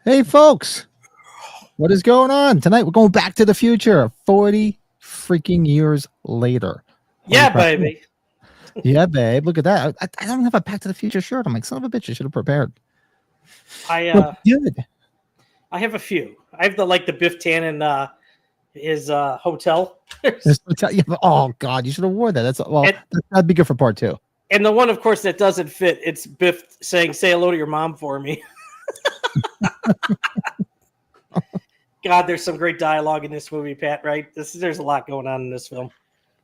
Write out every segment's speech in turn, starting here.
Hey, folks, what is going on? Tonight we're going back to the future 40 freaking years later. Yeah, baby. Yeah, babe. Look at that. I don't have a Back to the Future shirt. I'm like, son of a bitch, I should have prepared. Good. I have a few. I have the Biff Tannen his hotel. Yeah, oh, God, you should have worn that. That'd be good for part 2. And the one, of course, that doesn't fit, it's Biff saying, "Say hello to your mom for me." God, there's some great dialogue in this movie, Pat, right? There's a lot going on in this film.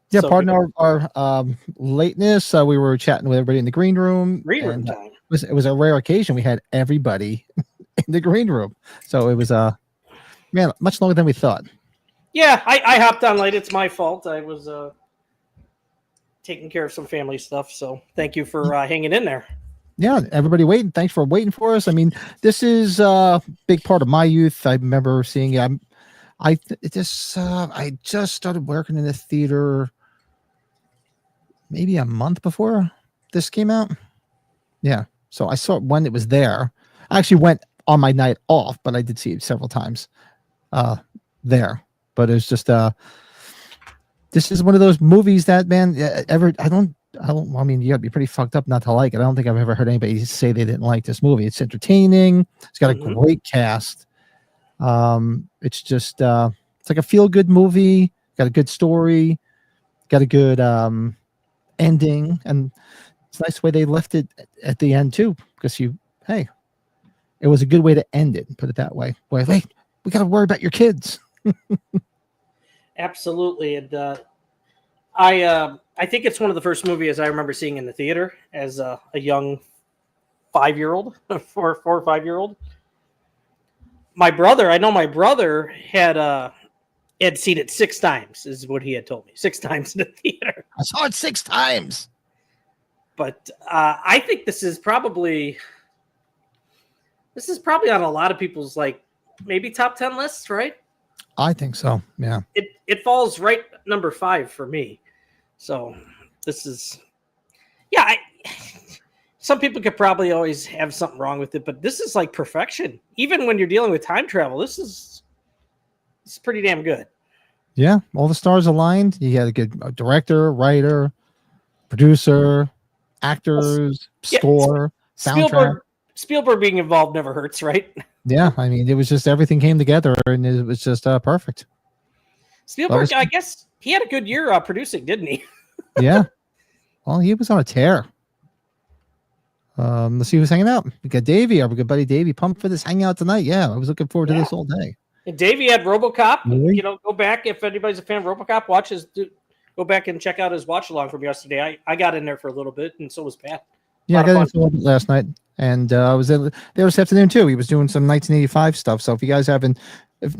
Yeah, so pardon our lateness. We were chatting with everybody in the green room. Green room time. It was a rare occasion. We had everybody in the green room. So it was much longer than we thought. Yeah, I hopped on late. It's my fault. I was taking care of some family stuff. So thank you for hanging in there. Yeah, everybody waiting. Thanks for waiting for us. I mean, this is a big part of my youth. I remember seeing it. I just started working in the theater maybe a month before this came out. Yeah, so I saw it when it was there. I actually went on my night off, but I did see it several times there. But it was just this is one of those movies that, man, I mean, you gotta be pretty fucked up not to like it. I don't think I've ever heard anybody say they didn't like this movie. It's entertaining. It's got a great cast. It's just it's like a feel-good movie. Got a good story. Got a good ending, and it's nice the way they left it at the end too. Because it was a good way to end it. Put it that way. Where, hey, we got to worry about your kids. Absolutely, and I think it's one of the first movies I remember seeing in the theater as a young 5-year-old, 4 or 5-year-old. My brother had seen it 6 times, is what he had told me. 6 times in the theater. I saw it 6 times. But I think this is probably on a lot of people's maybe top 10 lists, right? I think so. Yeah. It falls right number 5 for me. So this is, some people could probably always have something wrong with it, but this is like perfection. Even when you're dealing with time travel, it's pretty damn good. Yeah, all the stars aligned. You had a good director, writer, producer, actors, score, soundtrack. Spielberg being involved never hurts, right? Yeah, I mean, it was just everything came together, and it was just perfect. Spielberg, I guess he had a good year producing, didn't he? Yeah. Well, he was on a tear. Let's see who's hanging out. We got Davey, our good buddy Davey. Pumped for this hangout tonight. Yeah, I was looking forward to this all day. And Davey had RoboCop. Really? You know, go back if anybody's a fan of RoboCop. Go back and check out his watch along from yesterday. I got in there for a little bit, and so was Pat. Yeah, I got in for a little bit last night, and I was there this afternoon too. He was doing some 1985 stuff. So if you guys haven't, if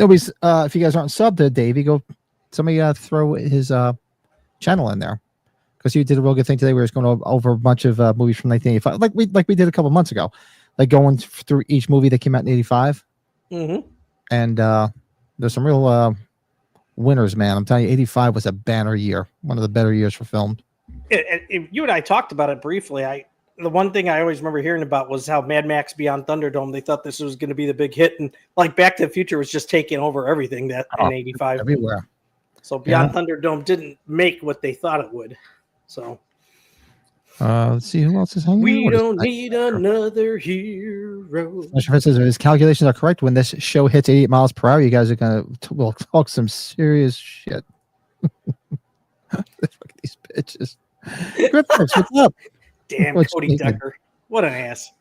you guys aren't subbed to Davey, somebody throw his channel in there, because he did a real good thing today. We were going over a bunch of movies from 1985, like we did a couple months ago, like going through each movie that came out in 85. Mm-hmm. And there's some real winners, man. I'm telling you, 85 was a banner year, one of the better years for film. You and I talked about it briefly. The one thing I always remember hearing about was how Mad Max Beyond Thunderdome, they thought this was going to be the big hit, and like Back to the Future was just taking over everything in 85. Everywhere. So Beyond Thunderdome didn't make what they thought it would. So let's see who else is hanging. We don't need another hero. Says his calculations are correct. When this show hits 88 miles per hour, you guys are we'll talk some serious shit. Fuck these bitches. What's up? Damn, Cody Decker. What an ass.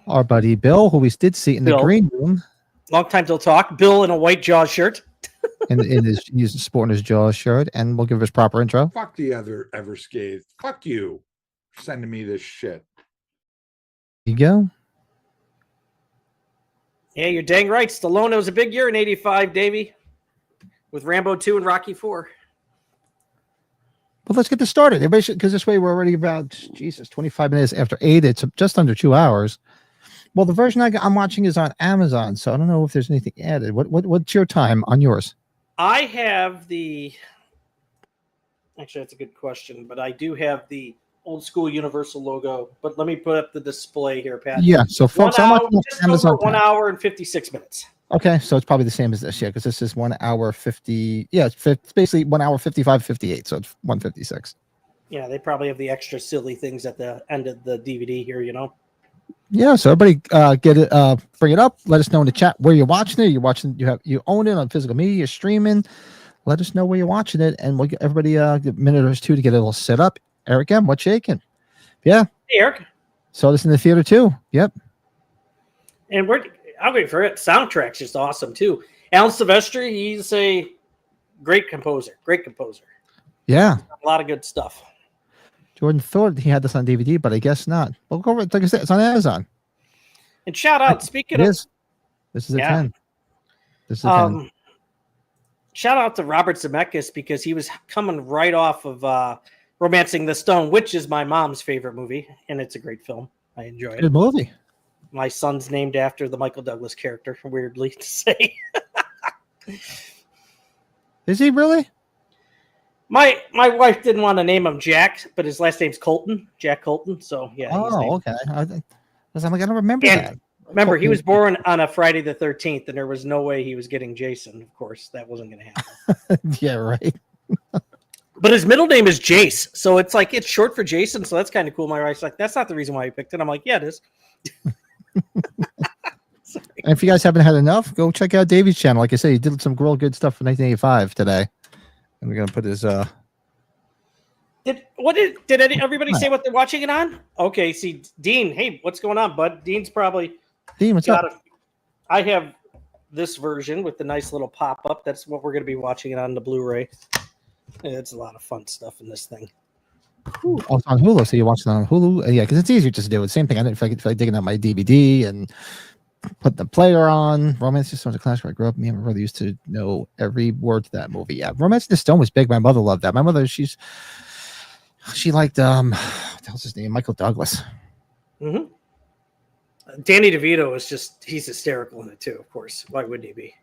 Our buddy Bill, who we did see in the green room. Long time till talk. Bill in a white Jaws shirt. and he's sporting his Jaws shirt, and we'll give his proper intro. Fuck the other Everscathed. Fuck you. Sending me this shit. There you go. Yeah, you're dang right. Stallone was a big year in 85, Davey. With Rambo 2 and Rocky 4. Well, let's get this started. Everybody should, because this way we're already about 25 minutes after 8. It's just under 2 hours. Well, the version I'm watching is on Amazon, so I don't know if there's anything added. What's your time on yours? I have the. Actually, that's a good question, but I do have the old school Universal logo. But let me put up the display here, Pat. Yeah. So, folks, I'm watching Amazon. 1 hour and 56 minutes. Okay, so it's probably the same as this, yeah, because this is 1 hour 50. Yeah, it's basically 1 hour 55, 58, so it's 156. Yeah, they probably have the extra silly things at the end of the DVD here, you know. Yeah, so everybody get it, bring it up. Let us know in the chat where you're watching it. You own it on physical media, you're streaming. Let us know where you're watching it, and we'll get everybody a minute or two to get it all set up. Eric M, what's shaking? Yeah. Hey, Eric. Saw this in the theater too. Yep. And I'll wait for it. Soundtrack's just awesome too. Alan Silvestri, he's a great composer. Yeah. A lot of good stuff. Jordan thought he had this on DVD, but I guess not. Well, go over it. Like I said, it's on Amazon. And shout out, speaking of... This is a 10. This is a 10. Shout out to Robert Zemeckis, because he was coming right off of Romancing the Stone, which is my mom's favorite movie, and it's a great film. I enjoy it. Good movie. My son's named after the Michael Douglas character, weirdly to say. Is he really? My wife didn't want to name him Jack, but his last name's Colton, Jack Colton. So yeah. Oh, okay. I don't remember that. Remember, he was born on a Friday the 13th, and there was no way he was getting Jason. Of course, that wasn't going to happen. Yeah, right. But his middle name is Jace, so it's short for Jason. So that's kind of cool. My wife's like, "That's not the reason why he picked it." I'm like, "Yeah, it is." And if you guys haven't had enough, go check out Davey's channel. Like I said, he did some real good stuff for 1985 today. And we're gonna put his Did everybody say what they're watching it on? Okay, see, Dean, hey, what's going on, bud? Dean's probably Dean, what's up? I have this version with the nice little pop-up. That's what we're gonna be watching it on the Blu-ray. It's a lot of fun stuff in this thing. Oh, it's on Hulu, so you watch it on Hulu. Yeah, because it's easier just to do it. Same thing. I didn't feel like digging out my DVD and put the player on. Romance is a classic where I grew up. Me and my brother used to know every word to that movie. Yeah, Romance in the Stone was big. My mother loved that. My mother, she liked what the hell's his name? Michael Douglas. Mm-hmm. Danny DeVito he's hysterical in it too. Of course, why wouldn't he be?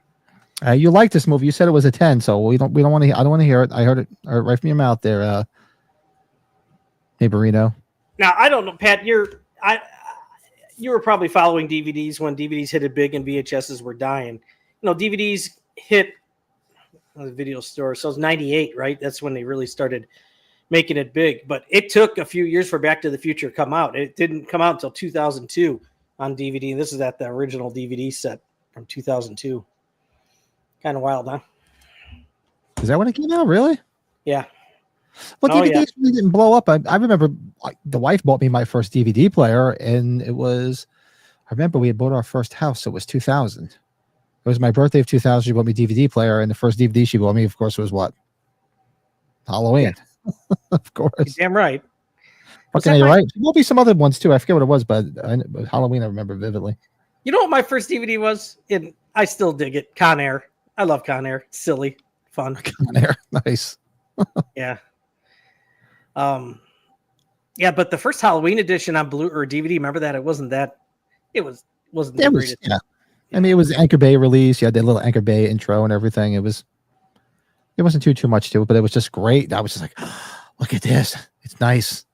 You liked this movie. You said it was a 10, so we don't want to. I don't want to hear it. I heard it right from your mouth there, Neighborino. Now I don't know, Pat. You were probably following DVDs when DVDs hit it big and VHSs were dying. You know, DVDs hit the video store. So it's 98, right? That's when they really started making it big. But it took a few years for Back to the Future to come out. It didn't come out until 2002 on DVD. This is at the original DVD set from 2002. Kind of wild, huh? Is that when it came out? Really? Yeah. Well, DVDs really didn't blow up. I remember the wife bought me my first DVD player, and I remember we had bought our first house. So it was 2000. It was my birthday of 2000. She bought me DVD player, and the first DVD she bought me, of course, was what? Halloween. Of You're course. damn right. Was Fucking that you're my- right. There will be some other ones too. I forget what it was, but Halloween I remember vividly. You know what my first DVD was? And I still dig it. Con Air. I love Con Air. It's silly, fun. Con Air. Nice. Yeah. Yeah, but the first Halloween edition on Blue or DVD, remember that? It wasn't the It was, greatest. yeah. I mean, it was Anchor Bay release. You had that little Anchor Bay intro and everything. It wasn't too much to it, but it was just great. I was just like, look at this. It's nice.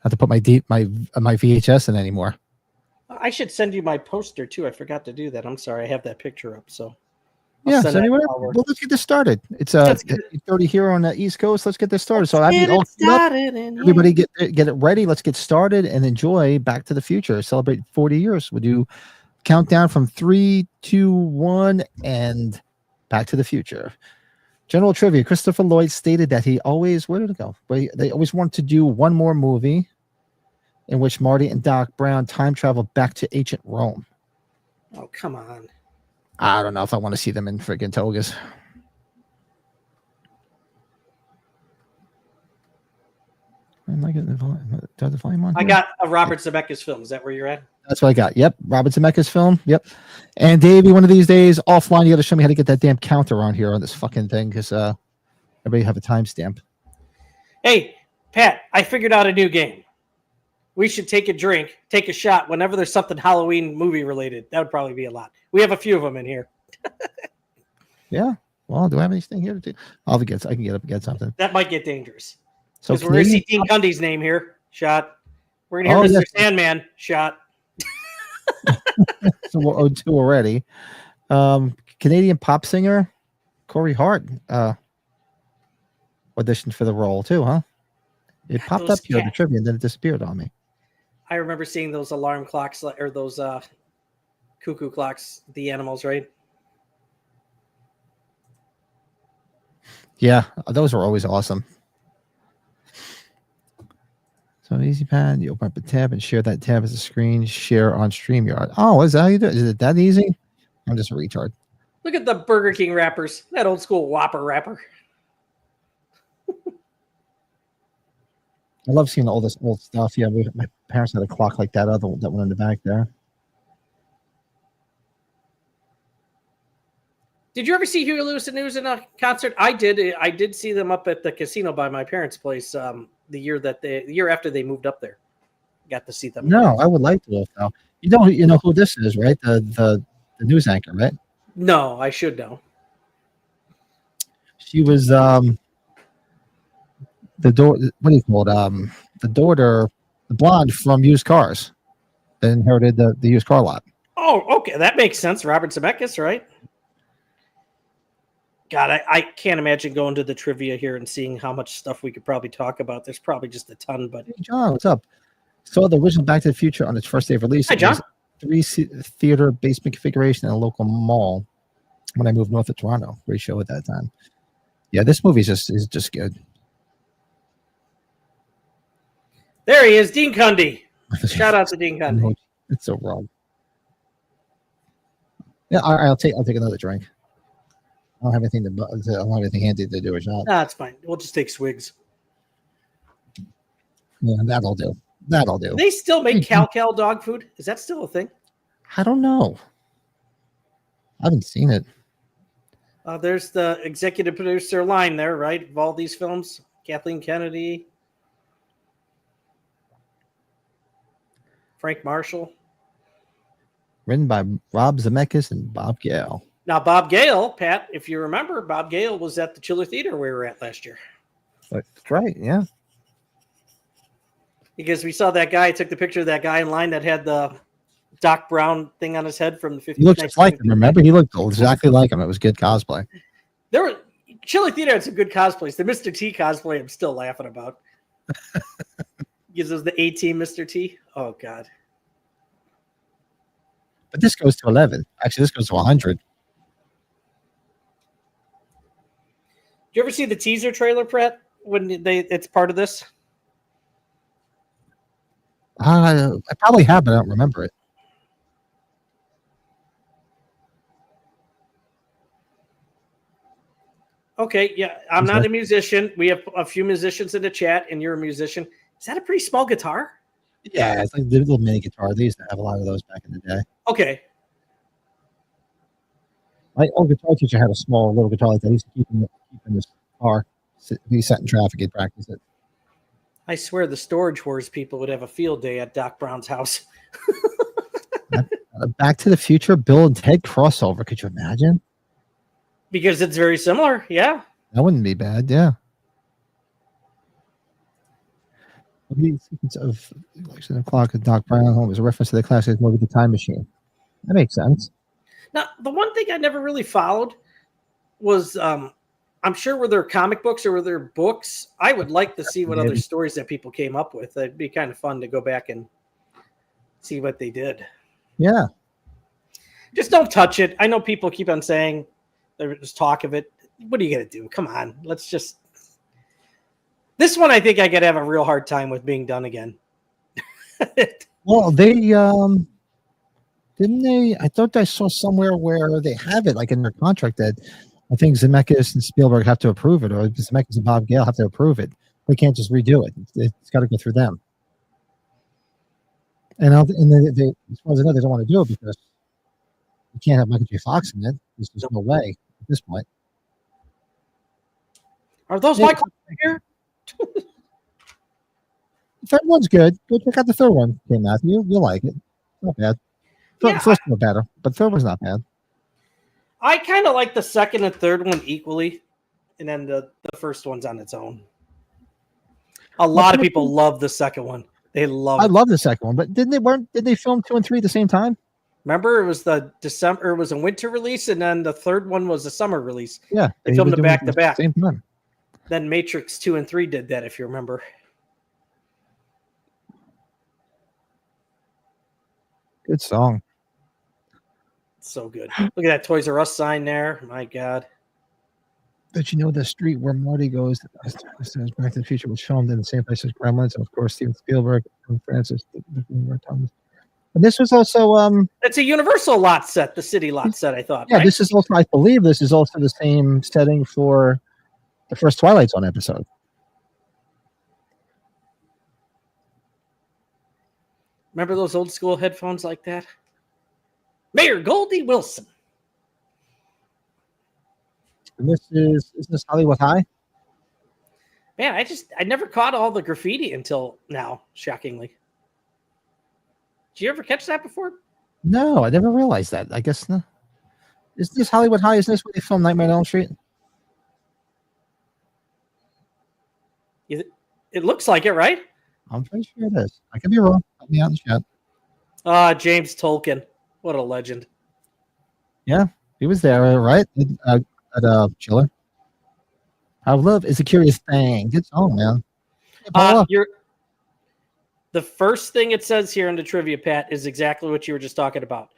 I have to put my VHS in anymore. I should send you my poster too. I forgot to do that. I'm sorry. I have that picture up. So Yeah, send send me that whatever. forward. Well, let's get this started. It's Let's get 30 here on the East Coast. Let's get this started. So Get all it queued up. started in here. Everybody get it ready. Let's get started and enjoy Back to the Future. Celebrate 40 years. We'll do countdown from 3, 2, 1, and Back to the Future. General trivia. Christopher Lloyd stated that he always, where did it go? They always wanted to do one more movie in which Marty and Doc Brown time travel back to ancient Rome. Oh, come on. I don't know if I want to see them in friggin' togas. I'm like, does the volume on? I here? got a Robert Zemeckis film. Is that where you're at? That's what I got. Yep. Robert Zemeckis film. Yep. And Davey, one of these days offline, you got to show me how to get that damn counter on here on this fucking thing because everybody have a timestamp. Hey, Pat, I figured out a new game. We should take a drink, take a shot whenever there's something Halloween movie related. That would probably be a lot. We have a few of them in here. Yeah. Well, do I have anything here to do? I can get up and get something. That might get dangerous. So Because we're going to see Dean Cundy's name here. Shot. We're going to hear Mr. Sandman. Shot. So we're 0-2 already. Canadian pop singer Corey Hart auditioned for the role too, huh? It popped up here in the trivia and then it disappeared on me. I remember seeing those alarm clocks or those cuckoo clocks, the animals, right? Yeah, those were always awesome. So easy pad, you open up a tab and share that tab as a screen share on StreamYard. Oh, is that how you do it? Is it that easy? I'm just a retard. Look at the Burger King wrappers. That old school Whopper wrapper. I love seeing all this old stuff. Yeah, my parents had a clock like that other that one in the back there. Did you ever see Huey Lewis and News in a concert? I did. I did see them up at the casino by my parents' place the year after they moved up there. Got to see them. No, I would like to though. You know who this is, right? The news anchor, right? No, I should know. She was the what do you call it? The daughter, the blonde from Used Cars, that inherited the used car lot. Oh, okay, that makes sense. Robert Zemeckis, right? God, I can't imagine going to the trivia here and seeing how much stuff we could probably talk about. There's probably just a ton, but Hey John, what's up? Saw the original Back to the Future on its first day of release. Hi, John. It was 3-theater basement configuration in a local mall when I moved north of Toronto. Great show at that time. Yeah, this movie is just good. there he is, Dean Cundy. Shout out to Dean Cundy. It's so wrong. Yeah, I'll take another drink. I don't have anything I don't have anything handy to do a shot. Nah, it's fine. We'll just take swigs. Yeah, that'll do. That'll do. They still make Cal dog food? Is that still a thing? I don't know. I haven't seen it. There's the executive producer line there, right? Of all these films, Kathleen Kennedy, Frank Marshall. Written by Rob Zemeckis and Bob Gale. Now, Bob Gale, Pat, if you remember, Bob Gale was at the Chiller Theater we were at last year. That's right, yeah. Because we saw that guy, took the picture of that guy in line that had the Doc Brown thing on his head from the 50s. He looked just like him, remember? He looked exactly like him. It was good cosplay. There were Chiller Theater had some good cosplays. The Mr. T cosplay I'm still laughing about. Gives us the A-Team Mr. T. Oh, God. But this goes to 11. Actually, this goes to 100. Did you ever see the teaser trailer, Brett? When it's part of this? I probably have, but I don't remember it. Okay, yeah, I'm not a musician. We have a few musicians in the chat, and you're a musician. Is that a pretty small guitar? Yeah, it's like the little mini guitar. They used to have a lot of those back in the day. Okay. My old guitar teacher had a small little guitar like that. He used to keep in his car. He sat in traffic, he'd practice it. I swear the Storage Wars people would have a field day at Doc Brown's house. Back to the Future, Bill and Ted crossover. Could you imagine? Because it's very similar, yeah. That wouldn't be bad, yeah. The sequence of election o'clock at Doc Brown home is a reference to the classic movie The Time Machine. That makes sense. Now, the one thing I never really followed was, I'm sure were there comic books or were there books? I would like to see what other stories that people came up with. It'd be kind of fun to go back and see what they did. Yeah. Just don't touch it. I know people keep on saying there's talk of it. What are you going to do? Come on. Let's just. This one, I think I could have a real hard time with being done again. Well, they didn't they? I thought I saw somewhere where they have it, like in their contract, that I think Zemeckis and Spielberg have to approve it, or Zemeckis and Bob Gale have to approve it. They can't just redo it. It's got to go through them. And they, as far as I know, they don't want to do it because you can't have Michael J. Fox in it. There's just no way at this point. Are those Michael here? The third one's good. Go check out the third one, okay, Matthew. You'll like it. Not bad. Yeah, first one was better, but third one's not bad. I kind of like the second and third one equally, and then the first one's on its own. A lot of people love the second one. They love it. I love the second one, but did they film 2 and 3 at the same time? Remember, it was the December. It was a winter release, and then the third one was a summer release. Yeah, they filmed it back to back. Same time. Then Matrix 2 and 3 did that, if you remember. Good song. So good. Look at that Toys R Us sign there. My God. But you know, the street where Marty goes, Back to the Future was filmed in the same place as Gremlins, and of course Steven Spielberg and Francis Thomas. And this was also it's a Universal lot set, the city lot set, I thought. Yeah, right? This is also, I believe this is also the same setting for the first Twilight Zone episode. Remember those old school headphones like that? Mayor Goldie Wilson. And this is Hollywood High? Man, I never caught all the graffiti until now, shockingly. Did you ever catch that before? No, I never realized that. I guess no. Is this Hollywood High? Is this where they filmed Nightmare on Elm Street? It looks like it, right? I'm pretty sure it is. I could be wrong. Help me out in the chat. James Tolkien. What a legend. Yeah, he was there, right? At Chiller. How love is a curious thing. Good song, man. Hey, the first thing it says here in the trivia, Pat, is exactly what you were just talking about.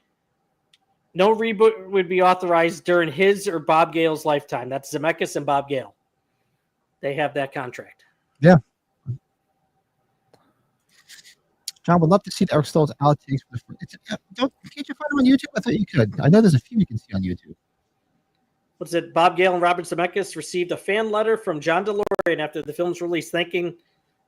No reboot would be authorized during his or Bob Gale's lifetime. That's Zemeckis and Bob Gale. They have that contract. Yeah. John, would love to see the Eric Stoltz outtakes. Can't you find them on YouTube? I thought you could. I know there's a few you can see on YouTube. What's it? Bob Gale and Robert Zemeckis received a fan letter from John DeLorean after the film's release, thanking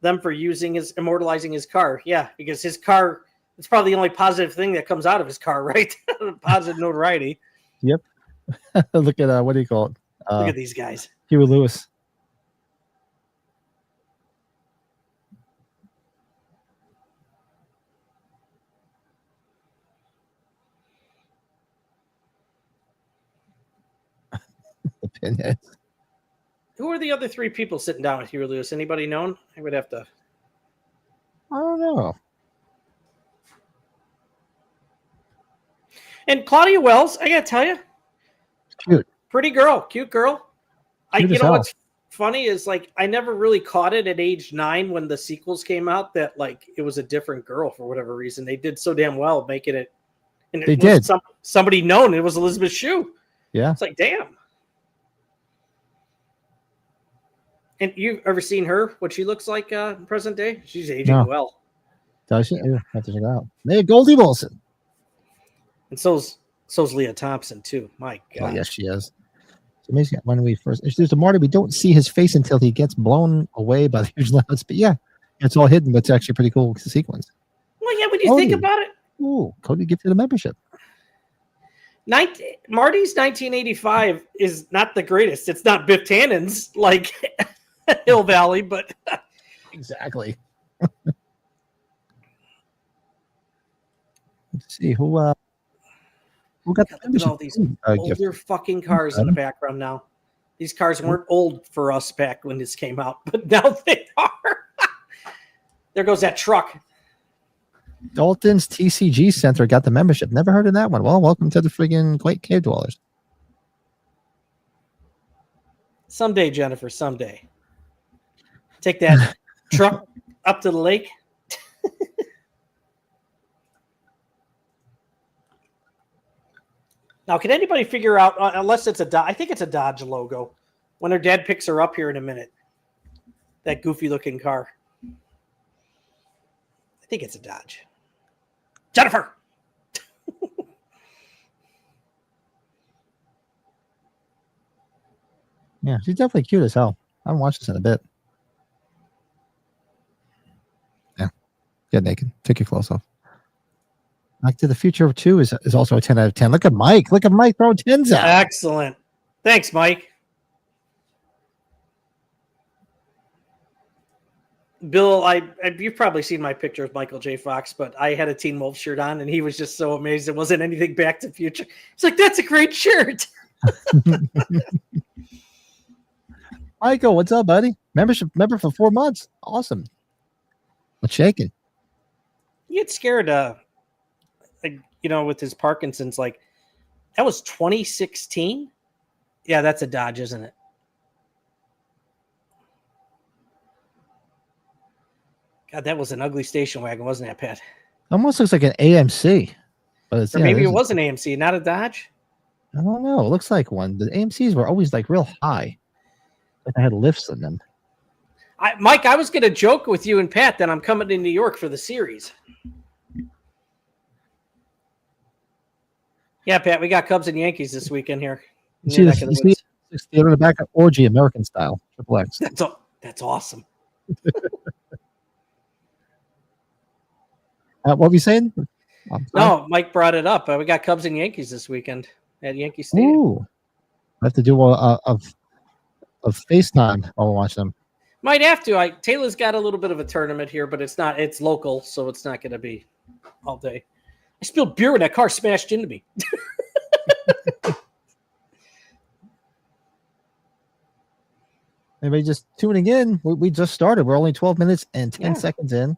them for immortalizing his car. Yeah, because his car, it's probably the only positive thing that comes out of his car, right? Positive notoriety. Yep. Look at, what do you call it? Look at these guys. Huey Lewis. The pinheads. Who are the other three people sitting down with Huey Lewis? Anybody known? I would have to. I don't know. And Claudia Wells, I gotta tell you, Cute. Pretty girl, cute girl. Cute You as know hell. what's funny is like I never really caught it at age 9 when the sequels came out that like it was a different girl for whatever reason. They did so damn well making it. And They did. Somebody known. It was Elizabeth Shue. Yeah. It's like damn. And you've ever seen her? What she looks like in present day? She's aging well. Does she? Yeah, have to check it out. Hey, Goldie Wilson. And so's Leah Thompson too. My God. Oh, yes, she is. It's amazing when we first introduce to Marty, we don't see his face until he gets blown away by the huge louds. But yeah, it's all hidden, but it's actually a pretty cool sequence. Well, yeah, when you think about it, ooh, Cody gifted a membership. Marty's 1985 is not the greatest. It's not Biff Tannen's like Hill Valley, but exactly. Let's see who got the look at all these older fucking cars in the background now. These cars weren't old for us back when this came out, but now they are. There goes that truck. Dalton's TCG Center got the membership. Never heard of that one. Well, welcome to the friggin' Quake Cave Dwellers. Someday, Jennifer, someday. Take that truck up to the lake. Now, can anybody figure out, unless it's I think it's a Dodge logo, when her dad picks her up here in a minute, that goofy looking car. I think it's a Dodge. Jennifer! Yeah, she's definitely cute as hell. I haven't watched this in a bit. Yeah, get naked. Take your clothes off. Back to the Future 2 is also a 10 out of 10. Look at Mike. Look at Mike throwing 10s out. Excellent. Thanks, Mike. Bill, you've probably seen my picture of Michael J. Fox, but I had a Teen Wolf shirt on, and he was just so amazed it wasn't anything Back to the Future. He's like, that's a great shirt. Michael, what's up, buddy? Member for 4 months. Awesome. What's shaking? You get scared, with his Parkinson's, like, that was 2016? Yeah, that's a Dodge, isn't it? God, that was an ugly station wagon, wasn't that, Pat? Almost looks like an AMC. But or maybe it was an AMC, not a Dodge. I don't know. It looks like one. The AMCs were always like real high. Like they had lifts in them. Mike, I was going to joke with you and Pat that I'm coming to New York for the series. Yeah, Pat, we got Cubs and Yankees this weekend here. You see the theater in the back of Orgy, American style, Triple X. That's awesome. What were you saying? No, Mike brought it up. We got Cubs and Yankees this weekend at Yankee Stadium. Ooh. I have to do of FaceTime while we're watching them. Might have to. Taylor's got a little bit of a tournament here, but it's local, so it's not going to be all day. I spilled beer when that car smashed into me. Anybody just tuning in? We just started. We're only 12 minutes and 10 seconds in.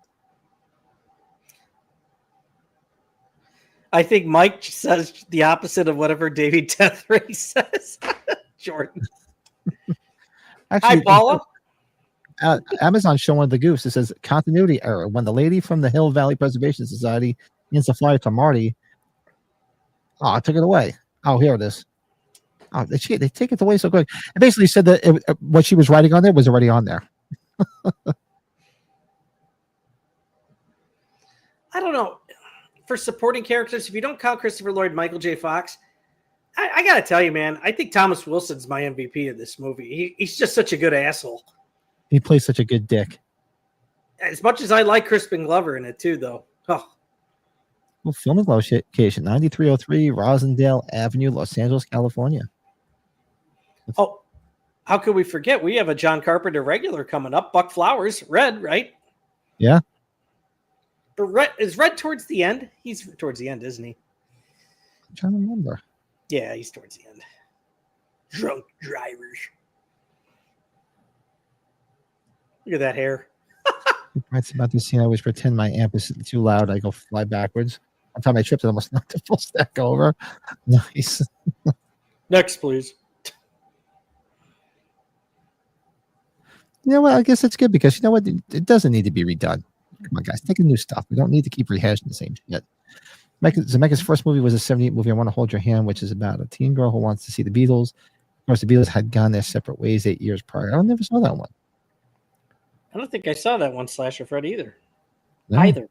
I think Mike says the opposite of whatever David Deathray says. Jordan. Actually, hi, Paula. Amazon showing the goofs. It says continuity error. When the lady from the Hill Valley Preservation Society ends the flyer to Marty. Oh, I took it away. Oh, here it is. Oh, they take it away so quick. It basically said that what she was writing on there was already on there. I don't know. For supporting characters, if you don't count Christopher Lloyd, Michael J. Fox, I got to tell you, man, I think Thomas Wilson's my MVP of this movie. He's just such a good asshole. He plays such a good dick. As much as I like Crispin Glover in it, too, though. Oh. Well, filming location, 9303 Rosendale Avenue, Los Angeles, California. Oh, how could we forget? We have a John Carpenter regular coming up. Buck Flowers, Red, right? Yeah. But is Red towards the end? He's towards the end, isn't he? I'm trying to remember. Yeah, he's towards the end. Drunk drivers. Look at that hair. It's about this scene. I always pretend my amp is too loud. I go fly backwards. One time I tripped and almost knocked the full stack over. Nice. Next, please. You know what? I guess it's good because you know what? It doesn't need to be redone. Come on, guys. Think of new stuff. We don't need to keep rehashing the same shit. Zemeckis' first movie was a 78 movie, I Want to Hold Your Hand, which is about a teen girl who wants to see the Beatles. Of course, the Beatles had gone their separate ways 8 years prior. I never saw that one. I don't think I saw that one, Slasher Fred, either. No. Either.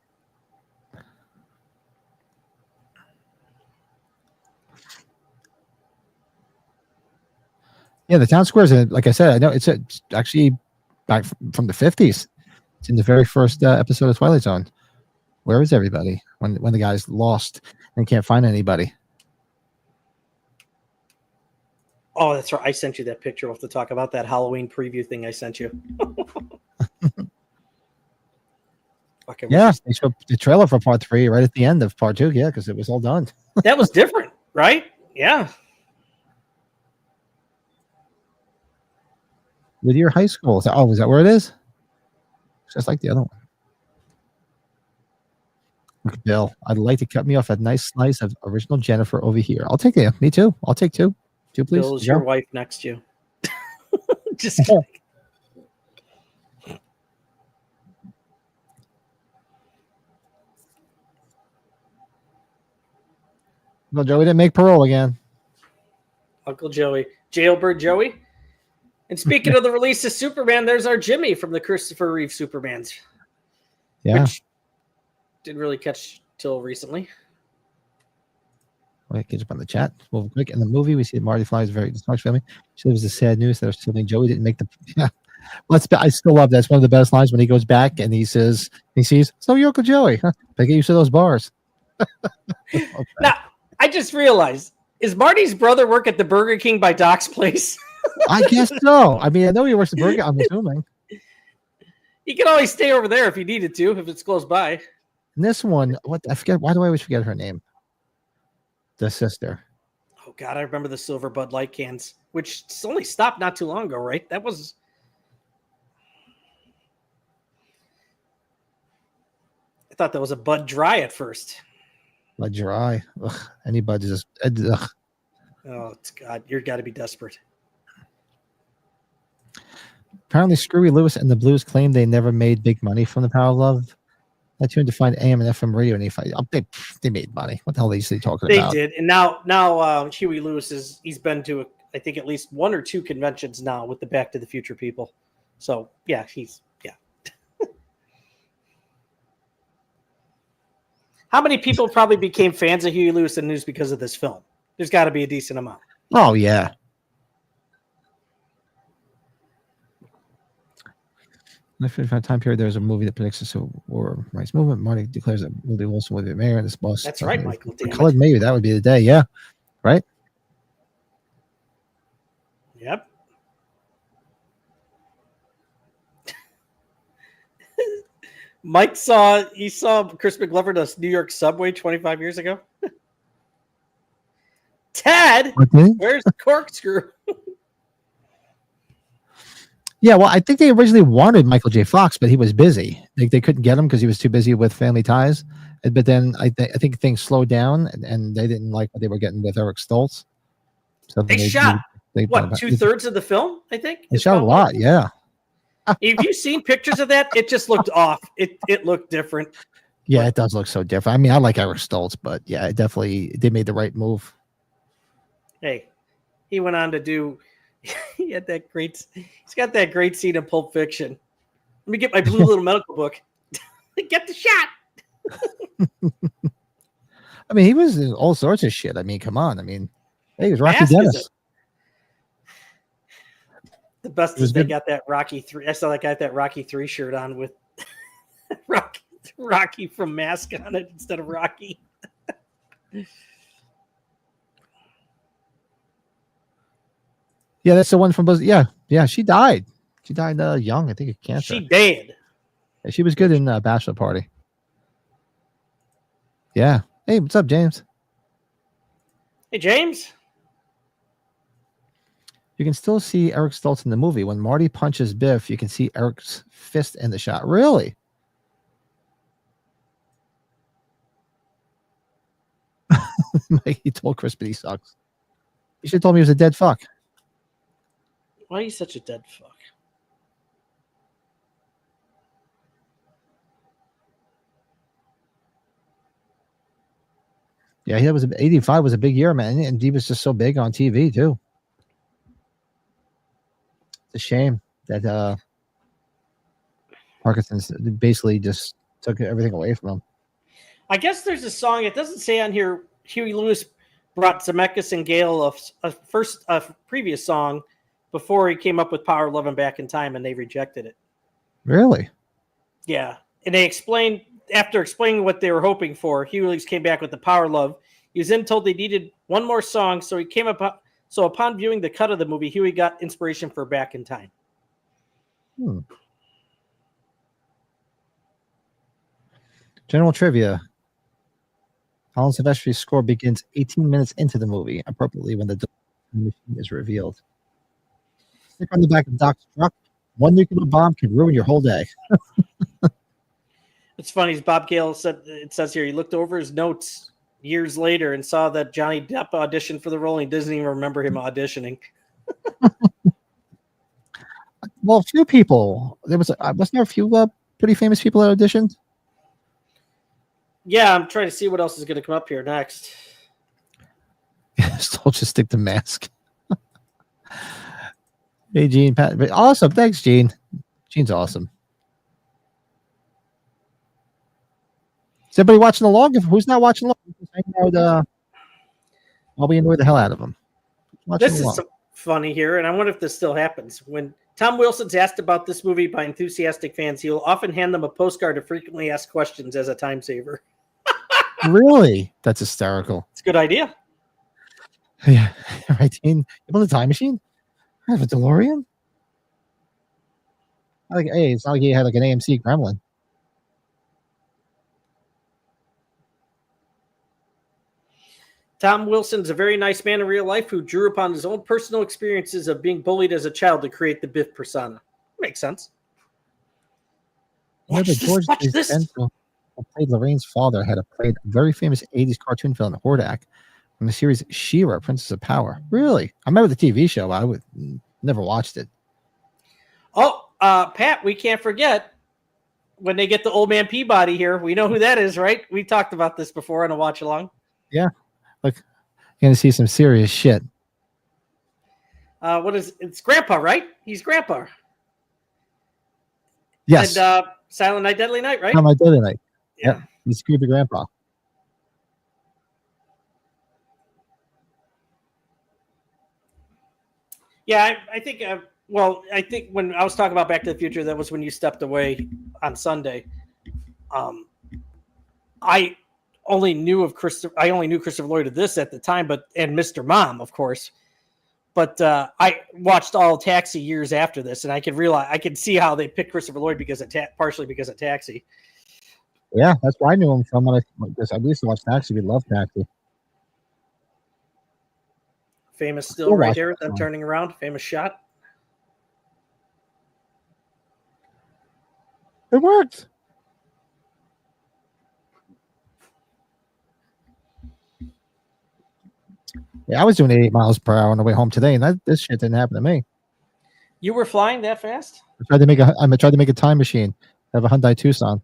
Yeah, the town squares, and like I said, I know it's actually back from the 50s. It's in the very first episode of Twilight Zone. Where is everybody when the guy's lost and can't find anybody? Oh, that's right. I sent you that picture. We'll have to talk about that Halloween preview thing I sent you. Okay, Yeah, they showed the trailer for part 3 right at the end of part 2. Yeah, because it was all done. that was different, right? Yeah. Whittier High School. Oh, is that where it is? Just like the other one. Look, Bill, I'd like to cut me off a nice slice of original Jennifer over here. I'll take it. Me too. I'll take 2. 2, please. Bill's your wife next to you. Just kidding. Well, Joey didn't make parole again. Uncle Joey. Jailbird Joey. And speaking of the release of Superman, there's our Jimmy from the Christopher Reeve Supermans. Yeah. Which didn't really catch till recently. Wait, catch up on the chat. Well, quick. In the movie, we see Marty flies very dysfunctional family. She lives the sad news that her sibling Joey didn't make the. Yeah. I still love that. It's one of the best lines when he goes back and he sees, so you're Uncle Joey. Huh? They get used to those bars. Okay. Now, I just realized, is Marty's brother work at the Burger King by Doc's place? I guess so. I mean, I know he works at Burger. I'm assuming. He could always stay over there if he needed to, if it's close by. And this one, I forget. Why do I always forget her name? The sister. Oh God, I remember the silver Bud Light cans, which only stopped not too long ago, right? That was. I thought that was a Bud Dry at first. Bud Dry. Ugh, anybody just. Ugh. Oh God, you've got to be desperate. Apparently, Screwy Lewis and the Blues claim they never made big money from the Power of Love. I tuned to find AM and FM radio, and they made money. What the hell are they talking about? They did, and now Huey Lewis he's been to I think at least 1 or 2 conventions now with the Back to the Future people. So yeah, How many people probably became fans of Huey Lewis and News because of this film? There's got to be a decent amount. Oh yeah. In the 55 time period, there's a movie that predicts the Civil War rights movement. Marty declares that Willie Wilson will be mayor, and this boss. That's right, Michael. Colored maybe that would be the day. Yeah, right. Yep. Mike saw Chris McGlover to New York subway 25 years ago. Ted, where's the corkscrew? Yeah, well, I think they originally wanted Michael J. Fox, but he was busy. They couldn't get him because he was too busy with Family Ties. But then I think things slowed down, and they didn't like what they were getting with Eric Stoltz. So they shot what 2/3 of the film? I think they shot a lot. Yeah. Have you seen pictures of that? It just looked off. It looked different. Yeah, it does look so different. I mean, I like Eric Stoltz, but yeah, they made the right move. Hey, he went on to do. He's got that great scene in Pulp Fiction. Let me get my blue little medical book. Get the shot. I mean, he was in all sorts of shit. I mean, come on. I mean, hey, he was Rocky Dennis. The best is they got that Rocky 3. I saw that guy with that Rocky 3 shirt on with Rocky from Mask on it instead of Rocky. Yeah, that's the one from Buzz. Yeah, she died. She died young, I think, of cancer. She died. Yeah, she was good in Bachelor Party. Yeah. Hey, what's up, James? Hey, James. You can still see Eric Stoltz in the movie. When Marty punches Biff, you can see Eric's fist in the shot. Really? He told Chris, but he sucks. You should have told me he was a dead fuck. Why are you such a dead fuck? Yeah, he was 85 was a big year, man, and he was just so big on TV too. It's a shame that Parkinson's basically just took everything away from him. I guess there's a song. It doesn't say on here. Huey Lewis brought Zemeckis and Gale a previous song before he came up with Power, Love, and Back in Time, and they rejected it. Really? Yeah, and they explained after explaining what they were hoping for, Huey Lewis came back with the Power, Love. He was then told they needed one more song, so he came up. So upon viewing the cut of the movie, Huey got inspiration for Back in Time. General trivia. Alan Silvestri's score begins 18 minutes into the movie, appropriately when the machine is revealed. Stick on the back of Doc's truck. One nuclear bomb can ruin your whole day. It's funny, as Bob Gale said, it says here, he looked over his notes years later and saw that Johnny Depp auditioned for the role. And he doesn't even remember him auditioning. Well, a few people. Wasn't there a few pretty famous people that auditioned? Yeah, I'm trying to see what else is going to come up here next. Still just stick to Mask. Hey, Gene. Pat, awesome. Thanks, Gene. Gene's awesome. Is everybody watching along? Who's not watching along? While we annoy the hell out of them. This is funny here, and I wonder if this still happens. When Tom Wilson's asked about this movie by enthusiastic fans, he will often hand them a postcard of frequently asked questions as a time saver. Really? That's hysterical. It's a good idea. Yeah. Right, Gene? You built a time machine? I have a DeLorean? Hey, it's not like he had like an AMC Gremlin. Tom Wilson's a very nice man in real life who drew upon his own personal experiences of being bullied as a child to create the Biff persona. Makes sense. Watch this. Who played Lorraine's father had played a very famous 80s cartoon villain, Hordak, from the series She-Ra, Princess of Power. Really? I remember the TV show. I never watched it. Oh, Pat, we can't forget when they get the old man Peabody here. We know who that is, right? We talked about this before on a watch along. Yeah. Look, you're going to see some serious shit. It's Grandpa, right? He's Grandpa. Yes. And Silent Night, Deadly Night, right? Silent Night, Deadly Night. Yeah. Yep. He's creepy Grandpa. Yeah, I think. I think when I was talking about Back to the Future, that was when you stepped away on Sunday. I only knew Christopher Lloyd of this at the time, and Mr. Mom, of course. But I watched all Taxi years after this, and I could see how they picked Christopher Lloyd partially because of Taxi. Yeah, that's where I knew him from. I used to watch Taxi. We loved Taxi. Famous still right here, them turning around. Famous shot. It worked. Yeah, I was doing 88 miles per hour on the way home today, and this shit didn't happen to me. You were flying that fast? I tried to make a time machine. I have a Hyundai Tucson.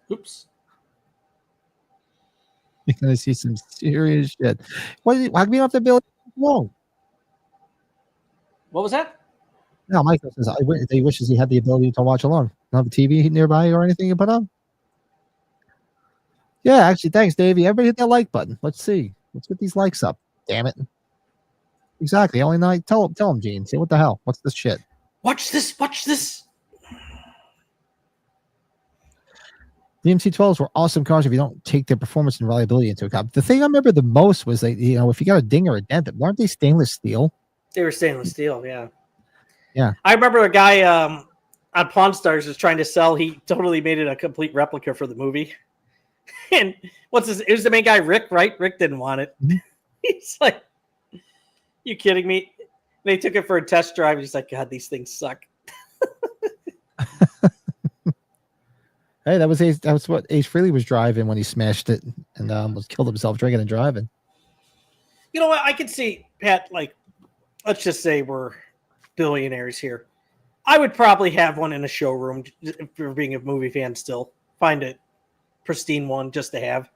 Oops. You're gonna see some serious shit. Why do you have to build long? What was that? No, Michael says he wishes he had the ability to watch along. Don't have a TV nearby or anything you put on. Yeah, actually, thanks, Davey. Everybody hit that like button. Let's see. Let's get these likes up. Damn it. Exactly. Only night. Tell him, Gene. Say, what the hell? What's this shit? Watch this. The MC-12s were awesome cars if you don't take their performance and reliability into account. The thing I remember the most was if you got a ding or a dent, weren't they stainless steel? They were stainless steel, yeah. Yeah. I remember a guy on Pawn Stars was trying to sell. He totally made it a complete replica for the movie. And it was the main guy, Rick, right? Rick didn't want it. Mm-hmm. He's like, you kidding me? They took it for a test drive. He's like, God, these things suck. Hey, that was what Ace Frehley was driving when he smashed it and was killed himself drinking and driving. You know what? I could see, Pat, like, let's just say we're billionaires here. I would probably have one in a showroom for being a movie fan still. Find a pristine one just to have.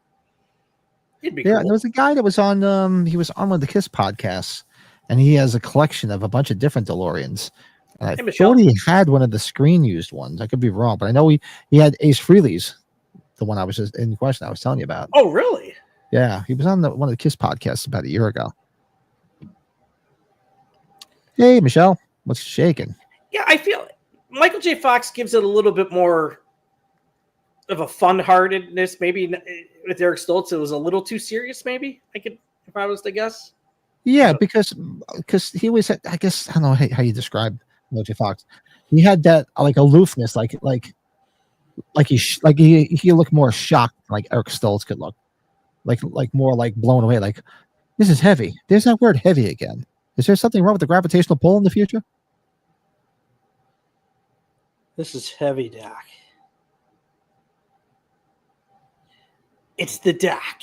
It'd be cool. There was a guy that was on he was on one of the Kiss podcasts, and he has a collection of a bunch of different DeLoreans. And I thought he had one of the screen used ones. I could be wrong, but I know he had Ace Frehley's, the one I was just in question I was telling you about. Oh, really? Yeah, he was on one of the Kiss podcasts about a year ago. Hey, Michelle, what's shaking? Yeah, I feel Michael J. Fox gives it a little bit more of a fun-heartedness. Maybe with Eric Stoltz, it was a little too serious. Maybe if I was to guess. Yeah, because he was, I guess, I don't know how you describe Michael J. Fox. He had that like aloofness, like he looked more shocked, like Eric Stoltz could look, like more like blown away, like this is heavy. There's that word heavy again. Is there something wrong with the gravitational pull in the future? This is heavy, Doc. It's the Doc.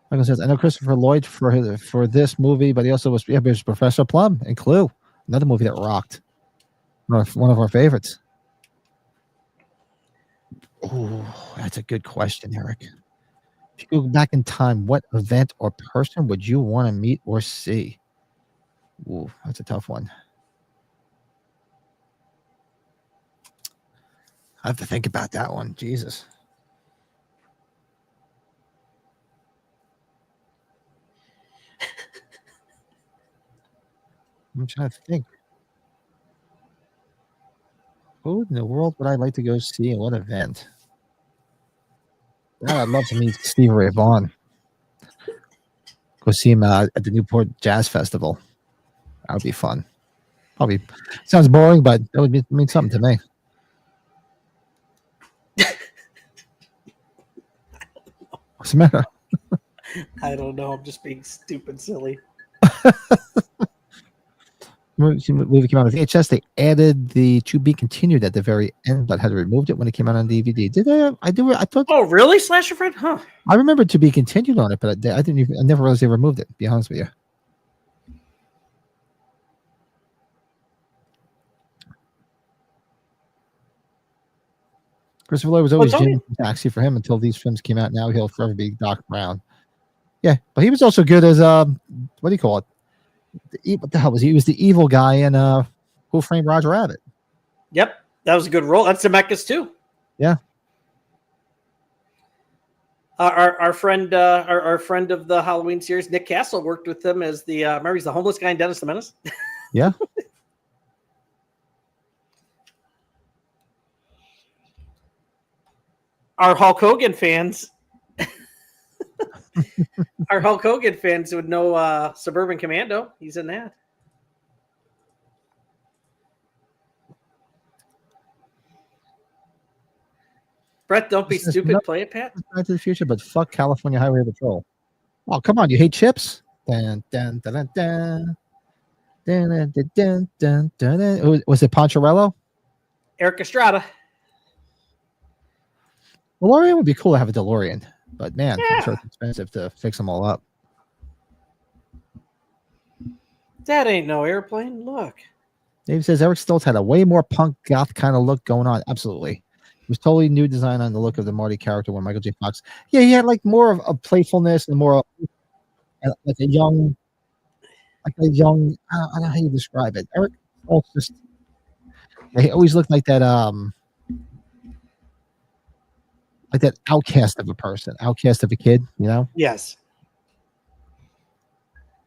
Michael says, I know Christopher Lloyd for this movie, but he also was Professor Plum and Clue, another movie that rocked. One of our favorites. Oh, that's a good question, Eric. If you go back in time, what event or person would you want to meet or see? Ooh, that's a tough one. I have to think about that one. Jesus. I'm trying to think. Who in the world would I like to go see and what event? God, I'd love to meet Stevie Ray Vaughan. Go see him at the Newport Jazz Festival. That would be fun. Probably sounds boring, but that would mean something to me. What's the matter? I don't know. I'm just being stupid silly. Movie came out on VHS. They added the "to be continued" at the very end, but had removed it when it came out on DVD. Did they? I thought. Oh, really, Slasher Friend? Huh? I remember "to be continued" on it, but I didn't. I never realized they removed it. To be honest with you. Christopher Lloyd was always Jim Taxi for him until these films came out. Now he'll forever be Doc Brown. Yeah, but he was also good as what do you call it? What the hell was he? He was the evil guy in Who Framed Roger Rabbit. Yep, that was a good role. That's Zemeckis too. Yeah. Our friend of the Halloween series, Nick Castle, worked with him as the remember he's the homeless guy in Dennis the Menace. Yeah. Our Hulk Hogan fans. Our Hulk Hogan fans would know Suburban Commando. He's in that. Brett, don't be stupid. Play it, Pat. Back to the Future, but fuck California Highway Patrol. Oh, come on. You hate chips? Dun, dun, dun, dun, dun. Dun, dun, dun, dun, dun, dun, dun. Was it Poncherello? Eric Estrada. DeLorean would be cool to have a DeLorean, but man, I'm sure it's expensive to fix them all up. That ain't no airplane. Look. Dave says Eric Stoltz had a way more punk goth kind of look going on. Absolutely. It was totally new design on the look of the Marty character when Michael J. Fox. Yeah, he had like more of a playfulness and more like a young, I don't know how you describe it. Eric Stoltz just, he always looked like that outcast of a person, outcast of a kid, you know? Yes.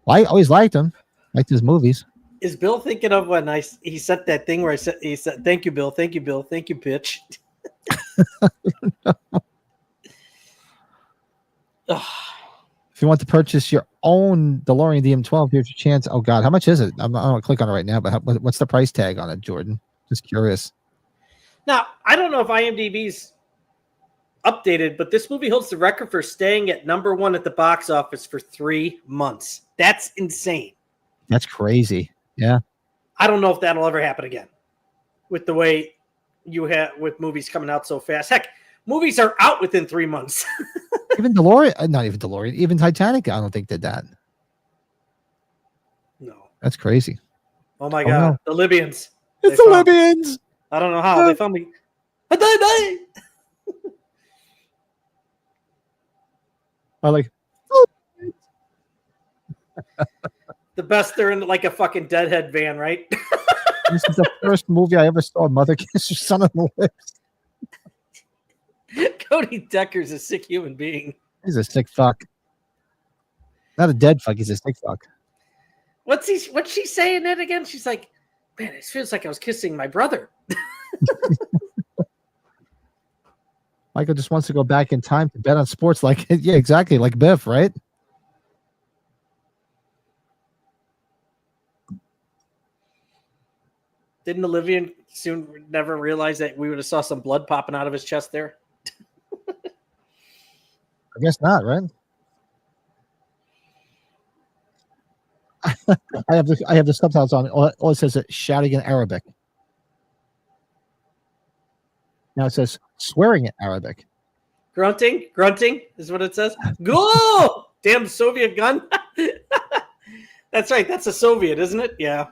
Well, I always liked him, liked his movies. Is Bill thinking of when he sent that thing where he said, "Thank you, Bill. Thank you, Bill. Thank you, bitch." If you want to purchase your own DeLorean DM12, here's your chance. Oh God, how much is it? I'm gonna click on it right now, but what's the price tag on it, Jordan? Just curious. Now, I don't know if IMDb's updated, but this movie holds the record for staying at #1 at the box office for 3 months. That's insane. That's crazy. Yeah. I don't know if that'll ever happen again with the way you have with movies coming out so fast. Heck, movies are out within 3 months. Even DeLorean, not even DeLorean, even Titanic, I don't think did that. No. That's crazy. Oh my God. No. The Libyans. It's the Libyans. I don't know how. They found me. I like. The best, they're in like a fucking deadhead van, right? This is the first movie I ever saw a mother kiss her son on the lips. Cody Decker's a sick human being. He's a sick fuck. Not a dead fuck. He's a sick fuck. What's she saying it again? She's like, man, it feels like I was kissing my brother. Michael just wants to go back in time to bet on sports, like yeah, exactly, like Biff, right? Didn't Olivia soon never realize that we would have saw some blood popping out of his chest there? I guess not, right? I have the subtitles on. All it says is shouting in Arabic. Now it says swearing in Arabic. Grunting is what it says. Go! Damn Soviet gun. That's right. That's a Soviet, isn't it? Yeah.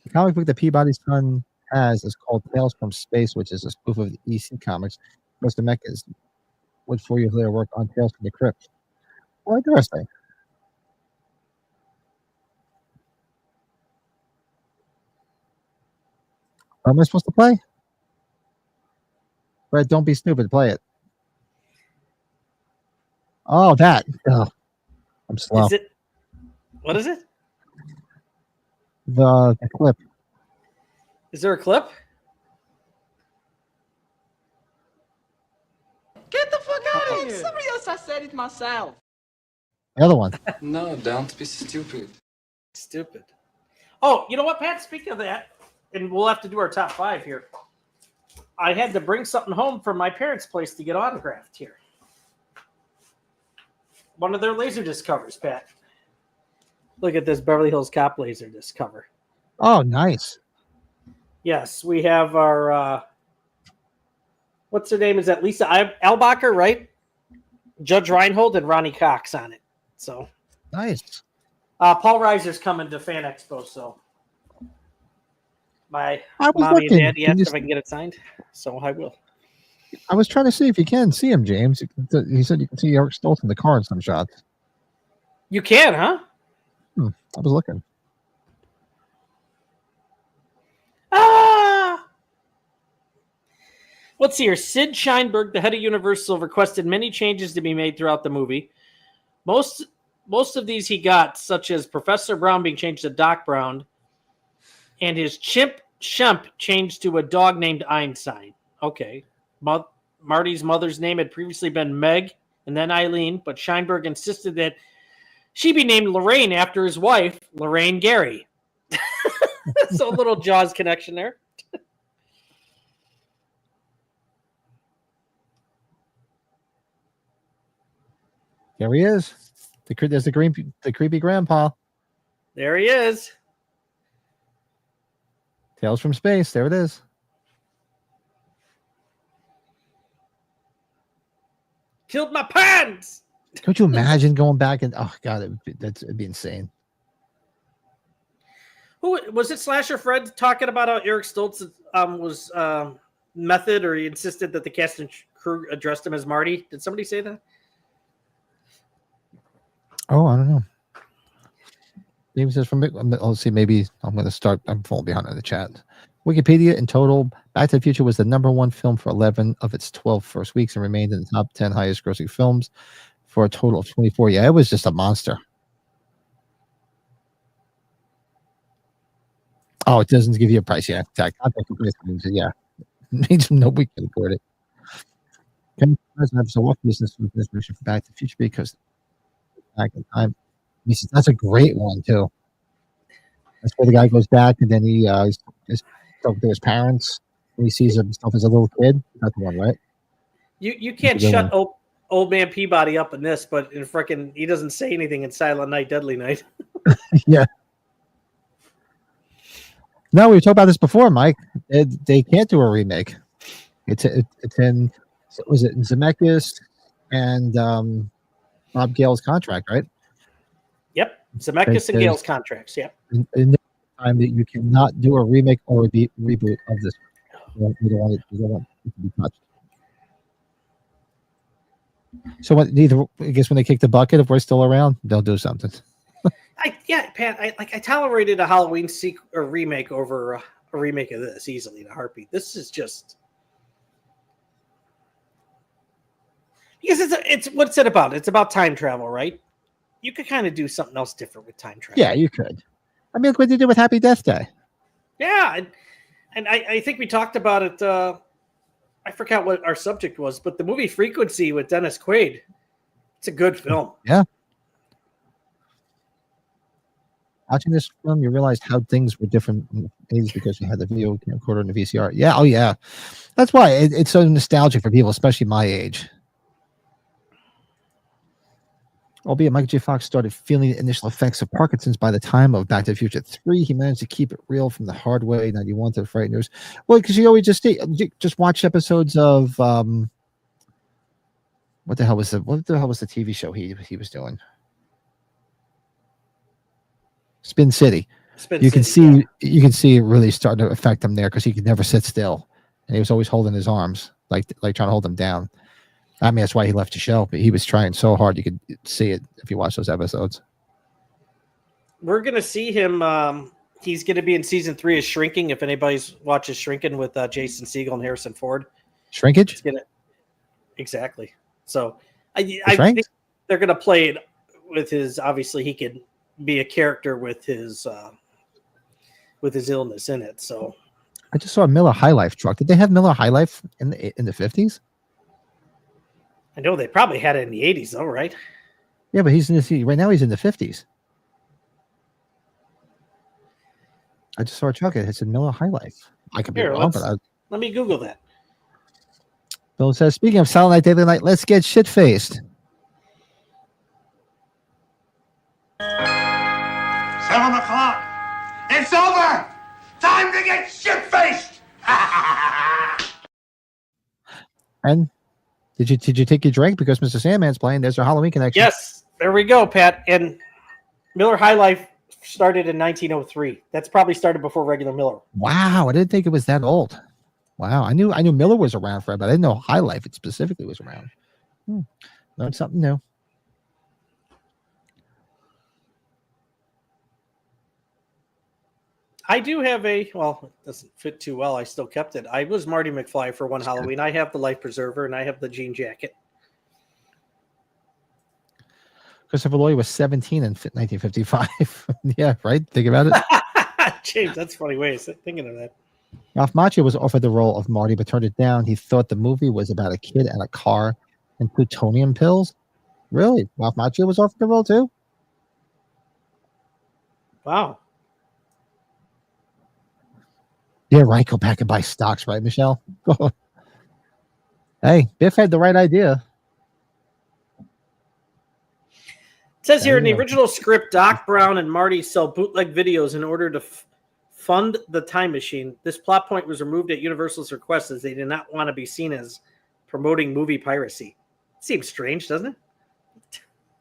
The comic book that Peabody's son has is called Tales from Space, which is a spoof of the EC comics. Mr. Mecca would 4 years later work on Tales from the Crypt. Well, interesting. What am I supposed to play? Brett, don't be stupid. Play it. Oh, that. Oh, I'm slow. Is it? What is it? The clip. Is there a clip? Get the fuck out of here! Somebody else, I said it myself. The other one. No, don't be stupid. Stupid. Oh, you know what, Pat? Speaking of that, and we'll have to do our top 5 here. I had to bring something home from my parents' place to get autographed here. One of their Laserdisc covers, Pat. Look at this Beverly Hills Cop Laserdisc cover. Oh, nice. Yes, we have our, what's her name? Is that Lisa Albacher, right? Judge Reinhold and Ronnie Cox on it. So Nice. Paul Reiser's coming to Fan Expo, so my I was mommy looking. and daddy Can asked you if I can get it signed, so I will. I was trying to see if you can see him, James. He said you can see Eric Stoltz in the car in some shots. You can, huh? I was looking. Ah! Let's see here. Sid Sheinberg, the head of Universal, requested many changes to be made throughout the movie. Most of these he got, such as Professor Brown being changed to Doc Brown, and his chimp Shemp changed to a dog named Einstein. Okay. Marty's mother's name had previously been Meg and then Eileen, but Sheinberg insisted that she be named Lorraine after his wife, Lorraine Gary. So a little Jaws connection there. There he is. There's the creepy grandpa. There he is. Tales from Space. There it is. Killed my pants. Could you imagine going back and oh god, it'd be insane. Who was it? Slasher Fred talking about how Eric Stoltz was method, or he insisted that the cast and crew addressed him as Marty. Did somebody say that? Oh, I don't know. James says from let's see, maybe I'm going to start. I'm falling behind in the chat. Wikipedia in total, Back to the Future was the #1 film for 11 of its 12 first weeks and remained in the top 10 highest grossing films for a total of 24. Yeah, it was just a monster. Oh, it doesn't give you a price. Yeah, contact yeah. Means nobody can afford it. Can episode what business information for Back to the Future because back in time. He says that's a great one too. That's where the guy goes back and then he is talking to his parents and he sees himself as a little kid. That's the one, right? You can't shut old man Peabody up in this, but in frickin' he doesn't say anything in Silent Night, Deadly Night. Yeah. No, we talked about this before, Mike. They can't do a remake. It's in was it in Zemeckis and Bob Gale's contract, right? Yep, Zemeckis and Gale's contracts. Yep. In the time that you cannot do a remake or a reboot of this. You don't want it to be touched. So I guess when they kick the bucket, if we're still around, they'll do something. Pat. I tolerated a Halloween remake over a remake of this easily in a heartbeat. This is just because it's what's it about? It's about time travel, right? You could kind of do something else different with time travel. Yeah, you could. I mean, look what they did with Happy Death Day. Yeah, and I think we talked about it. I forgot what our subject was, but the movie Frequency with Dennis Quaid. It's a good film. Yeah. Watching this film, you realize how things were different in the 80s because you had the video recorder and the VCR. Yeah, oh yeah. That's why it's so nostalgic for people, especially my age. Albeit Michael J. Fox started feeling the initial effects of Parkinson's by the time of Back to the Future 3. He managed to keep it real from the hard way, 91 to the Frighteners. Well, because you always just watch episodes of what the hell was the TV show he was doing? Spin City. You can see it really starting to affect him there because he could never sit still, and he was always holding his arms like trying to hold them down. I mean, that's why he left the show, but he was trying so hard. You could see it if you watch those episodes. We're gonna see him. He's gonna be in season 3 of Shrinking. If anybody's watches Shrinking with Jason Segel and Harrison Ford, Shrinkage. Exactly. So I think they're gonna play it with his. Obviously, he could be a character with his illness in it. So I just saw a Miller High Life truck. Did they have Miller High Life in the 50s? I know they probably had it in the 80s, though, right? Yeah, but right now. He's in the 50s. I just saw a truck. It's a Miller High Life. I could be wrong, but let me Google that. Bill says, speaking of Silent Night, Daily Night, let's get shit faced. 7 o'clock. It's over. Time to get shit faced. And did you take your drink because Mr. Sandman's playing? There's your Halloween connection. Yes, there we go, Pat. And Miller High Life started in 1903. That's probably started before regular Miller. Wow, I didn't think it was that old. Wow, I knew Miller was around forever, but I didn't know High Life specifically was around. Learned something new. I do have it doesn't fit too well. I still kept it. I was Marty McFly for one Halloween. I have the life preserver and I have the jean jacket. Christopher Lloyd was 17 in 1955. Yeah, right? Think about it. James, that's a funny way of thinking of that. Ralph Macchio was offered the role of Marty, but turned it down. He thought the movie was about a kid and a car and plutonium pills. Really? Ralph Macchio was offered the role too? Wow. Yeah, right. Go back and buy stocks, right, Michelle? Hey, Biff had the right idea. It says here in the original script, Doc Brown and Marty sell bootleg videos in order to fund the time machine. This plot point was removed at Universal's request as they did not want to be seen as promoting movie piracy. Seems strange, doesn't it?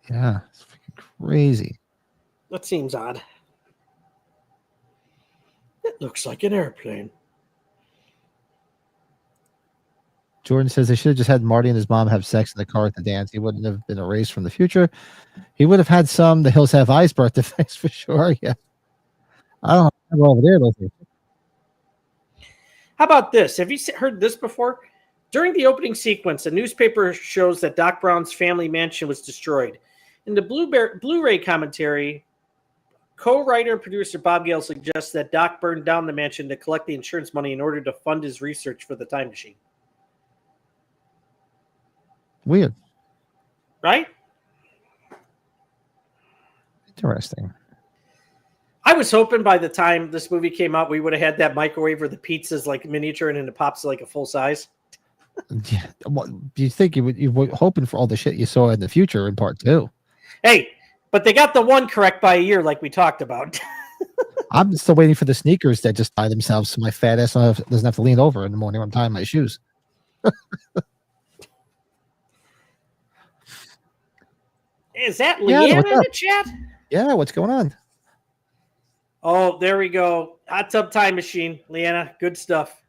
Yeah, it's freaking crazy. That seems odd. It looks like an airplane. Jordan says they should have just had Marty and his mom have sex in the car at the dance. He wouldn't have been erased from the future. He would have had some The Hills Have Eyes birth defects for sure. Yeah. I don't know over there. How about this? Have you heard this before? During the opening sequence, a newspaper shows that Doc Brown's family mansion was destroyed. In the Blu-ray commentary, co-writer and producer Bob Gale suggests that Doc burned down the mansion to collect the insurance money in order to fund his research for the time machine. Weird. Right? Interesting. I was hoping by the time this movie came out, we would have had that microwave where the pizza's like miniature and then it pops like a full size. Yeah. Well, you think you were hoping for all the shit you saw in the future in part 2. Hey, but they got the one correct by a year like we talked about. I'm still waiting for the sneakers that just tie themselves so my fat ass doesn't have to lean over in the morning when I'm tying my shoes. Is that Leanna in the chat? Yeah, what's going on? Oh, there we go. Hot Tub Time Machine. Leanna, good stuff.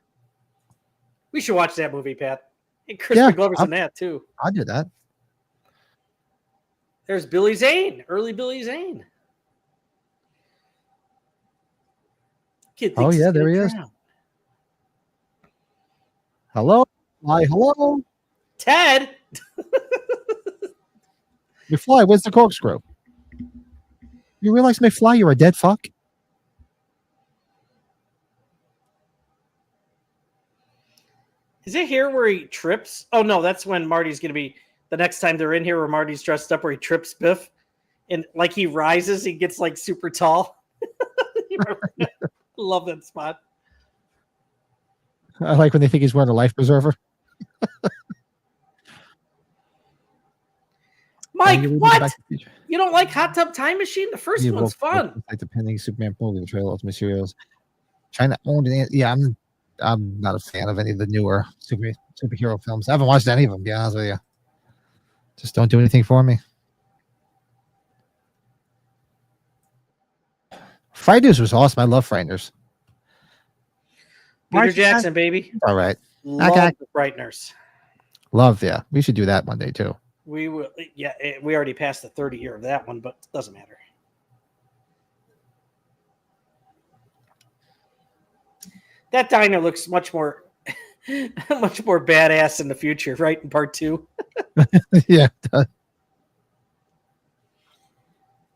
We should watch that movie, Pat. And Crispin Glover's in that, too. I'll do that. There's Billy Zane. Early Billy Zane. Kid Oh, thinks he's yeah, there gonna he is. drown. Hello? Hi, hello? Ted. McFly, where's the corkscrew? You realize, McFly, you're a dead fuck? Is it here where he trips? Oh no, that's when Marty's gonna be the next time they're in here where Marty's dressed up where he trips Biff and like he rises, he gets like super tall. Love that spot. I like when they think he's wearing a life preserver. Mike, You read what? Back to the Future? You don't like Hot Tub Time Machine? The first Yeah, one's fun. Like the pending Superman movie, the trailer, Ultimate Materials. China owned it. Yeah, I'm not a fan of any of the newer superhero films. I haven't watched any of them, to be honest with you. Just don't do anything for me. Frighteners was awesome. I love Frighteners. Peter Mark Jackson, baby. All right. Love Okay. the Frighteners. Love, yeah. We should do that one day too. We will. Yeah, we already passed the 30 year of that one, but it doesn't matter. That diner looks much more, much more badass in the future, right? In part 2. Yeah.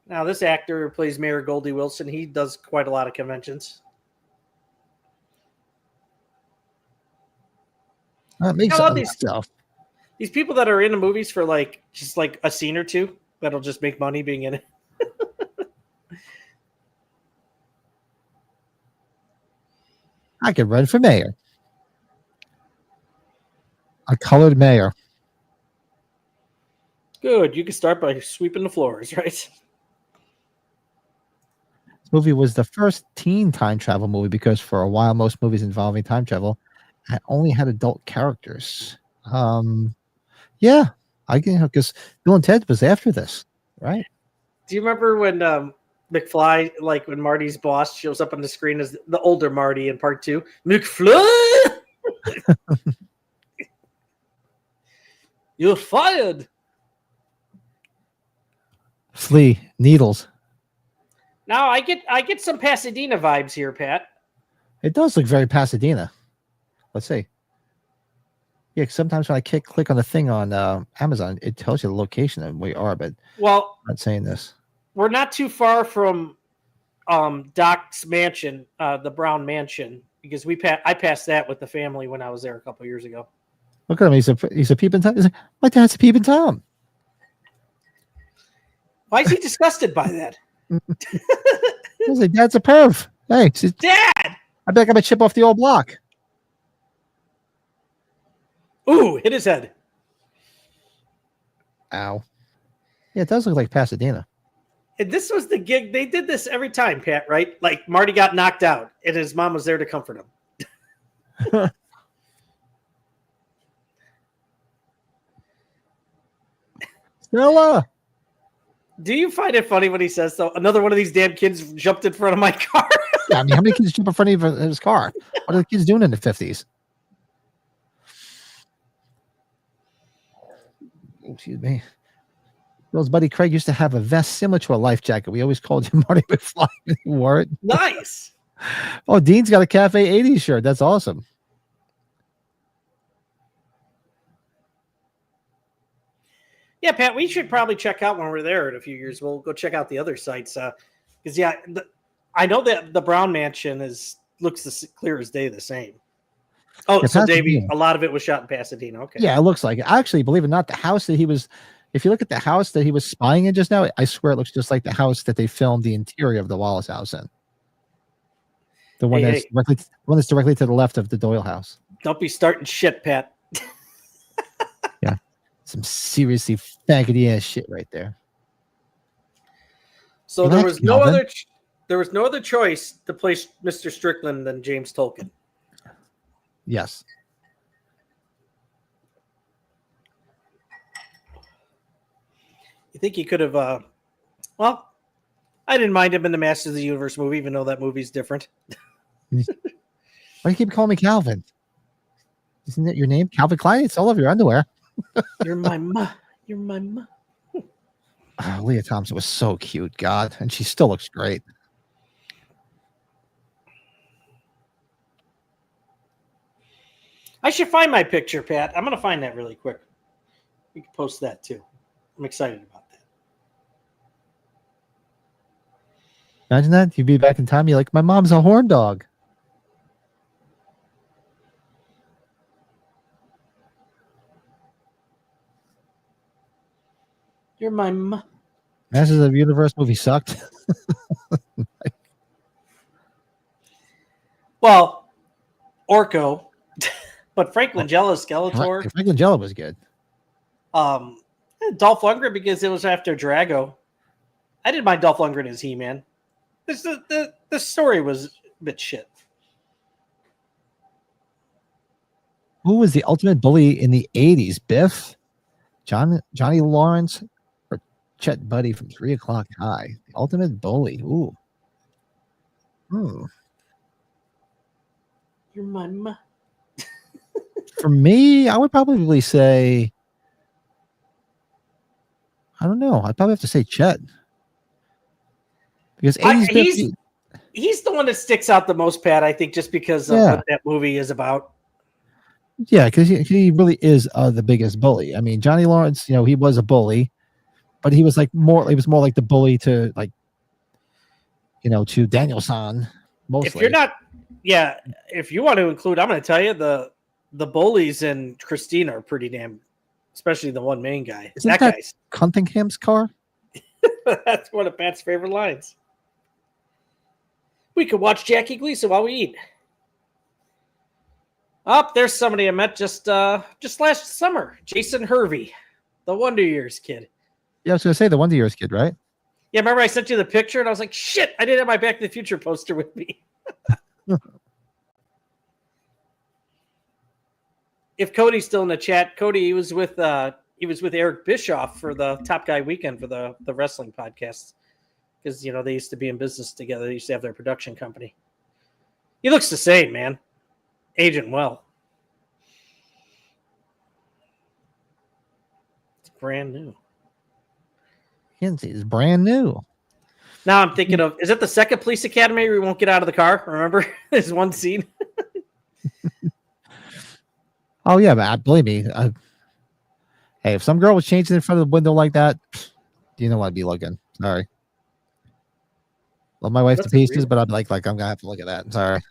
Now, this actor who plays Mayor Goldie Wilson, he does quite a lot of conventions. That makes I love sense. these people that are in the movies for like just like a scene or two that'll just make money being in it. I could run for mayor. A colored mayor. Good. You can start by sweeping the floors, right? This movie was the first teen time travel movie because for a while most movies involving time travel only had adult characters. Yeah, I can, because Bill and Ted was after this, right? Do you remember when McFly, like when Marty's boss shows up on the screen as the older Marty in part 2? McFly! You're fired. Flea, needles. Now I get some Pasadena vibes here, Pat. It does look very Pasadena. Let's see. Yeah, 'cause sometimes when I click on the thing on Amazon, it tells you the location and where we are, but Well, I'm not saying this. we're not too far from Doc's mansion, the Brown Mansion, because I passed that with the family when I was there a couple years ago. Look at him. He's a peeping Tom. My dad's a peeping Tom. Why is he disgusted by that? He's like, Dad's a perv. Hey, Dad! I bet I got a chip off the old block. Ooh, hit his head. Ow. Yeah, it does look like Pasadena. And this was the gig. They did this every time, Pat, right? Like Marty got knocked out and his mom was there to comfort him. Stella. Do you find it funny when he says so? Another one of these damn kids jumped in front of my car. Yeah, I mean, how many kids jump in front of his car? What are the kids doing in the 50s? Excuse me. Bill's buddy Craig used to have a vest similar to a life jacket. We always called him Marty McFly when he wore it. Nice. Oh, Dean's got a Cafe 80s shirt. That's awesome. Yeah, Pat, we should probably check out when we're there in a few years. We'll go check out the other sites. Because, I know that the Brown Mansion looks as clear as day the same. Oh, Yeah, so Pasadena. Davey, a lot of it was shot in Pasadena. Okay. Yeah, it looks like it. Actually, believe it or not, the house that he was, if you look at the house that he was spying in just now, I swear it looks just like the house that they filmed the interior of the Wallace house in. The one Hey, that's directly to the left of the Doyle house. Don't be starting shit, Pat. Yeah. Some seriously faggoty ass shit right there. So Relax, there was no other choice to place Mr. Strickland than James Tolkien. Yes. You think he could have? Well, I didn't mind him in the Masters of the Universe movie, even though that movie's different. Why do you keep calling me Calvin? Isn't that your name? Calvin Klein? It's all over your underwear. You're my ma. You're my ma. Oh, Leah Thompson was so cute, God, and she still looks great. I should find my picture, Pat. I'm going to find that really quick. We can post that too. I'm excited about that. Imagine that. You'd be back in time. You're like, my mom's a horn dog. You're my Masters of the Universe movie sucked. Well, Orko, but Frank Langella, Skeletor. Frank Langella was good. Dolph Lundgren, because it was after Drago. I didn't mind Dolph Lundgren as He-Man. The story was a bit shit. Who was the ultimate bully in the 80s? Biff? Johnny Lawrence? Or Chet Buddy from 3 O'Clock High? The ultimate bully. Ooh. You're my For me, I would probably say, I don't know. I'd probably have to say Chet. Because 80s he's the one that sticks out the most, Pat, I think, just because of what that movie is about. Yeah, because he really is the biggest bully. I mean, Johnny Lawrence, he was a bully, but he was more like the bully to to Daniel-san mostly. If you're not, if you want to include, I'm going to tell you the bullies in Christina are pretty damn, especially the one main guy. Isn't that guy's Cunningham's car? That's one of Pat's favorite lines. We could watch Jackie Gleason while we eat. There's somebody I met just last summer. Jason Hervey, the Wonder Years kid. Yeah, I was going to say the Wonder Years kid, right? Yeah, remember I sent you the picture and I was like, shit, I didn't have my Back to the Future poster with me. If Cody's still in the chat, Cody, he was with Eric Bischoff for the Top Guy Weekend for the wrestling podcast. Because, they used to be in business together. They used to have their production company. He looks the same, man. Aging well. It's brand new. It's brand new. Now I'm thinking of, is it the second Police Academy where we won't get out of the car? Remember? There's one scene. Oh, yeah, but believe me. Hey, if some girl was changing in front of the window like that, you know I'd be looking. Sorry. Love my wife to pieces, but I'd be like, I'm going to have to look at that. Sorry.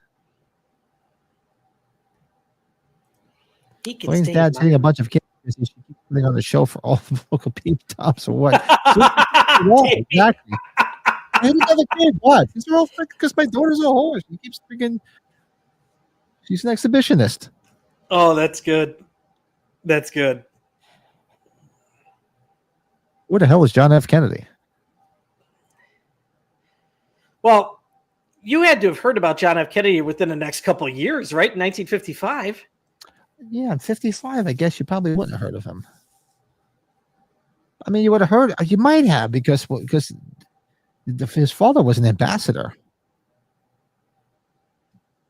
Wayne's dad's hitting a bunch of kids. He should keep putting on the show for all the local peep tops or what? Exactly. I hit another kid. What? These are all because my daughter's a whore. She keeps freaking. She's an exhibitionist. Oh, that's good. That's good. What the hell is John F. Kennedy? Well, you had to have heard about John F. Kennedy within the next couple of years, right? In 1955. Yeah, in 55, I guess you probably wouldn't have heard of him. I mean, you would have heard. You might have because his father was an ambassador.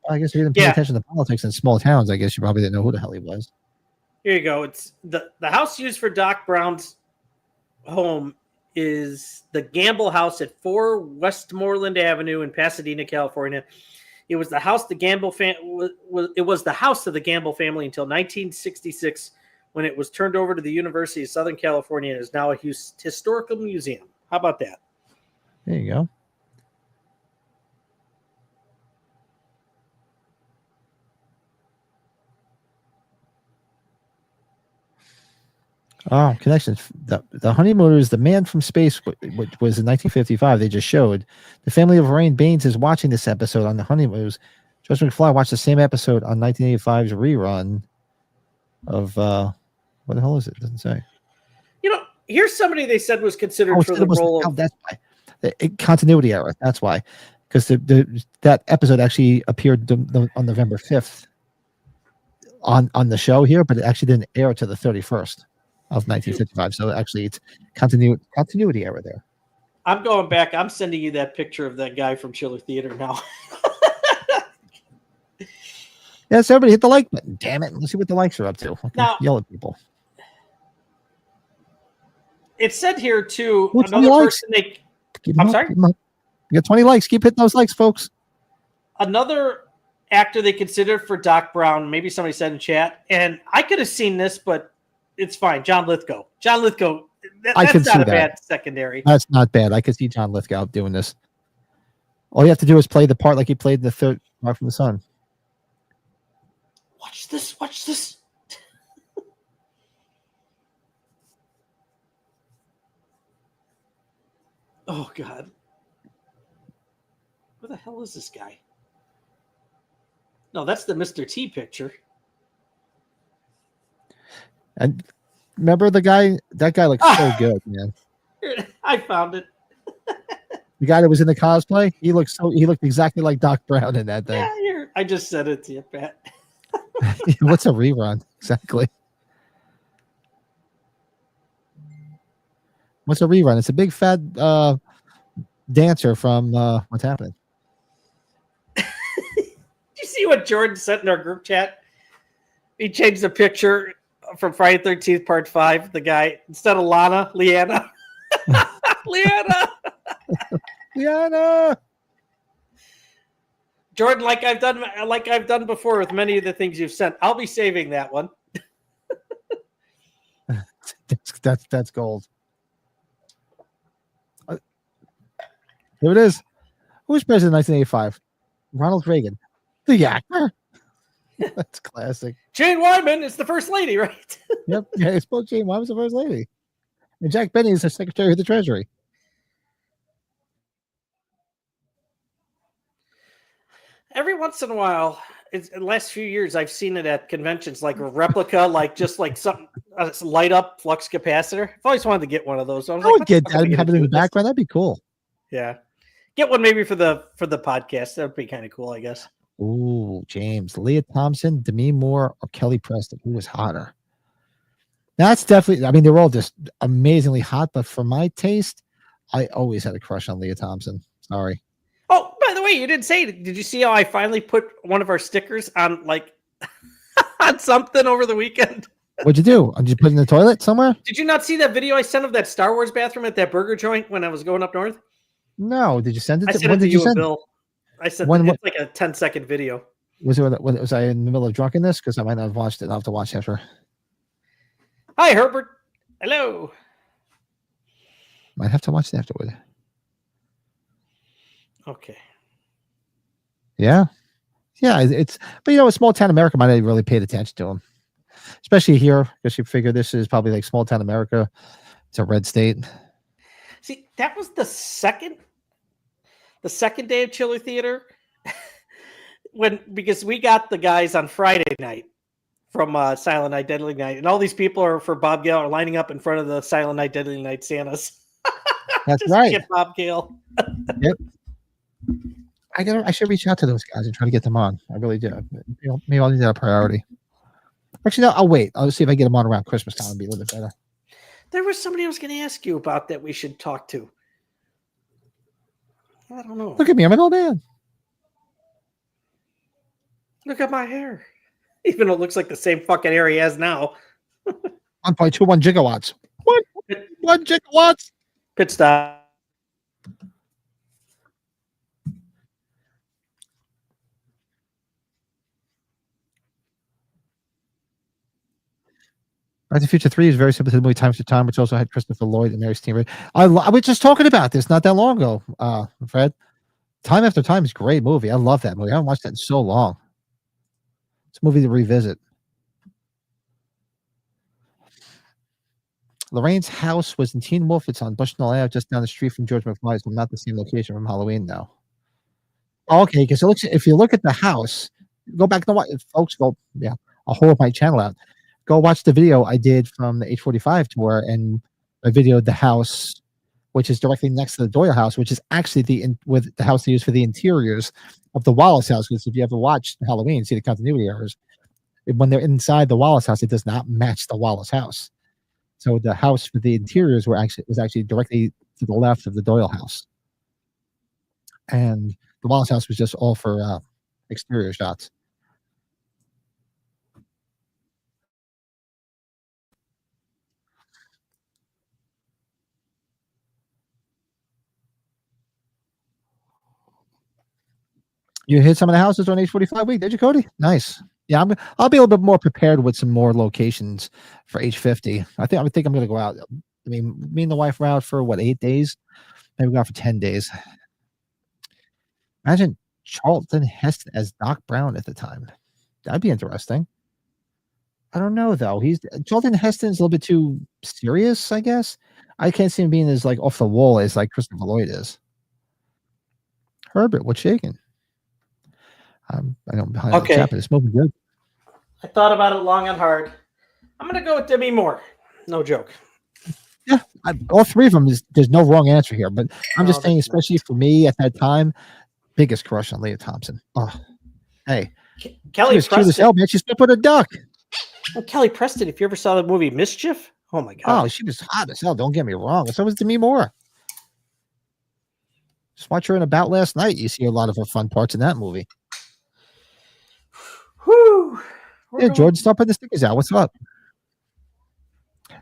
I guess if you didn't pay attention to politics in small towns, I guess you probably didn't know who the hell he was. Here you go. It's the house used for Doc Brown's home is the Gamble House at 4 Westmoreland Avenue in Pasadena, California. It was the house the Gamble it was the house of the Gamble family until 1966, when it was turned over to the University of Southern California and is now a historical museum. How about that? There you go. Oh, connections. The Honeymooners, The Man from Space, which was in 1955, they just showed. The family of Lorraine Baines is watching this episode on The Honeymooners. George McFly watched the same episode on 1985's rerun of, what the hell is it? It doesn't say. Here's somebody they said was considered for the role of... That's why. Continuity error. That's why. Because that episode actually appeared on November 5th on the show here, but it actually didn't air to the 31st. Of 1955, so actually it's continuity error there. I'm going back. I'm sending you that picture of that guy from Chiller Theater now. Yes, everybody hit the like button. Damn it! Let's see what the likes are up to. Now, yell at people. It said here too. What's Another person I'm sorry. You got 20 likes. Keep hitting those likes, folks. Another actor they considered for Doc Brown. Maybe somebody said in chat, and I could have seen this, but it's fine. John Lithgow. John Lithgow. I can That's see not a that. bad secondary. That's not bad. I could see John Lithgow doing this. All you have to do is play the part like he played in the third Mark from the Sun. Watch this. Watch this. Oh God. Where the hell is this guy? No, that's the Mr. T picture. And remember the guy? That guy looks so good, man. I found it. The guy that was in the cosplay, he looked exactly like Doc Brown in that thing. Yeah, I just said it to you, Pat. What's a rerun? Exactly. What's a rerun? It's a big fat dancer from What's Happening. Did you see what Jordan sent in our group chat? He changed the picture from Friday 13th Part 5. The guy, instead of Lana, Leanna. Leanna. Liana. Jordan, like I've done before with many of the things you've sent. I'll be saving that one. That's gold. Here it is. Who was president in 1985? Ronald Reagan. The actor. That's classic. Jane Wyman is the first lady, right? Yep. Yeah, it's both Jane Wyman was the first lady. And Jack Benny is the Secretary of the Treasury. Every once in a while, in the last few years, I've seen it at conventions, like a replica, like just like something light up flux capacitor. I've always wanted to get one of those. I would get that and have it in the background. That'd be cool. Yeah, get one maybe for the podcast. That would be kind of cool, I guess. Ooh, James, Leah Thompson, Demi Moore, or Kelly Preston. Who was hotter? That's definitely. I mean, they're all just amazingly hot, but for my taste, I always had a crush on Leah Thompson. Sorry. Oh, by the way, you didn't say it. Did you see how I finally put one of our stickers on like on something over the weekend? What'd you do? Did you put it in the toilet somewhere? Did you not see that video I sent of that Star Wars bathroom at that burger joint when I was going up north? No. Did you send it? I sent it to you and Bill. I said it's like a 10-second video. Was it when was I in the middle of drunkenness? Because I might not have watched it. I'll have to watch after. Hi, Herbert. Hello. Might have to watch it afterward. Okay. Yeah. Yeah. It's but a small town America might not have really paid attention to them, especially here because you figure this is probably like small town America. It's a red state. See, that was the second day of Chiller Theater because we got the guys on Friday night from Silent Night, Deadly Night, and all these people are for Bob Gale are lining up in front of the Silent Night, Deadly Night Santas. That's Just right. Get Bob Gale. Yep. I should reach out to those guys and try to get them on. I really do. Maybe I'll need that a priority. Actually, no. I'll wait. I'll see if I get them on around Christmas time. It'll be a little bit better. There was somebody I was going to ask you about that we should talk to. I don't know. Look at me. I'm an old man. Look at my hair. Even though it looks like the same fucking hair he has now. 1.21 gigawatts. What? 1 gigawatts? Pit stop. Back to the Future 3 is very similar to the movie Time After Time, which also had Christopher Lloyd and Mary Steenburgen. I was just talking about this not that long ago, Fred. Time After Time is a great movie. I love that movie. I haven't watched that in so long. It's a movie to revisit. Lorraine's house was in Teen Wolf. It's on Bushnell Ave, just down the street from George McFly's, but not the same location from Halloween now. Okay, because if you look at the house, go back and watch, folks. I'll hold my channel out. Go watch the video I did from the 845 tour, and I videoed the house, which is directly next to the Doyle house, which is actually with the house they use for the interiors of the Wallace house. Because if you ever watched Halloween, see the continuity errors. When they're inside the Wallace house, it does not match the Wallace house. So the house for the interiors was actually directly to the left of the Doyle house, and the Wallace house was just all for exterior shots. You hit some of the houses on H45 week, did you, Cody? Nice. Yeah, I'll be a little bit more prepared with some more locations for H50. I think I'm going to go out. I mean, me and the wife were out for what, 8 days? Maybe we go out for 10 days. Imagine Charlton Heston as Doc Brown at the time. That'd be interesting. I don't know though. Charlton Heston's a little bit too serious, I guess. I can't see him being as like off the wall as like Christopher Lloyd is. Herbert, what's shaking? I don't behind the chat, but it's moving good. I thought about it long and hard. I'm gonna go with Demi Moore. No joke. Yeah, all three of them. There's no wrong answer here, but I'm just saying, especially for me at that time, biggest crush on Leah Thompson. Oh, hey, Kelly Preston. Cute as hell, man. She slept with a duck. Oh, Kelly Preston. If you ever saw the movie Mischief, oh my god. Oh, she was hot as hell. Don't get me wrong. So was Demi Moore. Just watch her in About Last Night. You see a lot of her fun parts in that movie. Whew. Yeah, Jordan, stop putting the stickers out. What's up?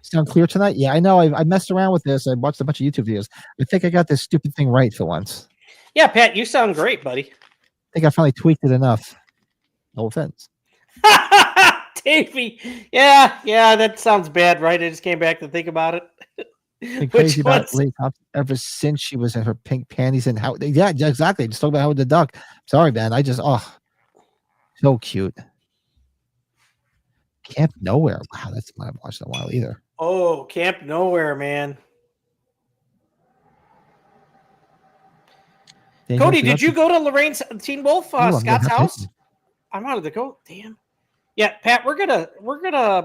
Sound clear tonight? Yeah, I know. I messed around with this. I watched a bunch of YouTube videos. I think I got this stupid thing right for once. Yeah, Pat, you sound great, buddy. I think I finally tweaked it enough. No offense. Davey. Yeah, that sounds bad, right? I just came back to think about it. Been crazy about Leah Thompson ever since she was in her pink panties and how. Yeah, exactly. Just talk about Howard the Duck. Sorry, man. So cute. Camp Nowhere. Wow, that's not watched in a while either. Oh, Camp Nowhere, man. Cody, did you go to Lorraine's Teen Wolf Scott's house? I wanted to go. Damn. Yeah, Pat, we're gonna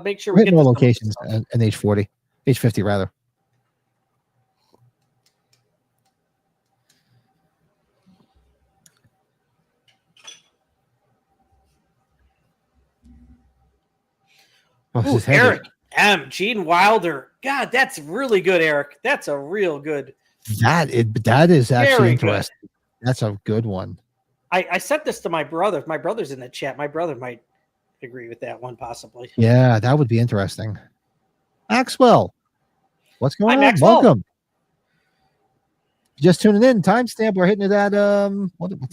make sure we get more locations in H40, H50 rather. Ooh, Eric M. Gene Wilder. God, that's really good, Eric. That's a real good. That is actually interesting. Good. That's a good one. I sent this to my brother. If my brother's in the chat, my brother might agree with that one possibly. Yeah, that would be interesting. Maxwell, what's going on? Maxwell. Welcome. Just tuning in. Timestamp. We're hitting it at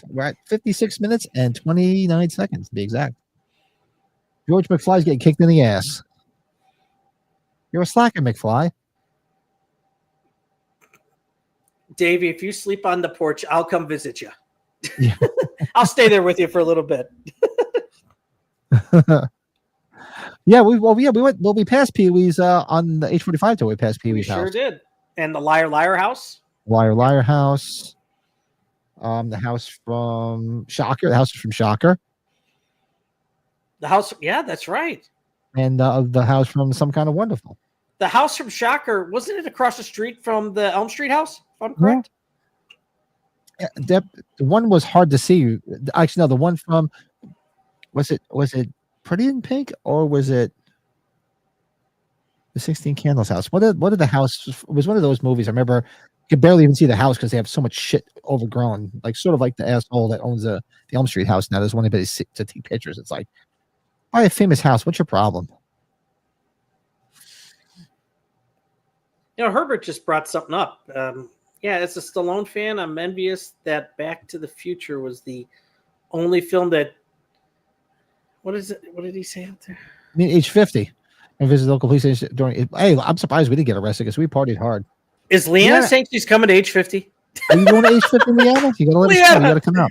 we're at 56 minutes and 29 seconds to be exact. George McFly's getting kicked in the ass. You're a slacker, McFly. Davey, if you sleep on the porch, I'll come visit you. Yeah. I'll stay there with you for a little bit. Yeah, we passed Pee Wee's on the H45 till we passed Pee Wee's house. Sure did. And the Liar house. Liar house. The house from Shocker. The house is from Shocker. The house, yeah, that's right. And the house from Some Kind of Wonderful. The house from Shocker, wasn't it across the street from the Elm Street house? If I'm correct. Yeah, the one was hard to see. Actually, no, the one from was it Pretty in Pink or was it the 16 Candles house? What did the house? It was one of those movies. I remember you could barely even see the house because they have so much shit overgrown, like sort of like the asshole that owns the Elm Street house now doesn't want anybody to take pictures. It's like, buy a famous house. What's your problem? You know, Herbert just brought something up. Yeah, as a Stallone fan, I'm envious that Back to the Future was the only film that. What is it? What did he say out there? I mean, age 50 and visit the local police station during. Hey, I'm surprised we didn't get arrested because we partied hard. Is Leanna saying she's coming to age 50? Are you going to age 50, Leanna? You got to let us know. You got to come out.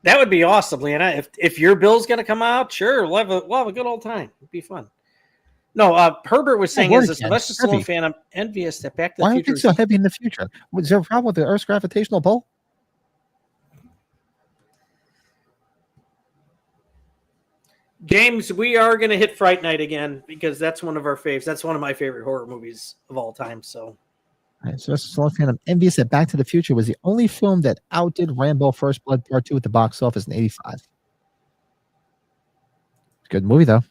That would be awesome, Leanna. If your bill's going to come out, sure, we'll have a good old time. It'd be fun. No, Herbert was saying, as a Sylvester Stallone fan, I'm envious that Back to the Future. Why are you so heavy in the future? Was there a problem with the Earth's gravitational pull? James, we are going to hit Fright Night again because that's one of our faves. That's one of my favorite horror movies of all time. So, all right, so that's a Stallone fan. I'm envious that Back to the Future was the only film that outdid Rambo: First Blood Part 2 at the box office in '85. It's a good movie, though.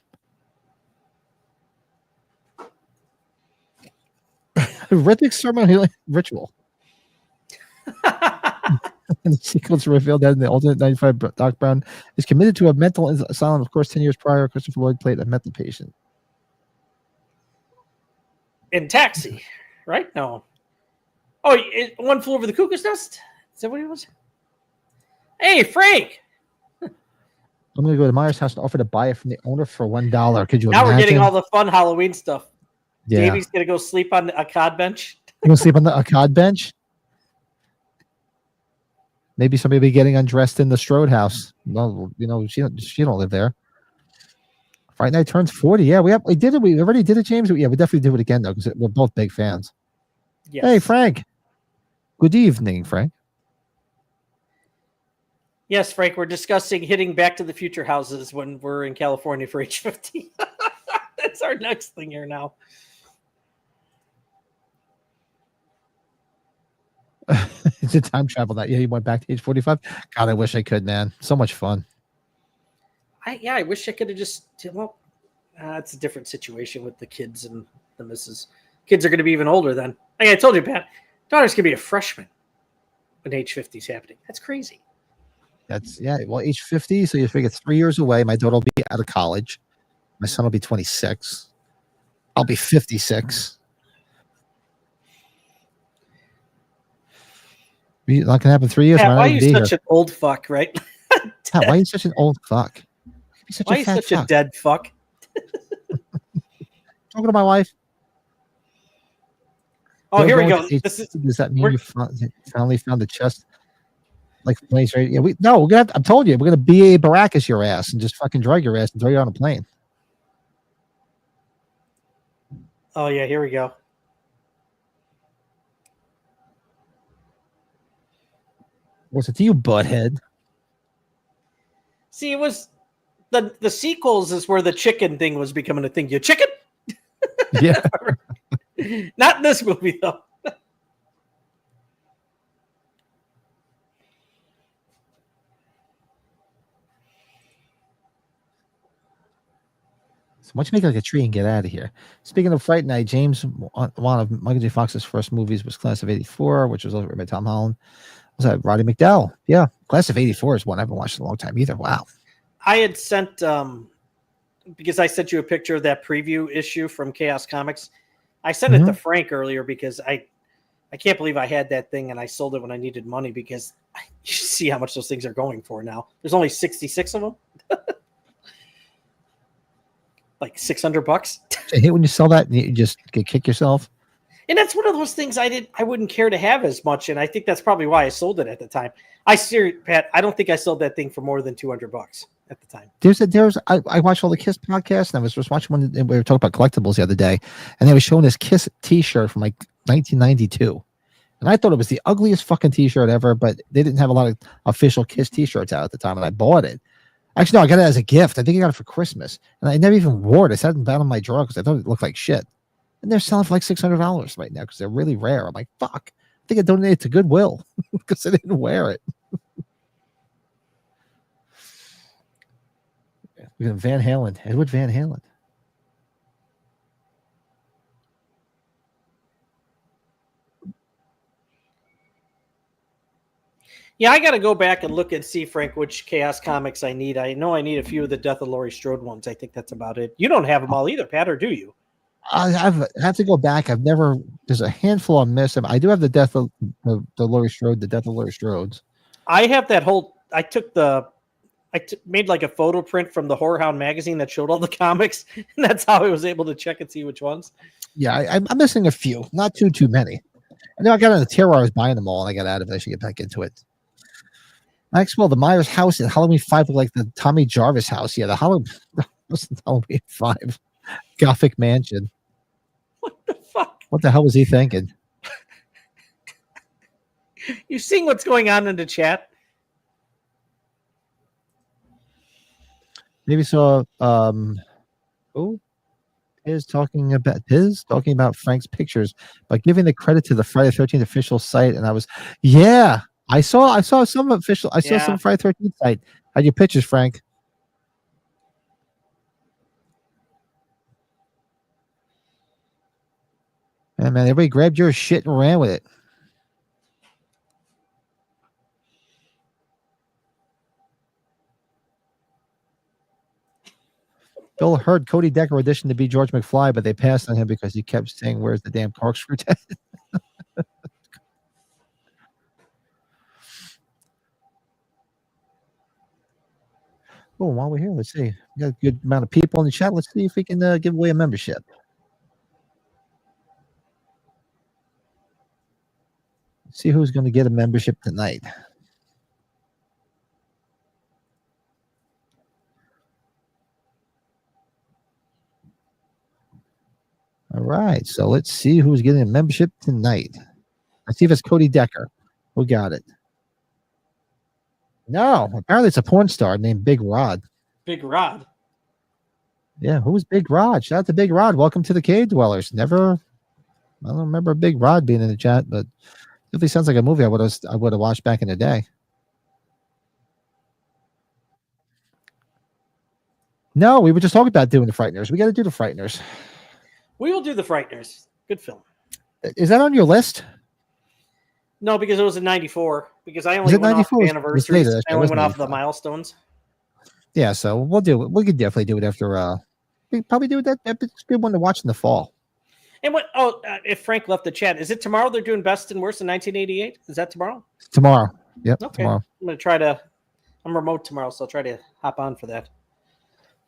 Riddick's ceremonial ritual. And the sequels revealed that in the alternate 95, Doc Brown is committed to a mental asylum. Of course, 10 years prior, Christopher Lloyd played a mental patient. In Taxi, right? No. Oh, One Flew Over the Cuckoo's Nest? Is that what he was? Hey, Frank! I'm going to go to Myers' house and offer to buy it from the owner for $1. Could you Now imagine? we're getting all the fun Halloween stuff. Yeah. Davey's going to go sleep on a cod bench. You going to sleep on a cod bench? Maybe somebody will be getting undressed in the Strode house. Well, she don't live there. Friday Night turns 40. Yeah, we did it. We already did it, James. Yeah, we definitely do it again though because we're both big fans. Yes. Hey, Frank. Good evening, Frank. Yes, Frank. We're discussing hitting Back to the Future houses when we're in California for H50. That's our next thing here now. It's a time travel that. Yeah, you went back to age 45. God, I wish I could, man. So much fun. I wish I could have just. Well, it's a different situation with the kids and the missus. Kids are going to be even older then. Like I told you, Pat, daughter's going to be a freshman when age 50 is happening. That's crazy. Well, age 50, so you figure 3 years away. My daughter will be out of college. My son will be 26. I'll be 56. Not going to happen 3 years. Pat, why are you such an old fuck, right? Pat, why are you such an old fuck? Why are you such a dead fuck? Talking to my wife. Oh, here we go. Does that mean you finally found the chest? Like place, right? Yeah, we're gonna have to, I'm told you, we're gonna BA Baracus your ass and just fucking drag your ass and throw you on a plane. Oh yeah, here we go. What's it to you, butthead? See, it was the sequels is where the chicken thing was becoming a thing. You chicken? Yeah. Not in this movie though. So why don't you make like a tree and get out of here? Speaking of Fright Night, James, one of Michael J. Fox's first movies was Class of '84, which was over by Tom Holland. Was that Roddy McDowell? Yeah. Class of '84 is one I haven't watched in a long time either. Wow. I had sent because I sent you a picture of that preview issue from Chaos Comics. I sent it to Frank earlier because I can't believe I had that thing and I sold it when I needed money because you see how much those things are going for now. There's only 66 of them. Like $600. I hate when you sell that and you just kick yourself. And that's one of those things I wouldn't care to have as much. And I think that's probably why I sold it at the time. Pat, I don't think I sold that thing for more than $200 at the time. I watched all the Kiss podcasts and I was just watching one. We were talking about collectibles the other day and they were showing this Kiss t-shirt from like 1992. And I thought it was the ugliest fucking t-shirt ever, but they didn't have a lot of official Kiss t-shirts out at the time. And I bought it. Actually, no, I got it as a gift. I think I got it for Christmas. And I never even wore it. I sat in on my drawer because I thought it looked like shit. And they're selling for like $600 right now because they're really rare. I'm like, fuck. I think I donated it to Goodwill because I didn't wear it. We got Van Halen. Edward Van Halen. Yeah, I got to go back and look and see, Frank, which Chaos Comics I need. I know I need a few of the Death of Laurie Strode ones. I think that's about it. You don't have them all either, Pat, or do you? I have to go back. There's a handful I miss. I do have the Death of the Laurie Strode, the Death of Laurie Strodes. I have that whole, made like a photo print from the Horror Hound magazine that showed all the comics. And that's how I was able to check and see which ones. Yeah, I'm missing a few, not too many. I know I got on the terror. I was buying them all and I got out of it. I should get back into it. Maxwell, the Myers house in Halloween 5 looked like the Tommy Jarvis house. Yeah, the Halloween 5 Gothic mansion. What the fuck? What the hell was he thinking? You seeing what's going on in the chat? Maybe saw Piz talking about Frank's pictures, but giving the credit to the Friday the 13th official site, and I saw some official. I saw some Friday the 13th site. Had your pictures, Frank? Yeah, man, everybody grabbed your shit and ran with it. Bill heard Cody Decker auditioned to be George McFly, but they passed on him because he kept saying, "Where's the damn corkscrew?" Oh, while we're here, let's see. We got a good amount of people in the chat. Let's see if we can give away a membership. Let's see who's going to get a membership tonight. All right, so let's see who's getting a membership tonight. Let's see if it's Cody Decker. Who got it? No, apparently it's a porn star named Big Rod. Big Rod. Yeah, who's Big Rod? Shout out to Big Rod. Welcome to the Cave Dwellers. I don't remember Big Rod being in the chat, but definitely sounds like a movie I would have watched back in the day. No, we were just talking about doing the Frighteners. We got to do the Frighteners. We will do the Frighteners. Good film. Is that on your list? No, because it was in '94. Because I only went off the anniversaries. I only went off the milestones. Yeah, so we'll do it. We could definitely do it after. We probably do that. It's a good one to watch in the fall. And what? Oh, if Frank left the chat, is it tomorrow? They're doing best and worst in 1988. Is that tomorrow? Tomorrow. Yep. Okay. Tomorrow. I'm gonna try to. I'm remote tomorrow, so I'll try to hop on for that.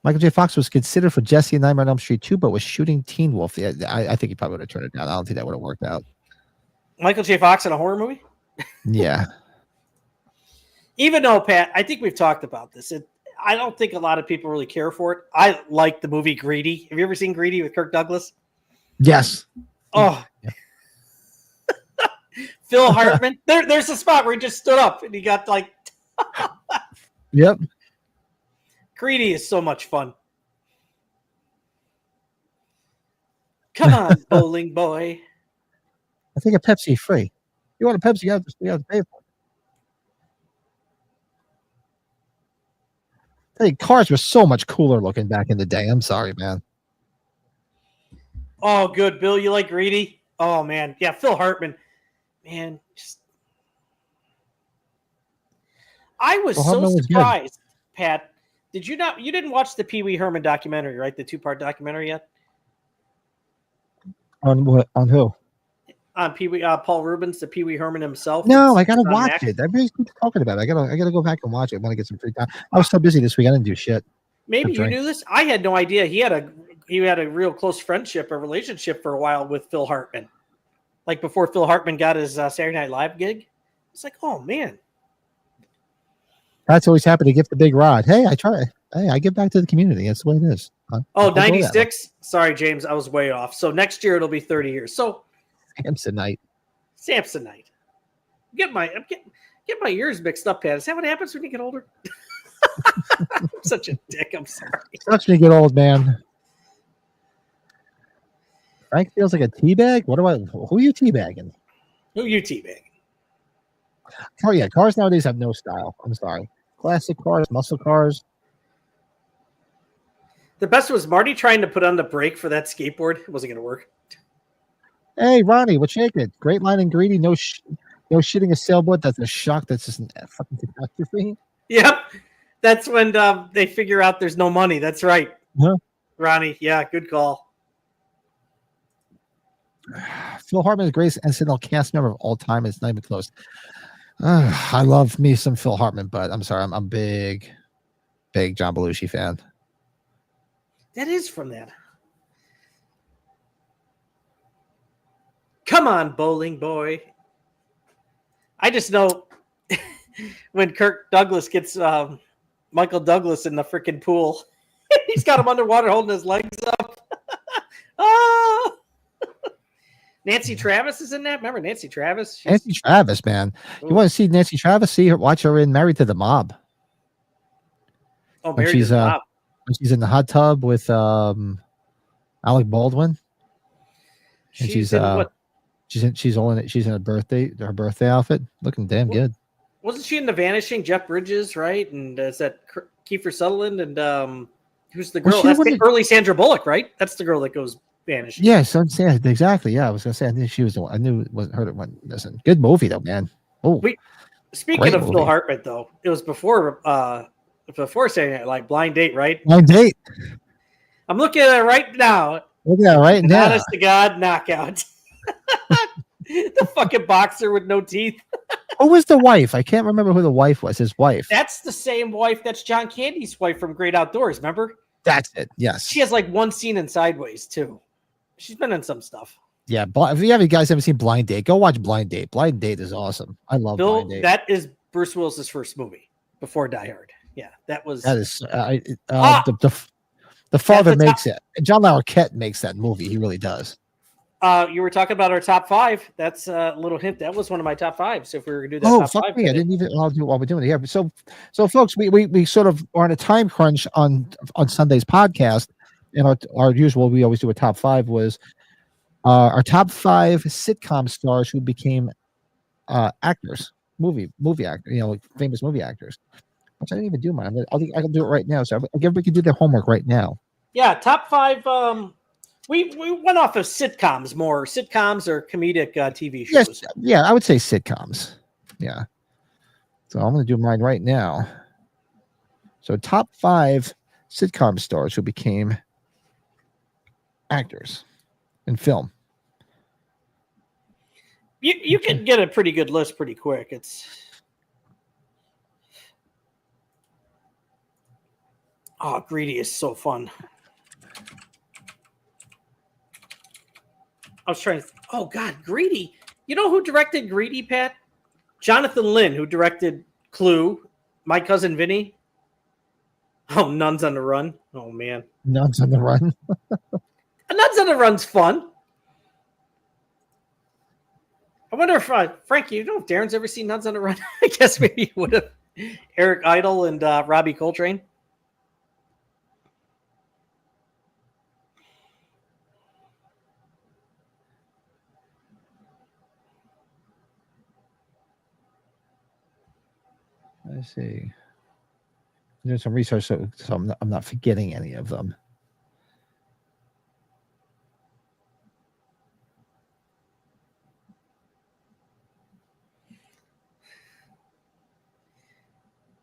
Michael J. Fox was considered for Jesse and Nightmare on Elm Street 2, but was shooting Teen Wolf. Yeah, I think he probably would have turned it down. I don't think that would have worked out. Michael J. Fox in a horror movie? Yeah. Even though, Pat, I think we've talked about this. I don't think a lot of people really care for it. I like the movie Greedy. Have you ever seen Greedy with Kirk Douglas? Yes. Oh. Yeah. Phil Hartman. There's a spot where he just stood up and he got like... Yep. Greedy is so much fun. Come on, bowling boy. I think a Pepsi free. You want a Pepsi, you have to pay for it. Hey, cars were so much cooler looking back in the day. I'm sorry, man. Oh, good. Bill, you like Greedy? Oh, man. Yeah, Phil Hartman. Man, I was so surprised, Pat. Did you not? You didn't watch the Pee Wee Herman documentary, right? The 2-part documentary yet? On what? On who? On Pee Wee, Paul Rubens, the Pee Wee Herman himself. No, I gotta watch it. Everybody's talking about it. I gotta go back and watch it. I want to get some free time. I was so busy this week. I didn't do shit. Maybe you knew this. I had no idea. He had a real close friendship, a relationship for a while with Phil Hartman. Like before Phil Hartman got his Saturday Night Live gig. It's like, oh man. That's always happy to give the Big Rod. Hey, I give back to the community. That's the way it is. 96? Sorry, James. I was way off. So next year it'll be 30 years. So Samsonite. Get my ears mixed up, Pat. Is that what happens when you get older? I'm such a dick. I'm sorry. Such a good old man. Frank feels like a teabag? Who are you teabagging? Who you teabagging? Oh yeah, cars nowadays have no style. I'm sorry. Classic cars, muscle cars. The best was Marty trying to put on the brake for that skateboard. It wasn't going to work. Hey, Ronnie, what's shaking? Great line in Greedy. No shitting a sailboat. That's a shock. That's just a fucking catastrophe. Yep. That's when they figure out there's no money. That's right. Huh? Ronnie. Yeah, good call. Phil Hartman is the greatest SNL cast member of all time. It's not even close. I love me some Phil Hartman, but I'm sorry. I'm a big John Belushi fan. That is from that. Come on, bowling boy. I just know when Kirk Douglas gets Michael Douglas in the freaking pool, he's got him underwater holding his legs up. Oh! Nancy Travis is in that. Remember Nancy Travis? Nancy Travis, man. You want to see Nancy Travis? Watch her in Married to the Mob. Oh, Married to the Mob. She's in the hot tub with Alec Baldwin. And she's in what? She's in her birthday outfit, looking damn good. Wasn't she in The Vanishing? Jeff Bridges, right? And is that Kiefer Sutherland? And who's the girl? That's the early Sandra Bullock, right? That's the girl that goes vanishing. Yes, exactly. Yeah, I was gonna say. I knew she was the one. I knew it wasn't her that went missing. Good movie though, man. Oh, speaking of Phil Hartman, though, it was before saying it, like Blind Date, right? Blind Date. I'm looking at it right now. Look at that right now. Honest to God, knockout. The fucking boxer with no teeth. Who was the wife? I can't remember who the wife was. His wife. That's the same wife. That's John Candy's wife from Great Outdoors. Remember? That's it. Yes. She has like one scene in Sideways too. She's been in some stuff. Yeah. If you guys haven't seen Blind Date, go watch Blind Date. Blind Date is awesome. I love Bill, Blind Date. that is Bruce Willis's first movie before Die Hard. Yeah, that was. That is the father That's the makes it. And John Larroquette makes that movie. He really does. You were talking about our top 5. That's a little hint. That was one of my top 5. So if we were gonna do that, Oh, top fuck 5 me! I didn't even. I'll do while we're doing it here. So folks, we sort of are on a time crunch on Sunday's podcast, and our usual we always do a top 5 was our top 5 sitcom stars who became actors, movie actors, like famous movie actors. Which I didn't even do mine. I can do it right now. So everybody can do their homework right now. Yeah, top 5. We went off of sitcoms more. Sitcoms or comedic TV shows. Yes, yeah, I would say sitcoms. Yeah. So I'm going to do mine right now. So top 5 sitcom stars who became actors in film. You can get a pretty good list pretty quick. Greedy is so fun. I was trying to. Oh God, Greedy! You know who directed Greedy, Pat? Jonathan Lynn, who directed Clue, My Cousin Vinny. Oh, Nuns on the Run. Oh man, Nuns on the Run. Nuns on the Run's fun. I wonder if Frank, you know if Darren's ever seen Nuns on the Run? I guess maybe he would have. Eric Idle and Robbie Coltrane. Let's see. I'm doing some research, so I'm not forgetting any of them.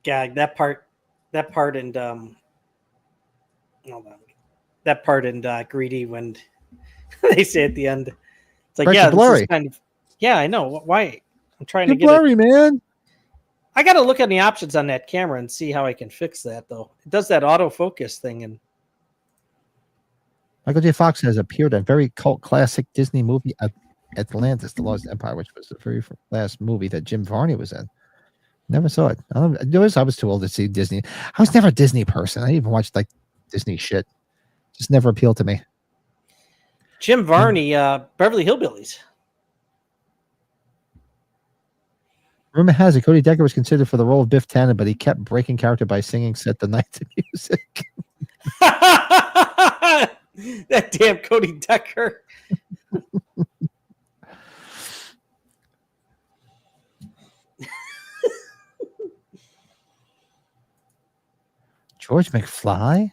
Yeah, that part and hold on. That part and Greedy when they say at the end, it's like, Frank, yeah, you're blurry. this is kind of, yeah, I know why. I'm trying You're to get blurry, man. I got to look at the options on that camera and see how I can fix that though. It does that autofocus thing and. Michael J. Fox has appeared in a very cult classic Disney movie, Atlantis: The Lost Empire, which was the very last movie that Jim Varney was in. Never saw it. I was too old to see Disney. I was never a Disney person. I didn't even watch like Disney shit. Just never appealed to me. Jim Varney, Beverly Hillbillies. Rumor has it Cody Decker was considered for the role of Biff Tannen, but he kept breaking character by singing "Set the Night" to music. That damn Cody Decker. George McFly?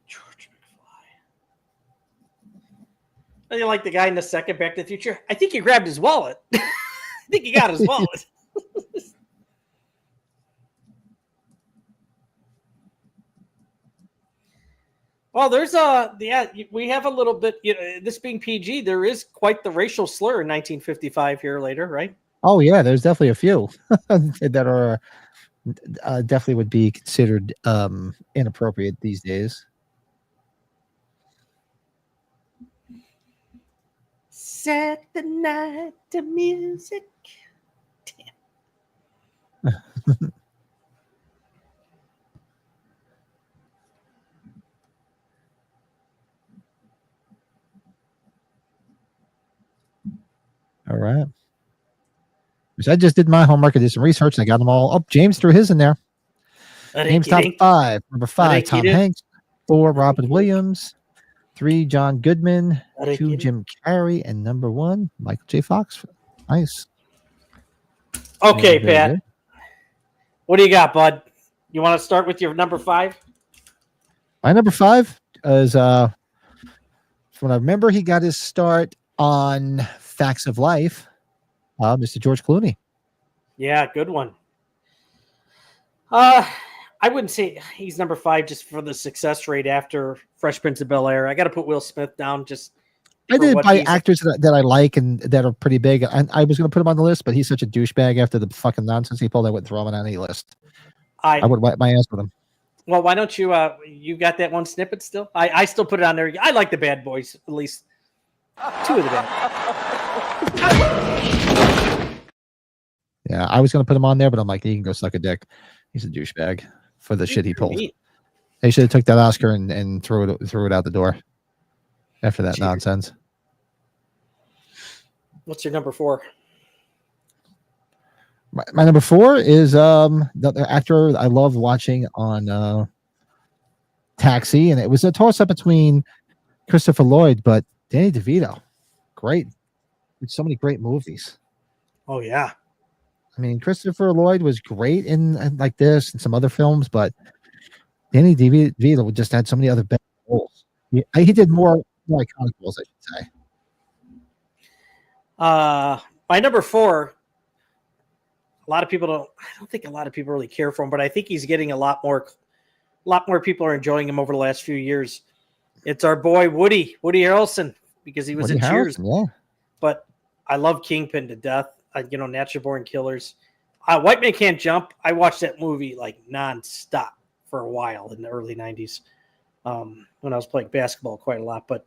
George McFly. I think like the guy in the second Back to the Future. I think he grabbed his wallet. I think he got his wallet. Well, there's we have a little bit, this being PG, there is quite the racial slur in 1955 here later, right? Oh yeah, there's definitely a few that are definitely would be considered inappropriate these days. Set the night to music. Damn. All right. So I just did my homework. I did some research and I got them all. Oh, James threw his in there. James top 5. Number 5, Tom Hanks. 4, Robin Williams. 3, John Goodman. 2, Jim Carrey. And number 1, Michael J. Fox. Nice. Okay, Pat. Good. What do you got, bud? You want to start with your number 5? My number 5 is from what I remember, he got his start on Facts of Life. Mr. George Clooney. Yeah, good one. I I wouldn't say he's number 5 just for the success rate after Fresh Prince of Bel-Air. I got to put Will Smith down just. I for did what by he's- actors that I like and that are pretty big. And I was going to put him on the list, but he's such a douchebag after the fucking nonsense he pulled. I wouldn't throw him on any list. I would wipe my ass with him. Well, why don't you? You got that one snippet still? I still put it on there. I like the Bad Boys, at least 2 of the bad. Yeah, I was going to put him on there, but I'm like, he can go suck a dick. He's a douchebag for the shit he pulled. They should have took that Oscar and threw it out the door after that nonsense. What's your number 4? My number 4 is the actor I love watching on Taxi, and it was a toss up between Christopher Lloyd, but Danny DeVito, great, so many great movies. Oh yeah, I mean Christopher Lloyd was great in like this and some other films, but Danny DeVito just had so many other better roles. He did more iconic roles, I should say. My number 4. I don't think a lot of people really care for him, but I think he's getting a lot more people are enjoying him over the last few years. It's our boy Woody Harrelson, because he was in Cheers. Yeah. But I love Kingpin to death. Natural Born Killers. White Man Can't Jump. I watched that movie like nonstop for a while in the early 90s when I was playing basketball quite a lot. But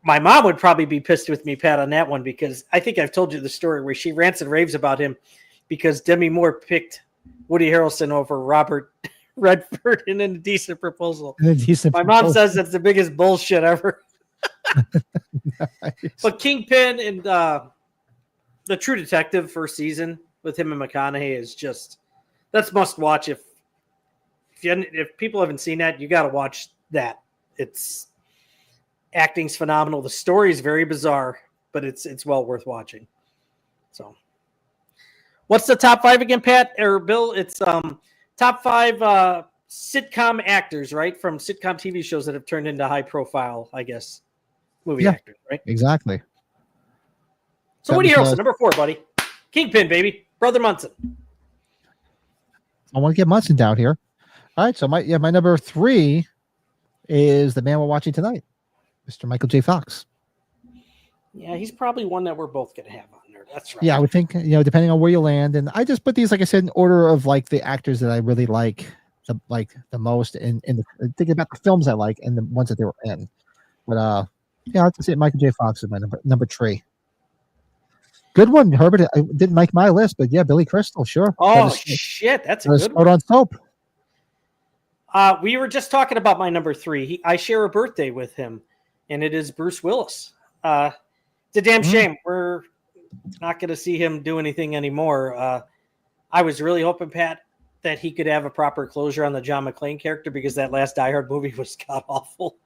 my mom would probably be pissed with me, Pat, on that one, because I think I've told you the story where she rants and raves about him because Demi Moore picked Woody Harrelson over Robert Redford in A Decent Proposal. My mom says that's the biggest bullshit ever. Nice. But Kingpin and The True Detective first season with him and McConaughey is that's must watch. If people haven't seen that, you got to watch that. Acting's phenomenal. The story is very bizarre, but it's well worth watching. So, what's the top 5 again, Pat or Bill? It's top 5 sitcom actors, right? From sitcom TV shows that have turned into high profile, I guess, movie actors, right? Exactly. So Woody Harrelson, number 4, buddy. Kingpin, baby. Brother Munson. I want to get Munson down here. All right, so my number 3 is the man we're watching tonight, Mr. Michael J. Fox. Yeah, he's probably one that we're both going to have on there. That's right. Yeah, I would think, depending on where you land. And I just put these, like I said, in order of like the actors that I really like the most and thinking about the films I like and the ones that they were in. But I have to say Michael J. Fox is my number 3. Good one, Herbert. I didn't make my list, but yeah, Billy Crystal, sure. Oh, shit. That's a good one. On soap. We were just talking about my number 3. I share a birthday with him, and it is Bruce Willis. It's a damn shame. We're not going to see him do anything anymore. I was really hoping, Pat, that he could have a proper closure on the John McClane character because that last Die Hard movie was god awful.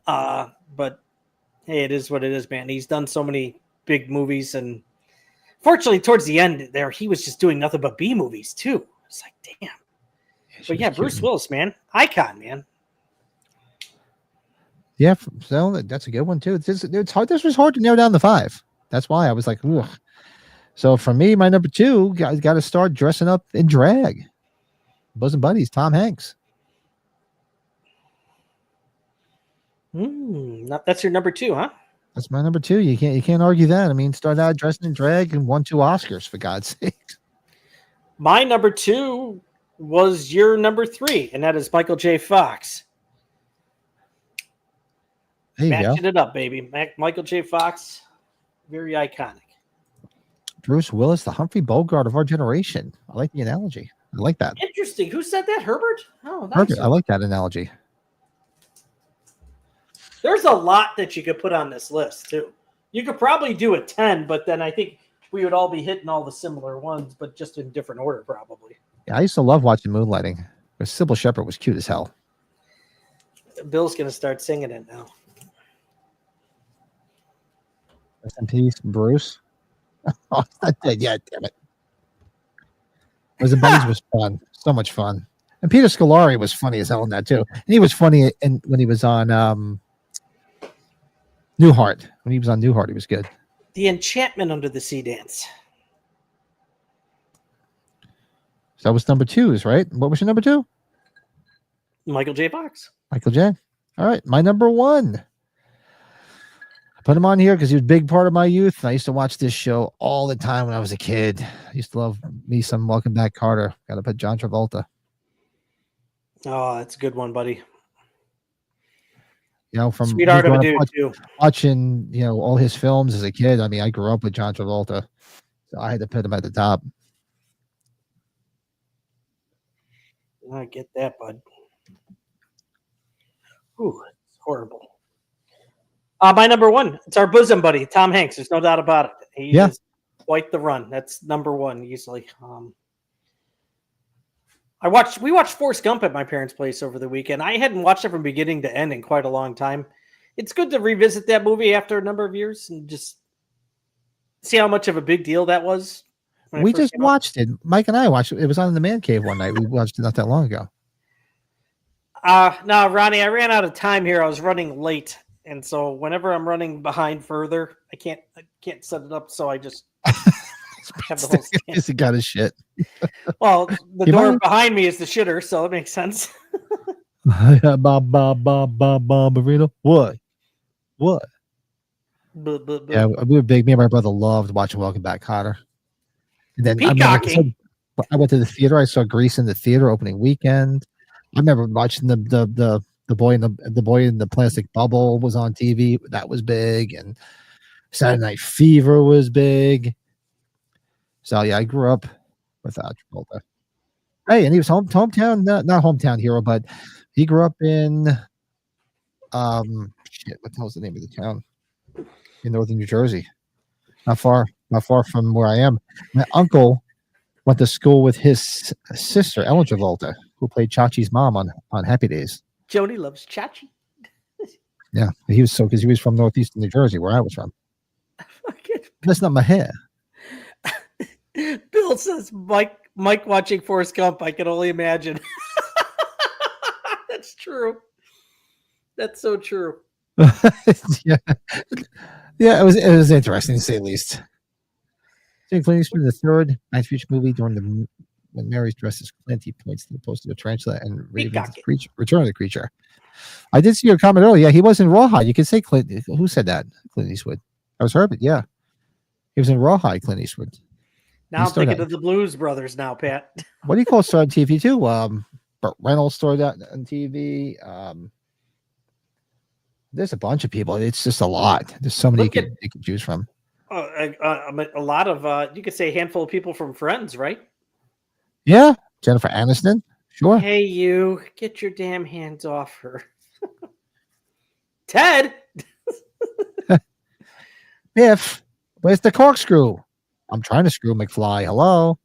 But hey, it is what it is, man. He's done so many big movies, and fortunately, towards the end there, he was just doing nothing but B movies too. It's like, damn. But yeah, Bruce Willis, man, icon, man. Yeah, so that's a good one too. It's hard. This was hard to narrow down the 5. That's why I was like, ugh. So for me, my number 2, guys, got to start dressing up in drag. Bosom Buddies, Tom Hanks. That's your number 2, huh? That's my number 2. You can't argue that. I mean, start out dressing in drag and won 2 Oscars, for God's sake. My number 2 was your number 3, and that is Michael J. Fox. Matching it up, baby. Michael J. Fox, very iconic. Bruce Willis, the Humphrey Bogart of our generation. I like the analogy. I like that. Interesting. Who said that? Herbert? Oh, nice. Herbert. I like that analogy. There's a lot that you could put on this list, too. You could probably do a 10, but then I think we would all be hitting all the similar ones, but just in different order, probably. Yeah, I used to love watching Moonlighting. Sybil Shepherd was cute as hell. Bill's going to start singing it now. Rest in peace, Bruce. Oh, it's not dead yet, damn it. The Buddies was fun. So much fun. And Peter Scolari was funny as hell in that, too. And he was funny when he was on Newhart. When he was on Newhart, he was good. The Enchantment Under the Sea dance. So that was number 2's, right? What was your number 2? Michael J. Fox. Michael J. All right, my number 1. I put him on here because he was a big part of my youth. I used to watch this show all the time when I was a kid. I used to love me some Welcome Back, Carter. Got to put John Travolta. Oh, that's a good one, buddy. You know, from Sweetheart of a growing up dude too. watching, you know, all his films as a kid. I mean, I grew up with John Travolta, so I had to put him at the top. I get that, bud. Ooh, it's horrible. My number 1. It's our bosom buddy, Tom Hanks. There's no doubt about it. He is quite the run. That's number 1 easily. We watched Forrest Gump at my parents' place over the weekend. I hadn't watched it from beginning to end in quite a long time. It's good to revisit that movie after a number of years and just see how much of a big deal that was. We just watched it. Mike and I watched it. It was on in the man cave one night. We watched it not that long ago. No, Ronnie, I ran out of time here. I was running late. And so whenever I'm running behind further, I can't set it up. So I just have the whole stand. He's got his shit. Well, the door behind me is the shitter, so it makes sense. Burrito. What? Yeah, we were big. Me and my brother loved watching Welcome Back, Kotter. And then I went to the theater. I saw Grease in the theater opening weekend. I remember watching the boy in the plastic bubble was on TV. That was big, and Saturday Night Fever was big. So yeah, I grew up with Travolta. Hey, and he was hometown, not hometown hero, but he grew up in what the hell's the name of the town? In northern New Jersey. Not far from where I am. My uncle went to school with his sister, Ellen Travolta, who played Chachi's mom on Happy Days. Jody loves Chachi. Yeah, because he was from northeastern New Jersey, where I was from. That's not my hair. Bill says, Mike watching Forrest Gump. I can only imagine. That's true. That's so true. Yeah, it was interesting to say the least. Seeing Clint Eastwood in the third Back to the Future movie when Mary's dressed as Clint, he points to the poster of a tarantula and Return of the Creature. I did see your comment earlier. Yeah, he was in Rawhide. You could say Clint. Who said that? Clint Eastwood. I was Herbert. Yeah, he was in Rawhide. Clint Eastwood. Now I'm thinking of the Blues Brothers. Now, Pat. What do you call star on TV too? Burt Reynolds starred that on TV. There's a bunch of people. It's just a lot. There's so many you can choose from. A lot of you could say a handful of people from Friends, right? Yeah, Jennifer Aniston. Sure. Hey, you get your damn hands off her, Ted. Biff, where's the corkscrew? I'm trying to screw McFly. Hello.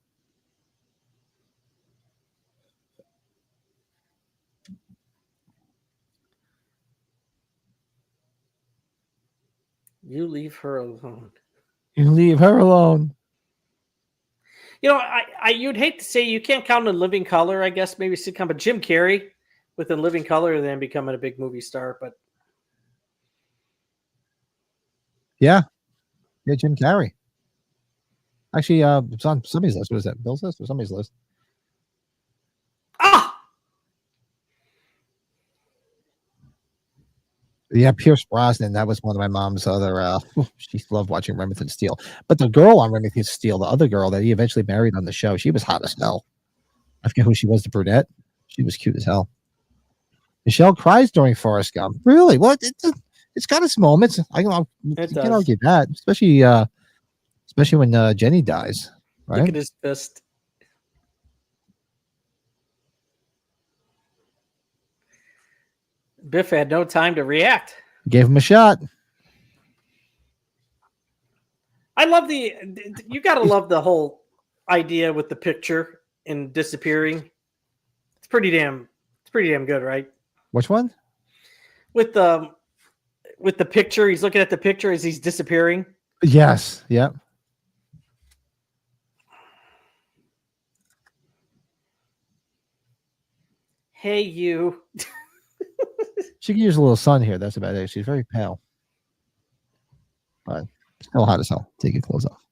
You leave her alone. You leave her alone. You know, you'd hate to say you can't count on Living Color. I guess maybe sitcom, but Jim Carrey within Living Color, then becoming a big movie star. But yeah, Jim Carrey. Actually, it's on somebody's list. What is that? Bill's list or somebody's list? Yeah, Pierce Brosnan. That was one of my mom's other. She loved watching Remington Steele. But the girl on Remington Steele, the other girl that he eventually married on the show, she was hot as hell. I forget who she was. The brunette. She was cute as hell. Michelle cries during Forrest Gump. Really? Well, it's got its moments. I can't argue that, especially when Jenny dies. Right? Look at his fist. Biff had no time to react. Gave him a shot. I love you got to love the whole idea with the picture and disappearing. It's pretty damn good, right? Which one? With the picture, he's looking at the picture as he's disappearing. Yes. Yep. Hey, you. She can use a little sun here. That's about it. She's very pale. But still hot as hell. Take your clothes off.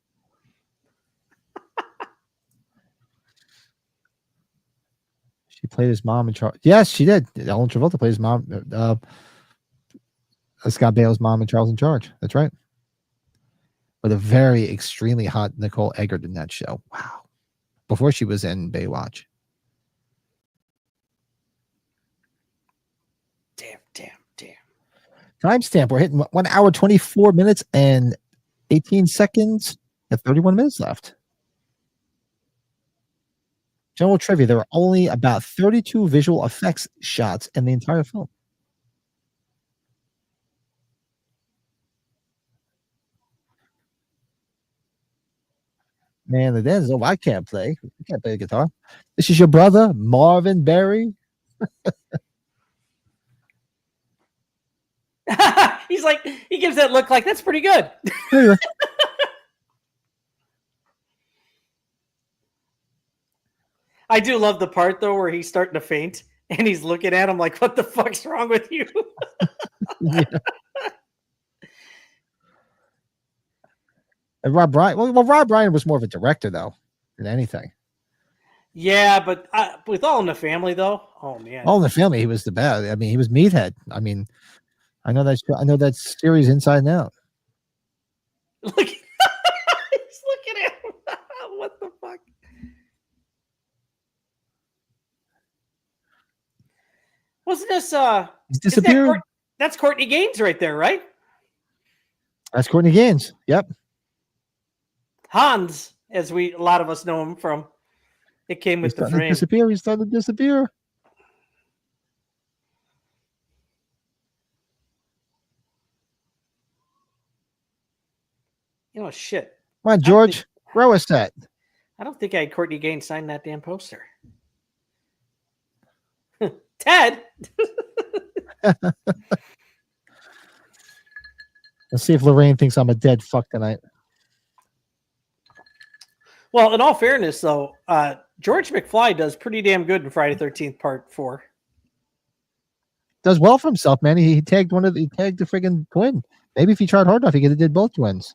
She played his mom in Charles. Yes, she did. Ellen Travolta played his mom. Scott Bale's mom in Charles in Charge. That's right. With a very extremely hot Nicole Eggert in that show. Wow. Before she was in Baywatch. Damn. Timestamp. We're hitting 1 hour, 24 minutes and 18 seconds and 31 minutes left. General trivia. There are only about 32 visual effects shots in the entire film. Man, the dance. Oh, I can't play. I can't play the guitar. This is your brother, Marvin Berry. He's like, he gives that look like that's pretty good. Anyway. I do love the part though where he's starting to faint and he's looking at him like, "What the fuck's wrong with you?" Yeah. And Rob Bryan. Well, Rob Bryan was more of a director though than anything. Yeah, but with All in the Family though, oh man, All in the Family, he was the best. I mean, he was Meathead. I mean, I know that series inside and out. look, he's looking at him. What the fuck? Wasn't this He's disappeared. that's Courtney Gaines right there, right? That's Courtney Gaines. Yep. Hans, as a lot of us know him from. It came with He's the starting to frame. disappear. He's starting to disappear. You know, shit. Come on, George. Grow a set. I don't think I had Courtney Gaines sign that damn poster. Ted. Let's see if Lorraine thinks I'm a dead fuck tonight. Well, in all fairness, though, George McFly does pretty damn good in Friday 13th Part 4. Does well for himself, man. He tagged the friggin' twin. Maybe if he tried hard enough, he could have did both twins.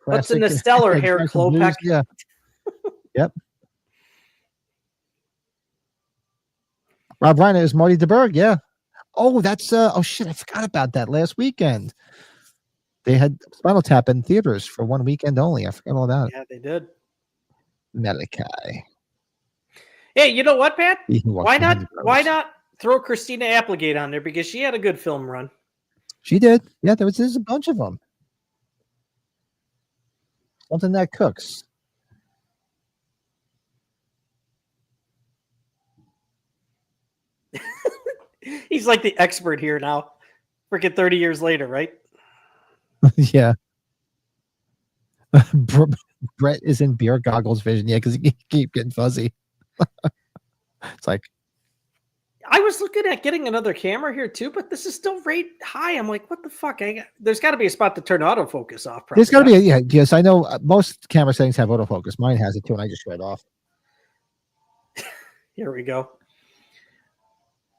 What's in the stellar hair, Klopek? Yeah. Yep. Rob Reiner is Marty DeBerg. Yeah. Oh, that's oh shit! I forgot about that last weekend. They had Spinal Tap in theaters for one weekend only. I forgot all about it. Yeah, they did. Malachi. Hey, you know what, Pat? He walked Why behind not? the Why ropes. not throw Christina Applegate on there because she had a good film run. She did. Yeah, there's a bunch of them. Something that cooks. He's like the expert here now. Freaking 30 years later, right? Yeah. Brett is in beer goggles vision. Yeah, because he keep getting fuzzy. It's like, I was looking at getting another camera here too, but this is still rate high. I'm like, what the fuck? There's got to be a spot to turn autofocus off. there's got to be yes, I know most camera settings have autofocus. Mine has it too, and I just shut it off. Here we go.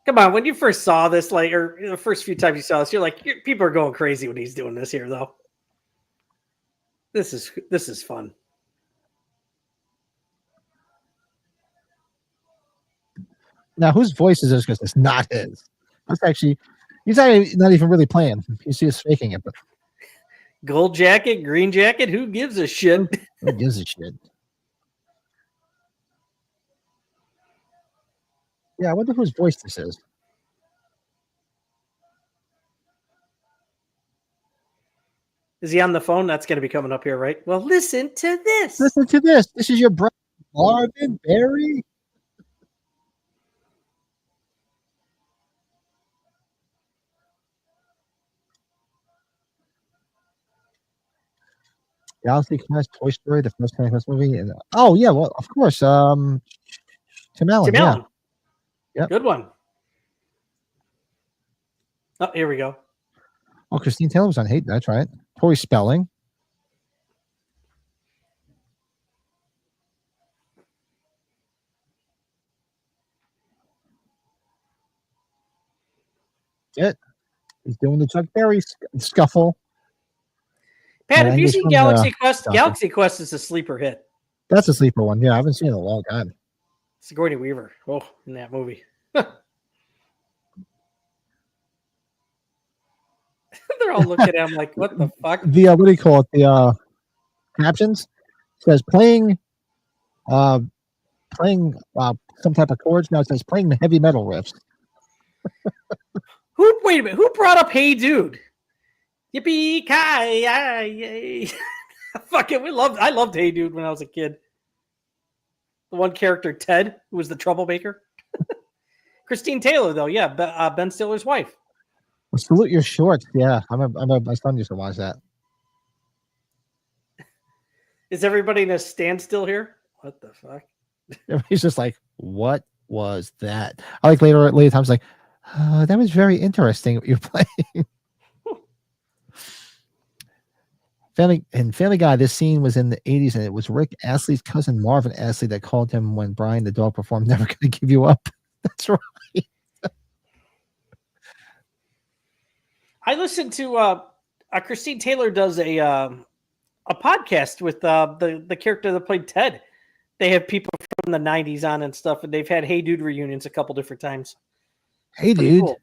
Come on, when you first saw this, like, or the first few times you saw this, you're like, people are going crazy when he's doing this here, though. This is fun. Now, whose voice is this? Because it's not his. That's actually, he's not even really playing. You see us faking it, but Gold jacket, green jacket, who gives a shit? who gives a shit? Yeah, I wonder whose voice this is. Is he on the phone? That's going to be coming up here, right? Well, listen to this. Listen to this. This is your brother, Marvin Berry. Galaxy Quest, Toy Story, the first Tim Quest movie. And, oh, yeah, well, of course. Tim Allen. Tim Yeah. Allen. Yep. Good one. Oh, here we go. Oh, Christine Taylor was on Hate. That's right. Tori Spelling. It. He's doing the Chuck Berry scuffle. Pat, Yeah, have you he's seen from, Galaxy Quest? Doctor. Galaxy Quest is a sleeper hit. That's a sleeper one. Yeah, I haven't seen it in a long time. Sigourney Weaver. Oh, in that movie. They're all looking at him like, what the fuck? The what do you call it? The captions says playing some type of chords. Now it says playing the heavy metal riffs. Wait a minute. Who brought up Hey Dude? Yippee ki Fuck it. I loved Hey Dude when I was a kid. The one character, Ted, who was the troublemaker. Christine Taylor, though, yeah, Ben Stiller's wife. Salute your shorts. Yeah, I remember my son used to watch that. Is everybody in a standstill here? What the fuck? He's just like, what was that? I like later times like, that was very interesting what you're playing. Family Guy, this scene was in the 80s, and it was Rick Astley's cousin Marvin Astley that called him when Brian the dog performed Never Gonna Give You Up. That's right. I listened to Christine Taylor does a podcast with the character that played Ted. They have people from the 90s on and stuff, and they've had Hey Dude reunions a couple different times. Hey Dude. Cool.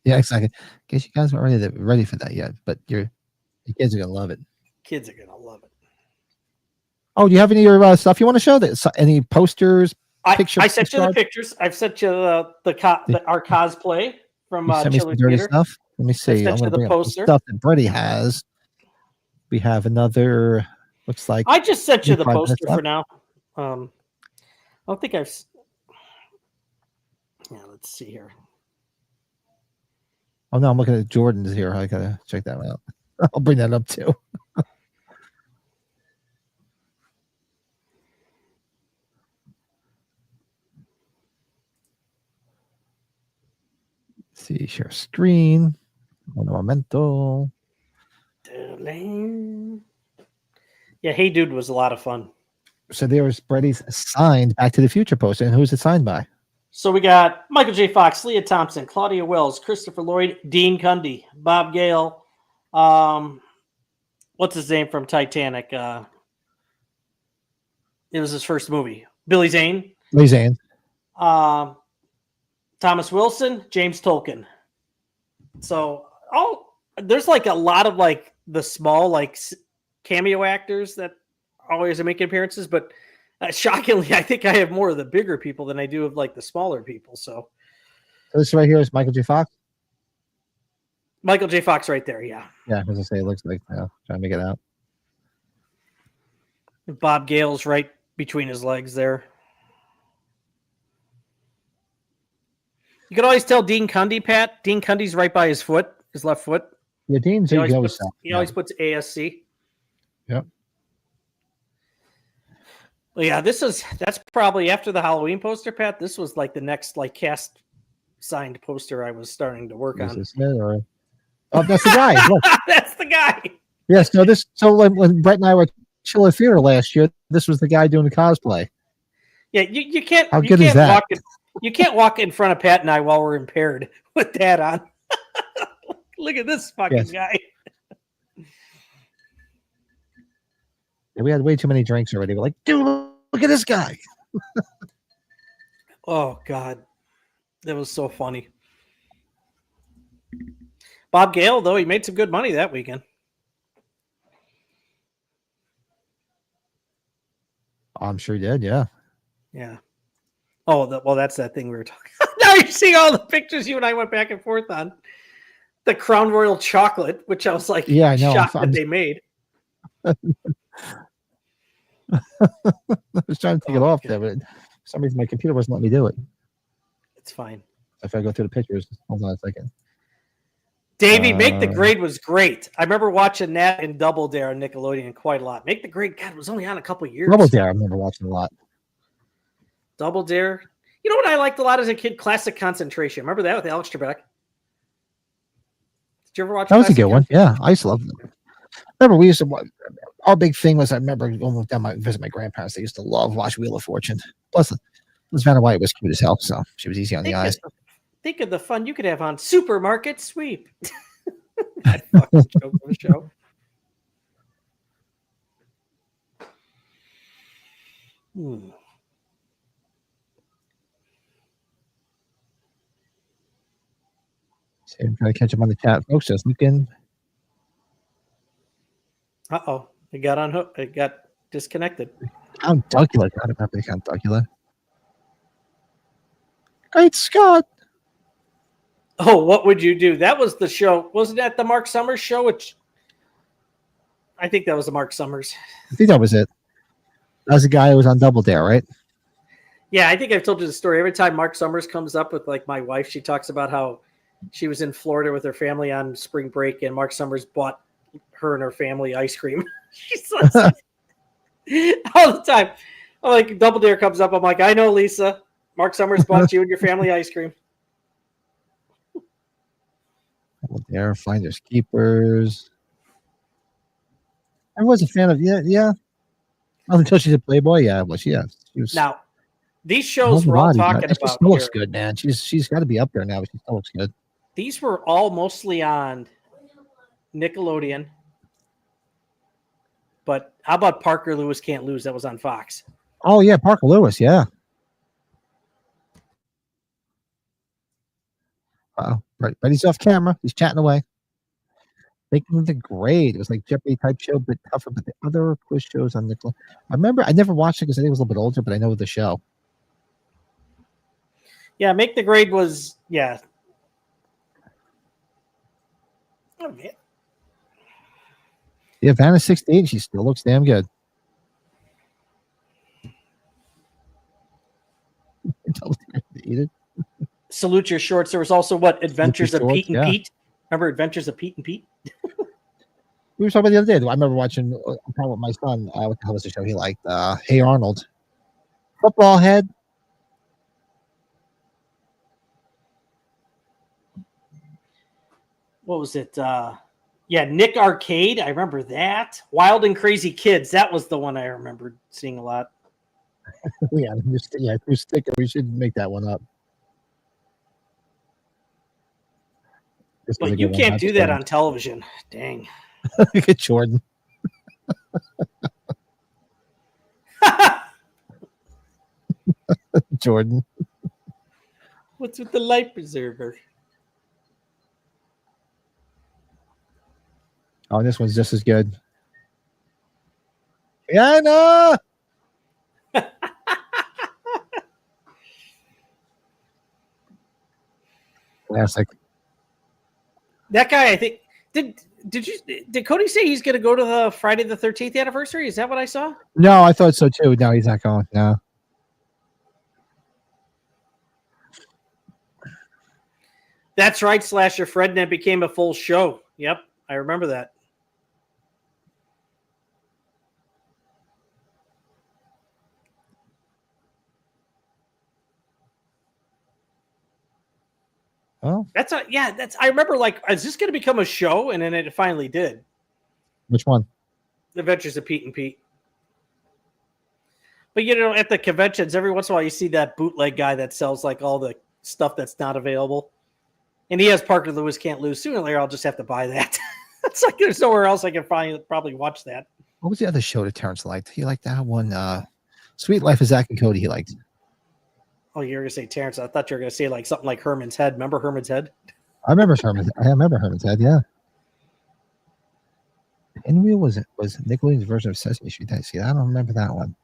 Yeah, exactly. Guess you guys aren't ready for that yet, but your kids are gonna love it. Kids are gonna love it. Oh, do you have any of your stuff you want to show? Any posters? Pictures? I sent you the pictures. I've sent you our cosplay from Chiller Theater. Stuff. Let me see. I'm going to bring up the stuff that Brady has. We have another. Looks like I just sent you the poster for now. I don't think I've. Yeah, let's see here. Oh no, I'm looking at Jordan's here. I gotta check that out. I'll bring that up too. See, share screen. Un momento. Yeah, Hey Dude was a lot of fun. So there was Brady's signed Back to the Future poster, and who's it signed by? So we got Michael J. Fox, Leah Thompson, Claudia Wells, Christopher Lloyd, Dean Cundy, Bob Gale. What's his name from Titanic? It was his first movie. Billy Zane. Thomas Wilson, James Tolkien. So there's like a lot of like the small like cameo actors that always are making appearances, but shockingly, I think I have more of the bigger people than I do of like the smaller people. So this right here is Michael J. Fox. Michael J. Fox right there, yeah. Yeah, as I say, it looks like trying to make it out. Bob Gale's right between his legs there. You can always tell Dean Cundy, Pat. Dean Cundy's right by his foot, his left foot. Yeah, Dean's he always puts ASC. Yep. Well, yeah, that's probably after the Halloween poster, Pat. This was like the next like cast signed poster I was starting to work on. Oh, that's the guy. That's the guy. Yes. No. So when Brett and I were at Chiller Theater last year, this was the guy doing the cosplay. Yeah, you can't. How good is that? You can't walk in front of Pat and I while we're impaired with that on. Look at this fucking guy. Yeah, we had way too many drinks already. We're like, dude, look at this guy. Oh God, that was so funny. Bob Gale, though, he made some good money that weekend. I'm sure he did. Yeah. Yeah. Oh, well, that's that thing we were talking about. Now you're seeing all the pictures you and I went back and forth on. The Crown Royal chocolate, which I was like, yeah, I know. shocked that they made. I was trying to take it off there, but for some reason my computer wasn't letting me do it. It's fine. If I go through the pictures, hold on a second. Davey, Make the Grade was great. I remember watching that in Double Dare on Nickelodeon quite a lot. Make the Grade, God, it was only on a couple of years. Double Dare, I remember watching a lot. Double Dare. You know what I liked a lot as a kid? Classic Concentration. Remember that with Alex Trebek? Did you ever watch that? Was a good one. Yeah, I used to love them. Remember, we used to. Our big thing was I remember going down visit my grandparents. They used to love watch Wheel of Fortune. Plus, Liz Vanna White was cute as hell, so she was easy on the eyes. Think of the fun you could have on Supermarket Sweep. That fucking joke of a show. Hmm. See, I'm trying to catch up on the chat, folks. Just looking. Uh-oh. It got unhooked. It got disconnected. Count Duckula. God, I remember Count Duckula. Great Scott. Oh, what would you do? That was the show. Wasn't that the Mark Summers show? Which I think that was the Mark Summers. I think that was it. That was the guy who was on Double Dare, right? Yeah, I think I've told you the story. Every time Mark Summers comes up with like my wife, she talks about how she was in Florida with her family on spring break, and Mark Summers bought her and her family ice cream. She says all the time. I'm like, Double Dare comes up. I'm like, I know, Lisa. Mark Summers bought you and your family ice cream. Double Dare, Finders Keepers. I was a fan of yeah. Oh, until she's a Playboy, yeah. Well, she was. Now, these shows we're all body, talking she about still looks here, good, man. She's got to be up there now, but she still looks good. these were all mostly on Nickelodeon. But how about Parker Lewis Can't Lose? That was on Fox. Oh yeah, Parker Lewis, yeah. Right, but he's off camera. He's chatting away. Making the Grade. It was like Jeopardy type show, but tougher. But the other quiz shows on Nickelodeon. I remember I never watched it because I think it was a little bit older, but I know the show. Yeah, Make the Grade was, yeah. Oh, man. Yeah, Vanna's 68. She still looks damn good. Eat it. Salute Your Shorts. There was also what? Adventures of Shorts, Pete and yeah. Pete. Remember Adventures of Pete and Pete? We were talking about the other day. I remember watching with my son. What the hell was the show he liked? Hey Arnold. Football Head. What was it? Yeah, Nick Arcade. I remember that. Wild and Crazy Kids. That was the one I remembered seeing a lot. Yeah, True Sticker. We should make that one up. But you can't do that on television. Dang. Look at Jordan. Jordan. What's with the life preserver? Oh, this one's just as good. Anna! Classic. That guy, I think, did Cody say he's going to go to the Friday the 13th anniversary? Is that what I saw? No, I thought so too. No, he's not going. No. That's right, Slasher Fred, and it became a full show. Yep, I remember that. Oh, I remember, like, is this going to become a show? And then it finally did. which one? The Adventures of Pete and Pete. But, you know, at the conventions, every once in a while you see that bootleg guy that sells, like, all the stuff that's not available. And he has Parker Lewis Can't Lose. Sooner or later, I'll just have to buy that. It's like there's nowhere else I can probably watch that. What was the other show that Terrence liked? He liked that one. Sweet Life of Zach and Cody. He liked. Oh, you were gonna say Terrence. I thought you were gonna say like something like Herman's Head. Remember Herman's Head? I remember Herman's Head. Yeah. Pinwheel was Nickelodeon's version of Sesame Street. I see. I don't remember that one.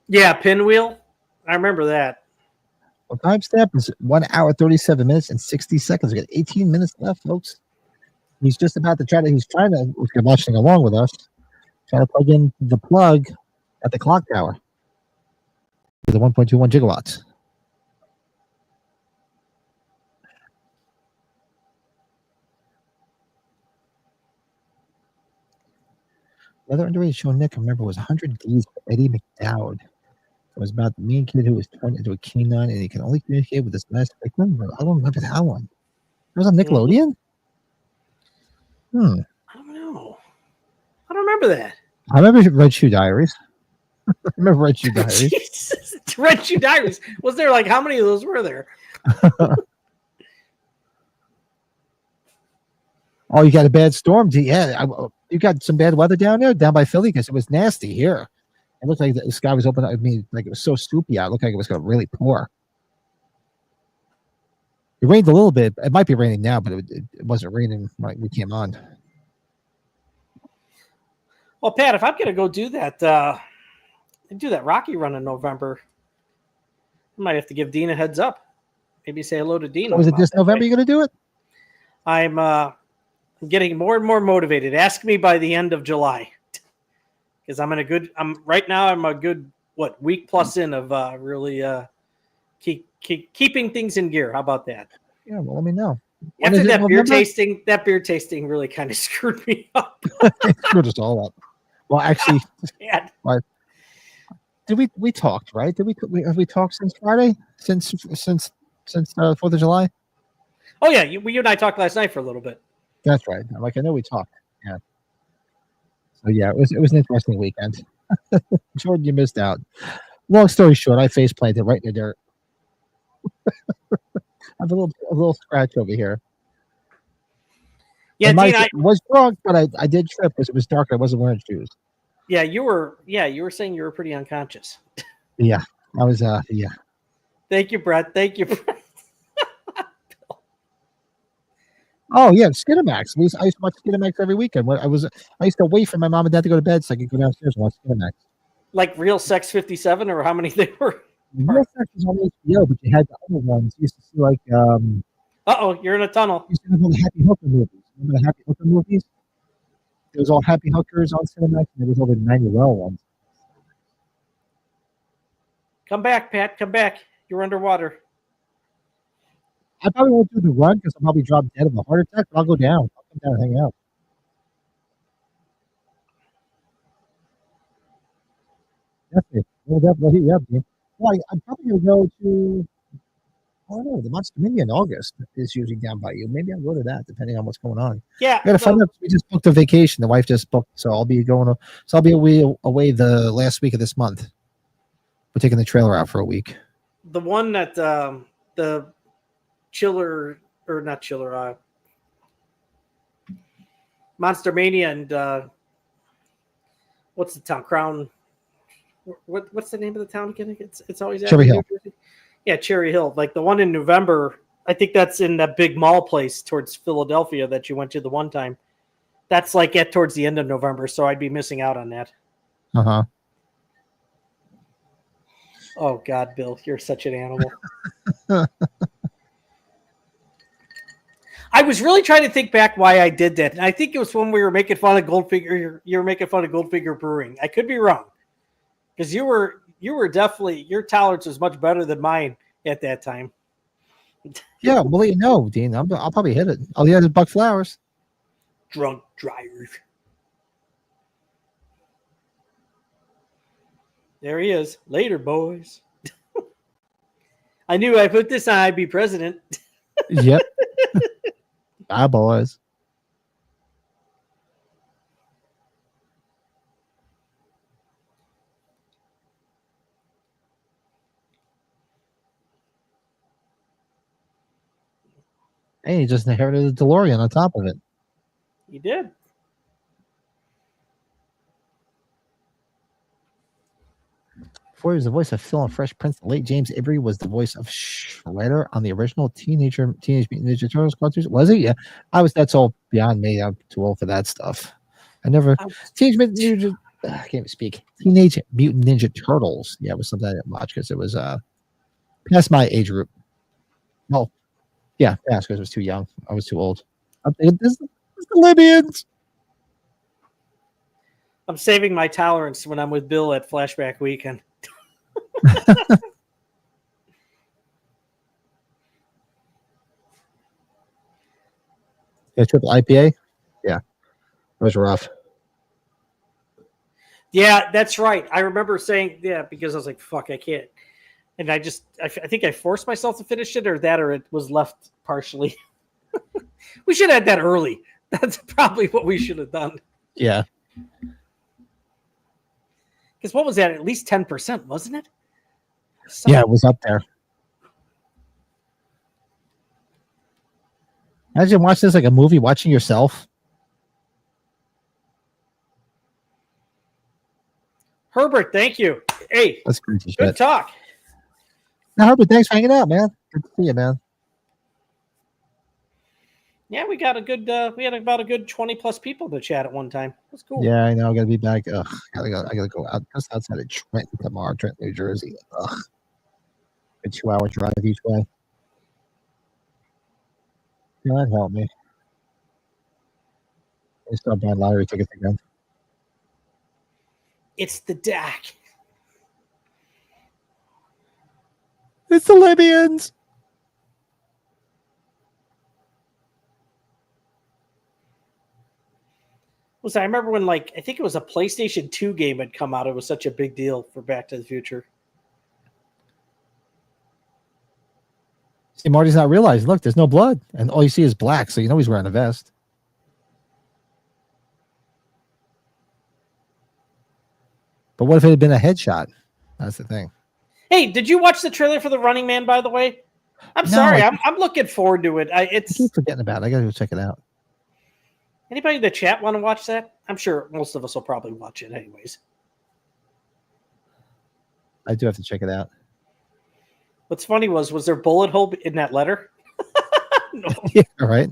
Yeah, Pinwheel. I remember that. Well, timestamp is 1 hour 37 minutes and 60 seconds. We got 18 minutes left, folks. He's just about to he's trying to, if you're watching along with us, trying to plug in the plug at the clock tower. The 1.21 gigawatts. Another underrated show Nick, I remember, was 100 Days with Eddie McDowd. It was about the mean kid who was turned into a canine and he can only communicate with his best victim. I don't remember that one. It was on Nickelodeon? I don't know. I don't remember that. I remember Red Shoe Diaries. I remember Red Shoe Diaries. Jesus. Red Shoe Diaries. Was there like, how many of those were there? Oh, you got a bad storm? Yeah, you got some bad weather down there, down by Philly, because it was nasty here. It looked like the sky was open. I mean, like it was so soupy out. It looked like it was going to really pour. It rained a little bit. It might be raining now, but it wasn't raining when we came on. Well, Pat, if I'm going to go do that Rocky run in November, I might have to give Dean a heads up. Maybe say hello to Dean. So was it this November you're going to do it? I'm getting more and more motivated. Ask me by the end of July, because I'm a good week plus in of really keeping things in gear. How about that? Yeah, well, let me know. After that beer tasting really kind of screwed me up. It screwed us all up. Well, actually, did we talked, right? Have we talked since Friday? Since 4th of July? Oh yeah, you and I talked last night for a little bit. That's right. I know we talked. Yeah. So yeah, it was an interesting weekend. Jordan, you missed out. Long story short, I face planted right in the dirt. I have a little scratch over here. Yeah, Dean, Dean, I was drunk, but I did trip because it was dark. I wasn't wearing shoes. Yeah, you were saying you were pretty unconscious. Yeah, I was. Yeah. Thank you, Brett. Thank you, Brett. Oh yeah, Skinamax. I used to watch Skinamax every weekend. I used to wait for my mom and dad to go to bed so I could go downstairs and watch Skinamax. Like Real Sex 57, or how many they were? Real Sex was on HBO, but you had the other ones. You used to see like You're in a tunnel. You used to have all the Happy Hooker movies. Remember the Happy Hooker movies? There was all Happy Hookers on Cinemax, and there was all the Emmanuel ones. Come back, Pat. Come back. You're underwater. I probably won't do the run because I'll probably drop dead of a heart attack, but I'll go down. I'll come down and hang out. Definitely. We'll definitely hit you up, Dean. Well, I'm probably going to go to, I don't know, the Monster Mania in August is usually down by you. Maybe I'll go to that, depending on what's going on. Yeah. I got to find out. We just booked a vacation. The wife just booked, so I'll be away the last week of this month. We're taking the trailer out for a week. The one that the Chiller, or not Chiller, Monster Mania and what's the town? Crown. What's the name of the town again? It's always Cherry Hill. Yeah, Cherry Hill. Like the one in November, I think that's in that big mall place towards Philadelphia that you went to the one time. That's like towards the end of November, so I'd be missing out on that. Uh-huh. Oh God, Bill, you're such an animal. I was really trying to think back why I did that. And I think it was when we were making fun of Goldfinger. You were making fun of Goldfinger Brewing. I could be wrong. Because you were definitely, your tolerance was much better than mine at that time. Yeah, well, you know, Dean, I'll probably hit it. I'll hit it Buck Flowers. Drunk drivers. There he is. Later, boys. I knew I put this on, I'd be president. Yep. Bye, boys. Hey, he just inherited the DeLorean on top of it. You did. Before he was the voice of Phil and Fresh Prince, the late James Avery was the voice of Shredder on the original Teenage Mutant Ninja Turtles cartoons. Was he? Yeah. That's all beyond me. I'm too old for that stuff. I can't even speak. Teenage Mutant Ninja Turtles. Yeah, it was something I didn't watch because it was past my age group. Well, yeah, because I was too young. I was too old. I'm thinking, this is the Libyans. I'm saving my tolerance when I'm with Bill at Flashback Weekend. Yeah, triple IPA. Yeah, it was rough. Yeah, that's right. I remember saying, because I was like, fuck, I can't. And I think I forced myself to finish it, or it was left partially. We should have had that early. That's probably what we should have done. Yeah. Because what was that? At least 10%, wasn't it? Yeah, it was up there. Imagine watching this like a movie, watching yourself. Herbert, thank you. Hey, That's crazy good shit. talk. Now, Herbert, thanks for hanging out, man. Good to see you, man. Yeah, we got a good. We had about a good 20+ people to chat at one time. That's cool. Yeah, I know. I gotta be back. Ugh, I gotta go out just outside of Trenton tomorrow, Trenton, New Jersey. Ugh, a 2-hour drive each way. God help me. I start buying lottery tickets again. It's the DAC. It's the Libyans. I remember when, like, I think it was a PlayStation 2 game had come out. It was such a big deal for Back to the Future. See, Marty's not realizing. Look, there's no blood, and all you see is black, so you know he's wearing a vest. But what if it had been a headshot? That's the thing. Hey, did you watch the trailer for The Running Man, by the way? I'm No, sorry. I I'm looking forward to it. I It's keep forgetting about it. I gotta go check it out. anybody in the chat want to watch that? I'm sure most of us will probably watch it anyways. I do have to check it out. What's funny was there bullet hole in that letter? No. Yeah, right.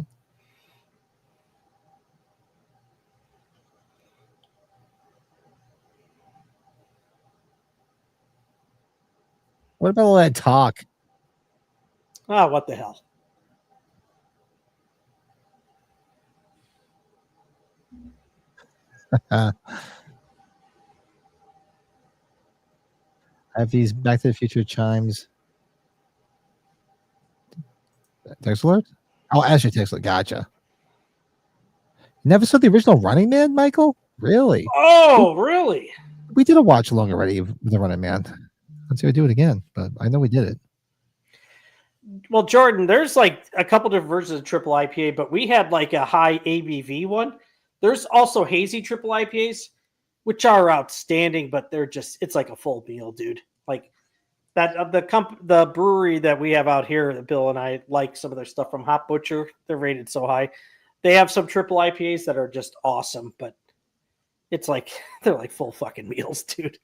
What about all that talk? Ah, what the hell? I have these Back to the Future chimes. Text alert? Oh, Azure text alert. Gotcha. You never saw the original Running Man, Michael? Really? Oh, really? We did a watch along already of the Running Man. Let's see if we do it again, but I know we did it. Well, Jordan, there's like a couple different versions of triple IPA, but we had like a high ABV one. There's also hazy triple IPAs, which are outstanding, but it's like a full meal, dude. Like that the brewery that we have out here, that Bill and I like some of their stuff from Hop Butcher. They're rated so high. They have some triple IPAs that are just awesome, but it's like they're like full fucking meals, dude.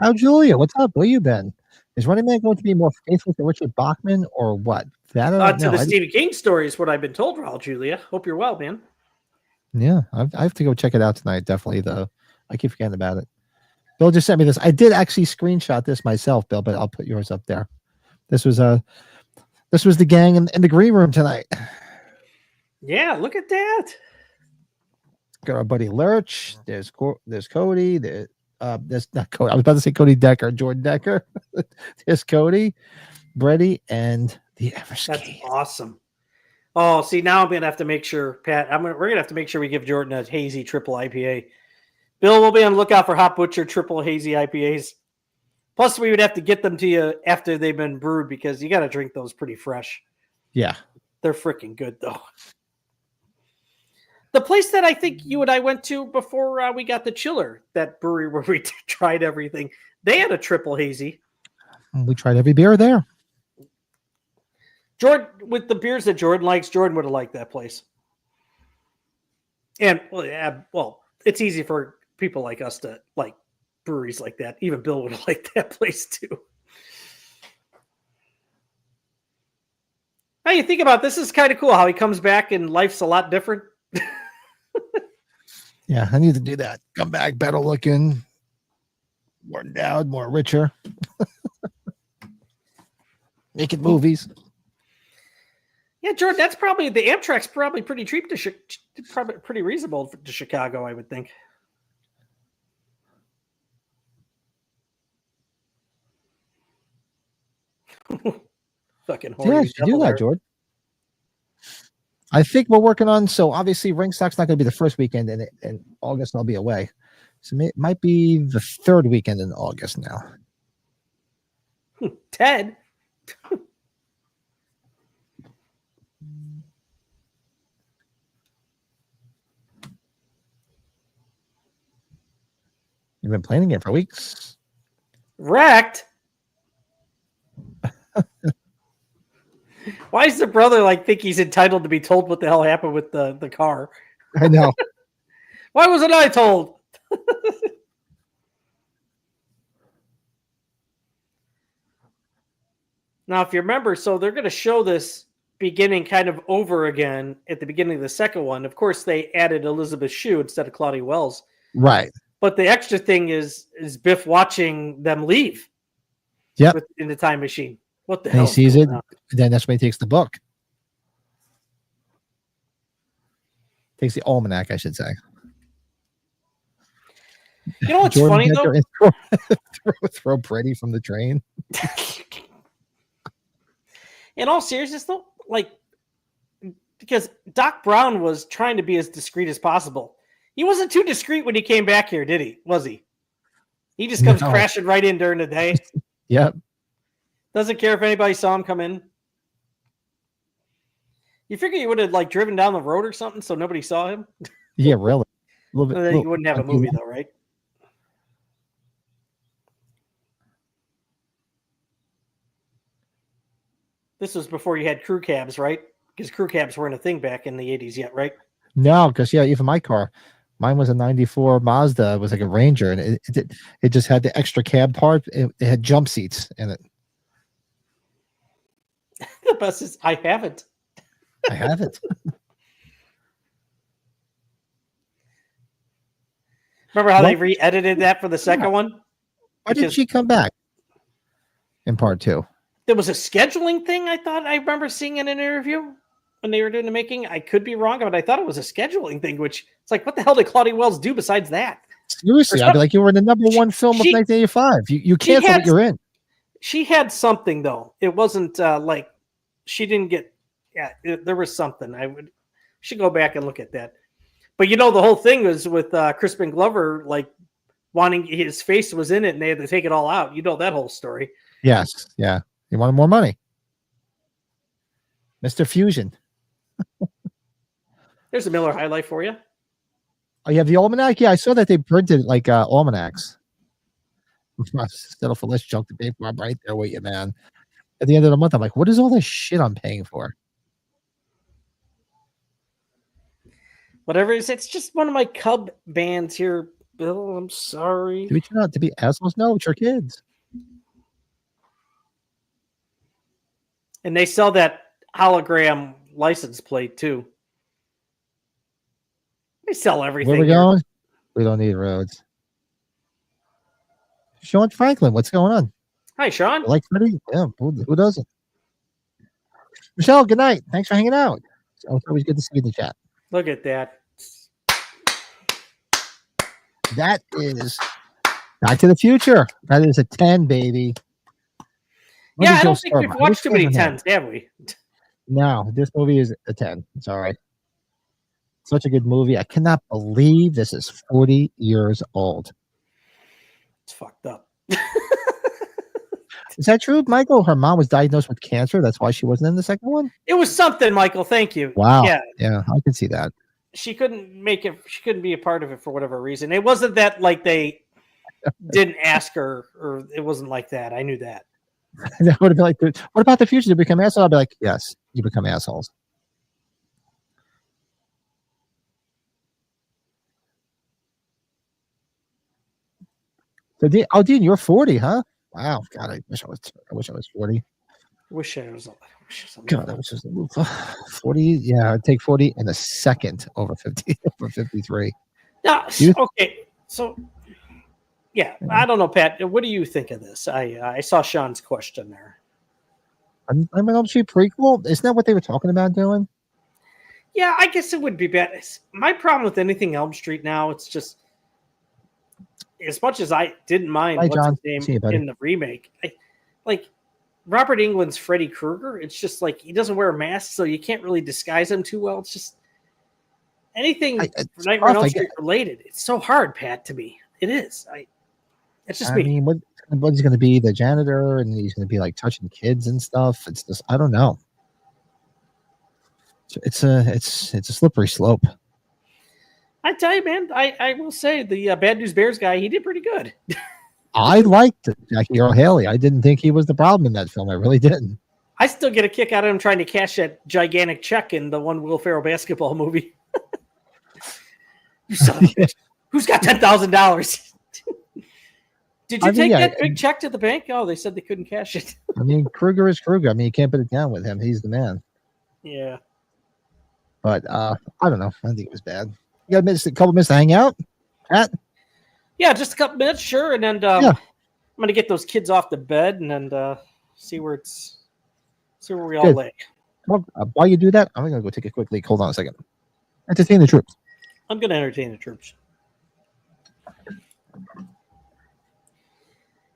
Oh, Julia, what's up? Where you been? Is Running Man going to be more faithful to Richard Bachman or what? That I don't To know. the Stephen King story is what I've been told, Raul Julia. Hope you're well, man. Yeah, I have to go check it out tonight. Definitely, though. I keep forgetting about it. Bill just sent me this. I did actually screenshot this myself, Bill, but I'll put yours up there. This was the gang in the green room tonight. Yeah, look at that. Got our buddy Lurch. There's Cody. There's not Cody. I was about to say Cody Decker, Jordan Decker. There's Cody, Brady, and the Everskate. That's awesome. Oh, see, now I'm gonna have to make sure, Pat. We're gonna have to make sure we give Jordan a hazy triple IPA. Bill will be on the lookout for Hop Butcher triple hazy IPAs. Plus, we would have to get them to you after they've been brewed because you got to drink those pretty fresh. Yeah, they're freaking good though. The place that I think you and I went to before we got the chiller, that brewery where we tried everything, they had a triple hazy. We tried every beer there. Jordan, with the beers that Jordan likes, Jordan would have liked that place. And well, it's easy for people like us to like breweries like that. Even Bill would have liked that place too. Now you think about it, this is kind of cool how he comes back and life's a lot different. Yeah, I need to do that. Come back better looking, more endowed, more richer. Making movies. Yeah, Jordan, that's probably the Amtrak's probably pretty cheap probably pretty reasonable to Chicago, I would think. Fucking horny. Yeah, you should do that, Jordan. I think we're working on, so obviously Ringstock's not going to be the first weekend in August, and I'll be away. So it might be the third weekend in August now. Ted. You've been planning it for weeks. Wrecked. Why does the brother like think he's entitled to be told what the hell happened with the car? I know. Why wasn't I told? Now, if you remember, so they're going to show this beginning kind of over again at the beginning of the second one. Of course, they added Elizabeth Shue instead of Claudia Wells. Right. But the extra thing is Biff watching them leave. Yep. In the time machine. What the And hell? he sees it. Then that's when he takes the book. Takes the almanac, I should say. You know what's Jordan funny though? Throw Brady from the train. In all seriousness, though, like, because Doc Brown was trying to be as discreet as possible. He wasn't too discreet when he came back here, did he? Was he? He just comes crashing right in during the day. Yep. Doesn't care if anybody saw him come in. You figure he would have like driven down the road or something so nobody saw him? Yeah, really. A little bit. You wouldn't have a movie though, right? This was before you had crew cabs, right? Because crew cabs weren't a thing back in the 80s yet, right? No, because even my car, mine was a 94 Mazda. It was like a Ranger, and it just had the extra cab part. It had jump seats in it. The best is I haven't. I have it. Remember how they re-edited that for the second one? Why did she come back in part 2? There was a scheduling thing I thought I remember seeing in an interview when they were doing the making. I could be wrong, but I thought it was a scheduling thing, which it's like, what the hell did Claudia Wells do besides that? Seriously, I'd be like, you were in the #1 film of 1985. You cancel what you're in. She had something, though. It wasn't like she didn't get, there was something. Should go back and look at that. But the whole thing was with Crispin Glover, like wanting his face was in it and they had to take it all out. You know that whole story. Yes. Yeah. You wanted more money. Mr. Fusion. There's a Miller High Life for you. Oh, you have the almanac? Yeah, I saw that they printed like almanacs. Settle for less junk to pay for. I'm right there with you, man. At the end of the month, I'm like, what is all this shit I'm paying for? Whatever it is, it's just one of my Cub bands here, Bill. I'm sorry. Do we turn out to be assholes? No, it's your kids. And they sell that hologram license plate too. They sell everything. Where we going? We don't need roads. Sean Franklin, what's going on? Hi, Sean. You like Freddie? Yeah, who doesn't? Michelle, good night. Thanks for hanging out. It's always good to see you in the chat. Look at that. That is Back to the Future. That is a 10, baby. Yeah, I don't think we've watched too many 10s, have we? No, this movie is a 10. It's all right. Such a good movie. I cannot believe this is 40 years old. It's fucked up. Is that true, Michael? Her mom was diagnosed with cancer. That's why she wasn't in the second one? It was something, Michael. Thank you. Wow. Yeah, I can see that. She couldn't make it. She couldn't be a part of it for whatever reason. It wasn't that like they didn't ask her, or it wasn't like that. I knew that. That would have been like, what about the future? To become assholes? I'd be like, yes, you become assholes. So, Dean, you're 40, huh? Wow, God, I wish I was 40. Wish I was. God, I wish I was 40. Yeah, I'd take 40 in a second over 50, over 53. No, okay. So, yeah, I don't know, Pat. What do you think of this? I saw Sean's question there. I'm an Elm Street prequel. Isn't that what they were talking about doing? Yeah, I guess it would be bad. My problem with anything Elm Street now, it's just as much as I didn't mind what's his name in the remake, like Robert Englund's Freddy Krueger. It's just like he doesn't wear a mask, so you can't really disguise him too well. It's just anything Nightmare on Elm Street related. It's so hard, Pat. To me, it is. It's just me. I mean, what's going to be the janitor, and he's going to be like touching kids and stuff. It's just I don't know. It's a slippery slope. I tell you, man, I will say the Bad News Bears guy, he did pretty good. I liked Jackie Earle Haley. I didn't think he was the problem in that film. I really didn't. I still get a kick out of him trying to cash that gigantic check in the one Will Ferrell basketball movie. You son of a bitch. Who's got $10,000? Did you take that big check to the bank? Oh, they said they couldn't cash it. I mean, Kruger is Kruger. I mean, you can't put it down with him. He's the man. Yeah. But I don't know. I think it was bad. You got a couple minutes to hang out, Pat? Yeah, just a couple minutes, sure. And then I'm going to get those kids off the bed and then see where we all lay. Well, while you do that, I'm going to go take a quick leak. Hold on a second. Entertain the troops. I'm going to entertain the troops.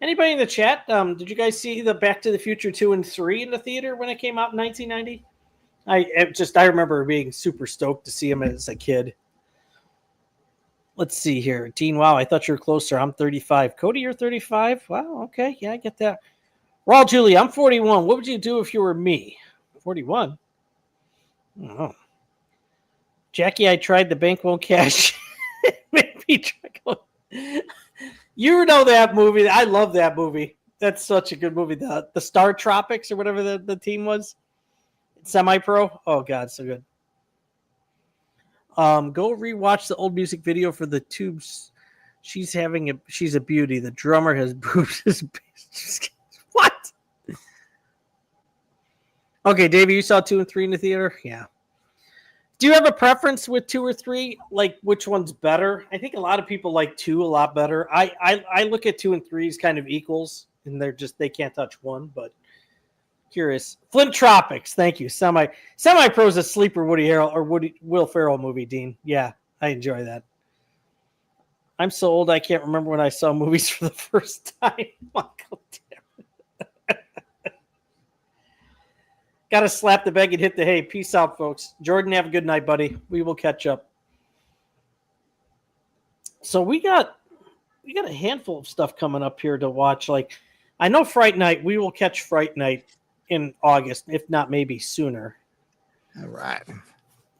Anybody in the chat? Did you guys see the Back to the Future 2 and 3 in the theater when it came out in 1990? I remember being super stoked to see him as a kid. Let's see here. Dean, wow, I thought you were closer. I'm 35. Cody, you're 35? Wow, okay. Yeah, I get that. Raul Julie, I'm 41. What would you do if you were me? 41? I don't know. Jackie, I tried. The bank won't cash. Maybe you know that movie. I love that movie. That's such a good movie. The Star Tropics or whatever the team was. Semi-pro. Oh, God, so good. Go rewatch the old music video for the Tubes. She's a beauty. The drummer has boobs. What? Okay, Davey, you saw 2 and 3 in the theater? Yeah. Do you have a preference with 2 or 3? Like, which one's better? I think a lot of people like 2 a lot better. I look at 2 and 3 as kind of equals, and they can't touch 1, but curious. Flint Tropics, thank you. Semi-Pro is a sleeper Will Ferrell movie, Dean. Yeah, I enjoy that. I'm so old I can't remember when I saw movies for the first time. Michael, damn. Gotta slap the bag and hit the hay. Peace out, folks. Jordan, have a good night, buddy. We will catch up. So we got a handful of stuff coming up here to watch. Like, I know Fright Night. We will catch Fright Night in August, if not maybe sooner. All right.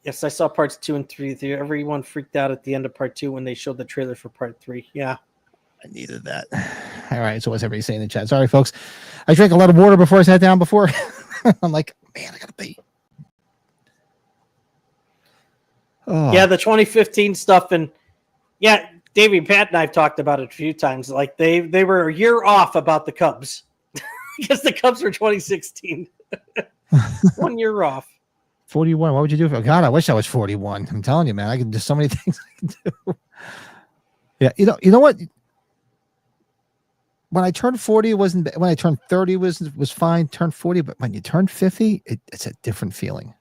Yes, I saw parts 2 and 3. Everyone freaked out at the end of part 2 when they showed the trailer for part 3. Yeah. I needed that. All right. So what's everybody saying in the chat? Sorry, folks. I drank a lot of water before I sat down before. I'm like, man, I got to pee. Oh. Yeah, the 2015 stuff. And yeah, Davey, Pat, and I've talked about it a few times. Like they were a year off about the Cubs because the Cubs were 2016. 1 year off. 41. What would you do? God, I wish I was 41. I'm telling you, man, I can do so many things I can do. Yeah, you know what? When I turned 40, it wasn't. When I turned 30, was fine. Turned 40, but when you turn 50, it's a different feeling.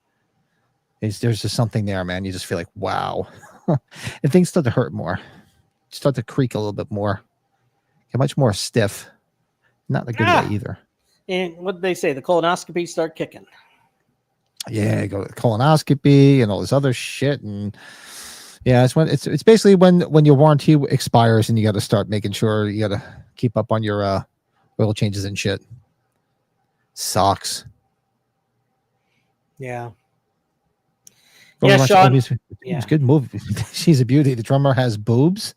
There's just something there, man. You just feel like, wow, and things start to hurt more, start to creak a little bit more, get much more stiff. Not in a good way either. And what did they say? The colonoscopies start kicking. Yeah, go colonoscopy and all this other shit, and yeah, it's basically when your warranty expires and you got to start making sure you got to keep up on your oil changes and shit. Sucks. Yeah. Yeah, Sean. It's a good movie. She's a beauty. The drummer has boobs.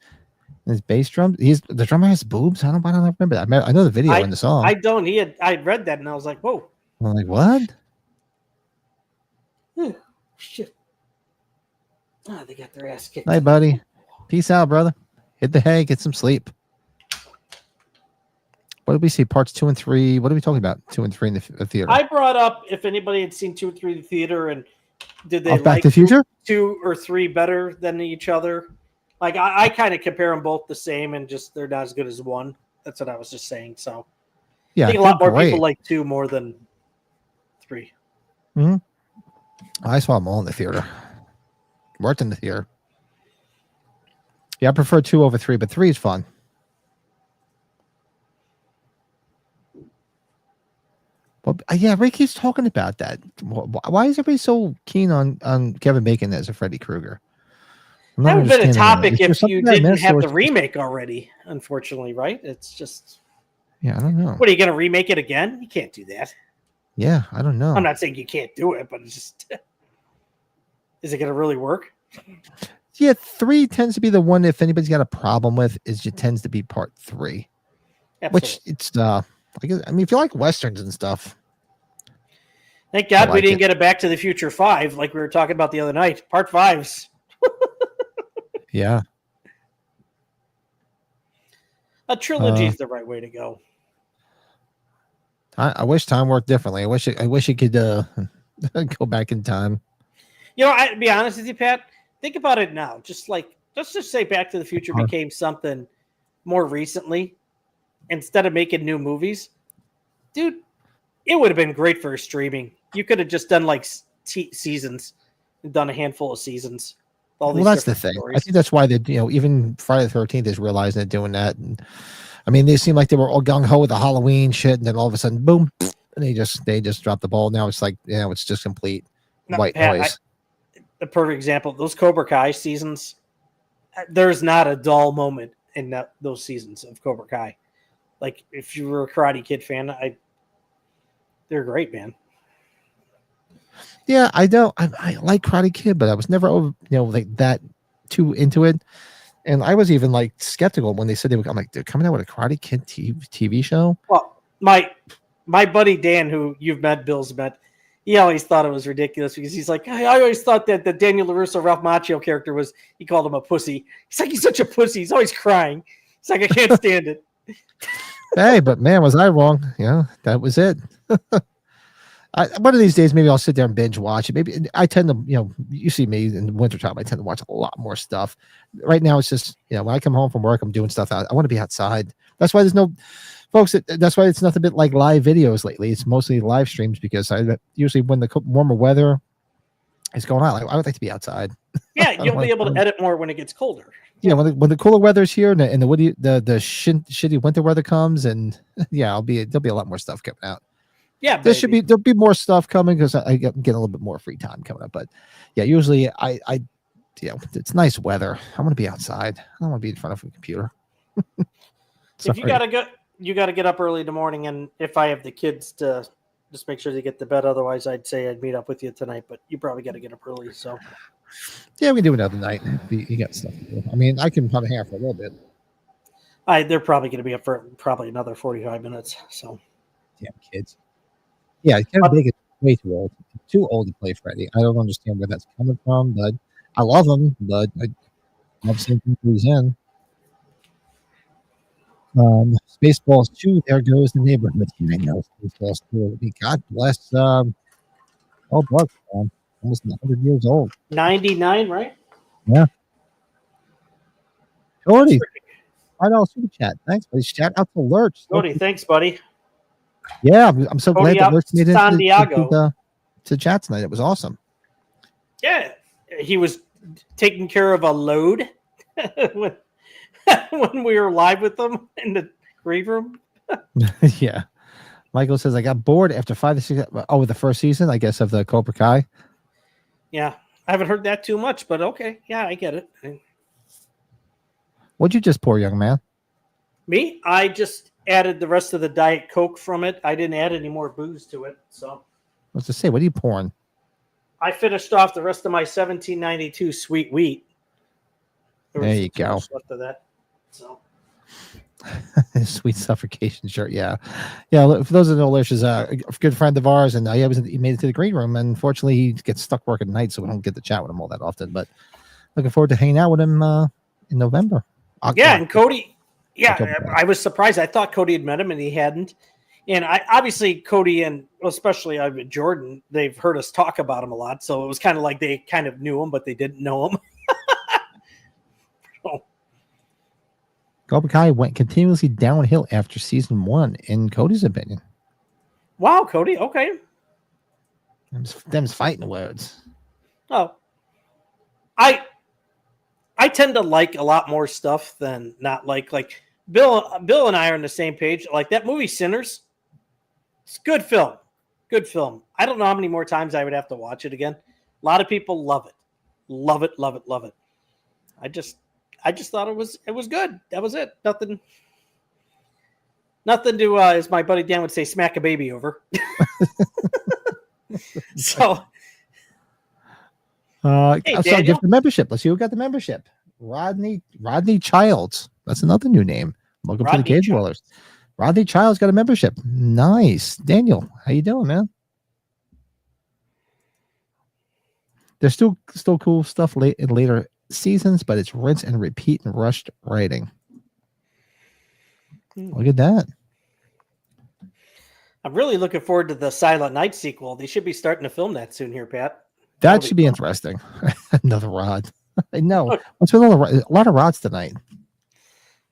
And his bass drum. The drummer has boobs. I don't remember that. I know the video and the song. I don't. I read that and I was like, whoa. I'm like, what? Shit. Oh, they got their ass kicked. Hey, buddy. Peace out, brother. Hit the hay. Get some sleep. What did we see? Parts 2 and 3. What are we talking about? 2 and 3 in the theater. I brought up if anybody had seen 2 and 3 in the theater and did they Back to the Future? 2 or 3 better than each other? Like I kind of compare them both the same and just they're not as good as 1. That's what I was just saying. So yeah, I think a lot more people like 2 more than 3. Mm-hmm. I saw them all in the theater. Worked in the theater. Yeah, I prefer 2 over 3, but 3 is fun. Well, yeah, Ray keeps talking about that. Why is everybody so keen on Kevin Bacon as a Freddy Krueger? That would have been a topic if you didn't have the remake already, unfortunately, right? It's just... Yeah, I don't know. What, are you going to remake it again? You can't do that. Yeah, I don't know. I'm not saying you can't do it, but it's just... Is it going to really work? Yeah, 3 tends to be the one, if anybody's got a problem with, it tends to be part 3. Absolutely. Which, it's... I mean, if you like Westerns and stuff... Thank God we like didn't it. get a Back to the Future 5 like we were talking about the other night. Part 5's Yeah. a trilogy is the right way to go. I wish time worked differently. I wish it could go back in time. You know, to be honest with you, Pat, think about it now. Let's just say Back to the Future became something more recently instead of making new movies. Dude, it would have been great for streaming. You could have just done like seasons and done a handful of seasons. Well, that's the thing. Stories. I think that's why even Friday the 13th is realizing they're doing that. And I mean, they seem like they were all gung ho with the Halloween shit, and then all of a sudden, boom, and they just dropped the ball. Now it's like, it's just complete white noise. The perfect example, those Cobra Kai seasons, there's not a dull moment in those seasons of Cobra Kai. Like, if you were a Karate Kid fan, they're great, man. Yeah, I like Karate Kid, but I was never over, like that too into it. And I was even like skeptical when they said I'm like, they're coming out with a Karate Kid TV show. Well, my buddy Dan, who you've met, Bill's met, he always thought it was ridiculous because he's like, I always thought that the Daniel LaRusso Ralph Macchio character he called him a pussy. He's like, he's such a pussy. He's always crying. He's like, I can't stand it. Hey, but man, was I wrong? Yeah, that was it. One of these days, maybe I'll sit there and binge watch it. Maybe I tend to, you see me in the wintertime, I tend to watch a lot more stuff. Right now, it's just, when I come home from work, I'm doing stuff out. I want to be outside. That's why there's no, folks, that's why it's nothing but like live videos lately. It's mostly live streams because I usually, when the warmer weather is going on, I would like to be outside. Yeah, you'll be able to edit more when it gets colder. Yeah, when the cooler weather's here and the shitty winter weather comes, and there'll be a lot more stuff coming out. Yeah, there'll be more stuff coming because I get a little bit more free time coming up. But yeah, usually it's nice weather. I want to be outside. I don't want to be in front of a computer. If you gotta get up early in the morning, and if I have the kids to just make sure they get to bed, otherwise I'd say I'd meet up with you tonight. But you probably got to get up early, so yeah, we can do another night. You got stuff to do. I mean, I can probably hang out for a little bit. They're probably going to be up for probably another 45 minutes. So damn kids. Yeah, Kevin Bacon is way too old to play Freddy. I don't understand where that's coming from, but I love him. But I love seeing him who's in. Spaceballs 2. There goes the neighborhood. I know Spaceballs 2. God bless. Buck, almost 100 years old. 99, right? Yeah. Jordy. I know. Super chat. Thanks, buddy. Shout out to Lurch. Jordy, thanks, buddy. Yeah, I'm so glad that Lurch made it to chat tonight. It was awesome. Yeah, he was taking care of a load when we were live with them in the grave room. Yeah. Michael says, I got bored after 5 to 6. Oh, the first season, I guess, of the Cobra Kai. Yeah, I haven't heard that too much, but okay. Yeah, I get it. What'd you just pour, young man? Me? I just added the rest of the Diet Coke from it. I didn't add any more booze to it. So, what's to say? What are you pouring? I finished off the rest of my 1792 sweet wheat. There you go. Left of that. So. Sweet suffocation shirt, yeah. For those that know, Lish is a good friend of ours, and he made it to the green room. And unfortunately, he gets stuck working nights, so we don't get to chat with him all that often. But looking forward to hanging out with him in November. And Cody. Yeah, I was surprised. I thought Cody had met him, and he hadn't. And obviously Cody and especially Jordan, they've heard us talk about him a lot, so it was kind of like they kind of knew him, but they didn't know him. Cobra Kai went continuously downhill after season 1, in Cody's opinion. Wow, Cody. Okay. Them's fighting words. Oh. I tend to like a lot more stuff than not like Bill and I are on the same page. Like that movie Sinners. It's a good film. Good film. I don't know how many more times I would have to watch it again. A lot of people love it. Love it, love it, love it. I just thought it was good. That was it. Nothing to, as my buddy Dan would say, smack a baby over. So, I'll give the membership. Let's see who got the membership. Rodney Childs. That's another new name. Welcome to the Cage Dwellers. Rodney Childs got a membership. Nice. Daniel, how you doing, man? There's still cool stuff late in later seasons, but it's rinse and repeat and rushed writing. Look at that. I'm really looking forward to the Silent Night sequel. They should be starting to film that soon here, Pat. That That'll should be fun. interesting. Another rod. I know. What's with a lot of rods tonight?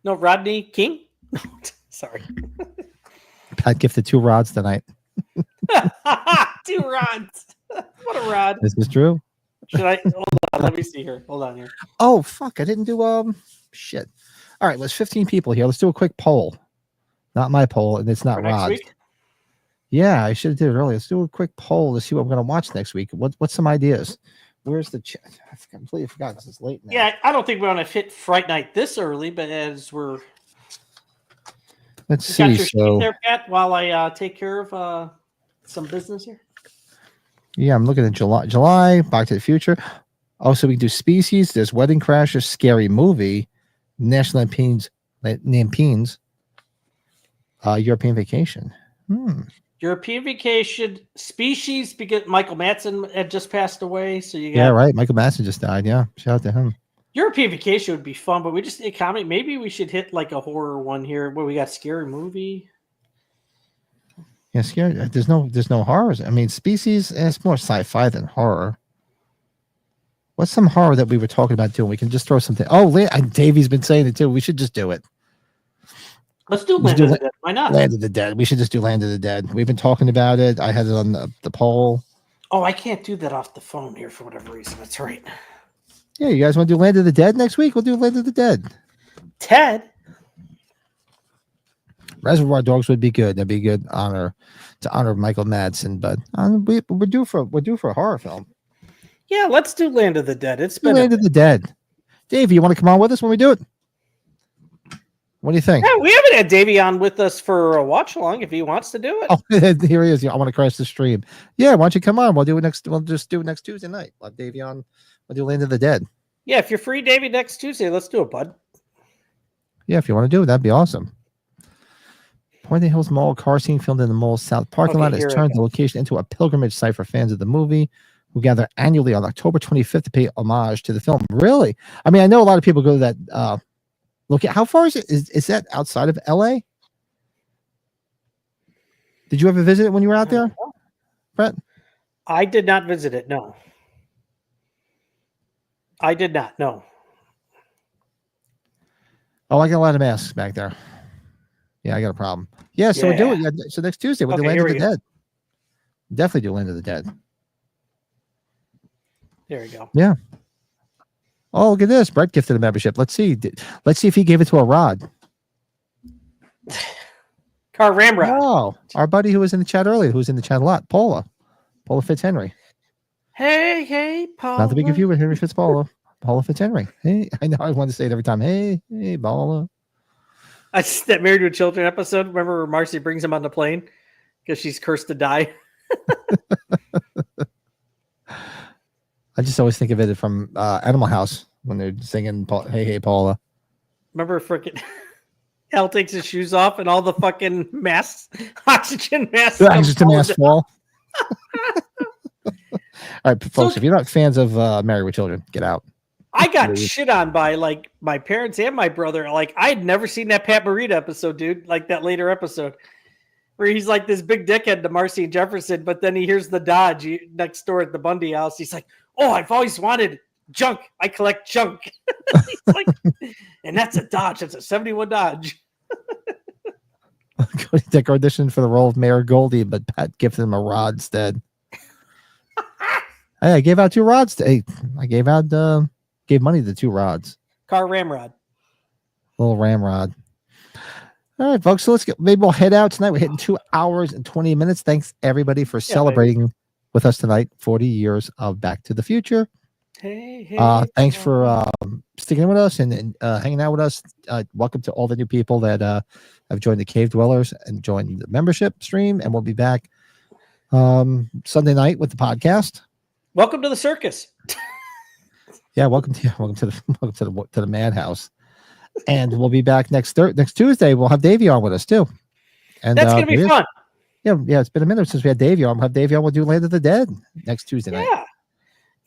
No, Rodney King? Sorry. Pat gifted 2 rods tonight. 2 rods. What a rod. This is true. Should I hold on? Let me see here. Hold on here. Oh fuck! I didn't do shit. All right, let's 15 people here. Let's do a quick poll. Not my poll, and it's not For next rods. week? Yeah, I should have did it earlier. Let's do a quick poll to see what I'm going to watch next week. What's some ideas? Where's the chat? I completely forgot. This is late now. Yeah, I don't think we want to fit Fright Night this early, but as we're Let's you got see. your sheet there, Pat, while I take care of some business here. Yeah, I'm looking at July, Back to the Future. Also, we can do Species. There's Wedding Crashers, Scary Movie, National Lampoon's, European Vacation. European Vacation, Species, because Michael Madsen had just passed away. So you got Yeah, right. Michael Madsen just died. Yeah, shout out to him. European Vacation would be fun, but we just need comedy. Maybe we should hit like a horror one here. Where we got Scary Movie. Yeah, scary. There's no horrors. I mean, Species. It's more sci-fi than horror. What's some horror that we were talking about doing? We can just throw something. Oh, Davey's been saying it too. We should just do it. Let's do We should Land do of the Dead. Why not? Land of the Dead. We should just do Land of the Dead. We've been talking about it. I had it on the poll. Oh, I can't do that off the phone here for whatever reason. That's right. Yeah, you guys want to do Land of the Dead next week? We'll do Land of the Dead. Ted. Reservoir Dogs would be good. That'd be good honor to honor Michael Madsen. But we're due for a horror film. Yeah, let's do Land of the Dead. It's Do been Land of the Dead. Dave, you want to come on with us when we do it? What do you think? Yeah, we haven't had Davey on with us for a watch along if he wants to do it. Oh, here he is. Yeah, I want to crash the stream. Yeah, why don't you come on? We'll just do it next Tuesday night. We'll have Davey on. We'll do Land of the Dead. Yeah, if you're free, Davey, next Tuesday, let's do it, bud. Yeah, if you want to do it, that'd be awesome. Pointing Hills Mall car scene filmed in the mall's south parking lot has here I turned go. the location into a pilgrimage site for fans of the movie who gather annually on October 25th to pay homage to the film. Really? I mean, I know a lot of people go to that. Look at how far is it? Is that outside of LA? Did you ever visit it when you were out there, Brett? I did not visit it. No, I did not. No. Oh, I got a lot of masks back there. Yeah, I got a problem. Yeah, so we'll do it. Yeah, so next Tuesday we'll do Okay, Land here of the we go. Dead. Definitely do Land of the Dead. There we go. Yeah. Oh, look at this. Brett gifted a membership. Let's see. Let's see if he gave it to a Rod. Car Ramrod. Oh, our buddy who was in the chat earlier, who was in the chat a lot, Paula Fitzhenry. Hey, Paul. Not to be confused with Henry Fitzpaula. Paula Fitzhenry. Hey, I know I want to say it every time. Hey, Paula. That Married with Children episode. Remember where Marcy brings him on the plane because she's cursed to die? I just always think of it from Animal House when they're singing Hey, Paula. Remember freaking Hal takes his shoes off and all the fucking masks, oxygen masks. The come oxygen falling mask down. fall. All right, folks, So- if you're not fans of Married with Children, get out. I got shit on by like my parents and my brother. Like I'd never seen that Pat Morita episode, dude. Like that later episode where he's like this big dickhead to Marcy and Jefferson, but then he hears the Dodge next door at the Bundy house. He's like, "Oh, I've always wanted junk. I collect junk." He's like, and that's a Dodge. That's a '71 Dodge. Dick auditioned for the role of Mayor Goldie, but Pat gifted him a rod instead. Hey, I gave out 2 rods. Hey, I gave money to 2 rods. Car Ramrod. Little ramrod. All right, folks. So maybe we'll head out tonight. We're hitting 2 hours and 20 minutes. Thanks everybody for celebrating with us tonight. 40 years of Back to the Future. Hey. Thanks for sticking with us and hanging out with us. Welcome to all the new people that have joined the Cave Dwellers and joined the membership stream. And we'll be back Sunday night with the podcast. Welcome to the circus. Yeah, welcome to the madhouse. And we'll be back next Tuesday. We'll have Davey on with us too. And That's gonna be fun. Yeah, it's been a minute since we had Davey on. We'll have Davey on. We'll do Land of the Dead next Tuesday night. Yeah.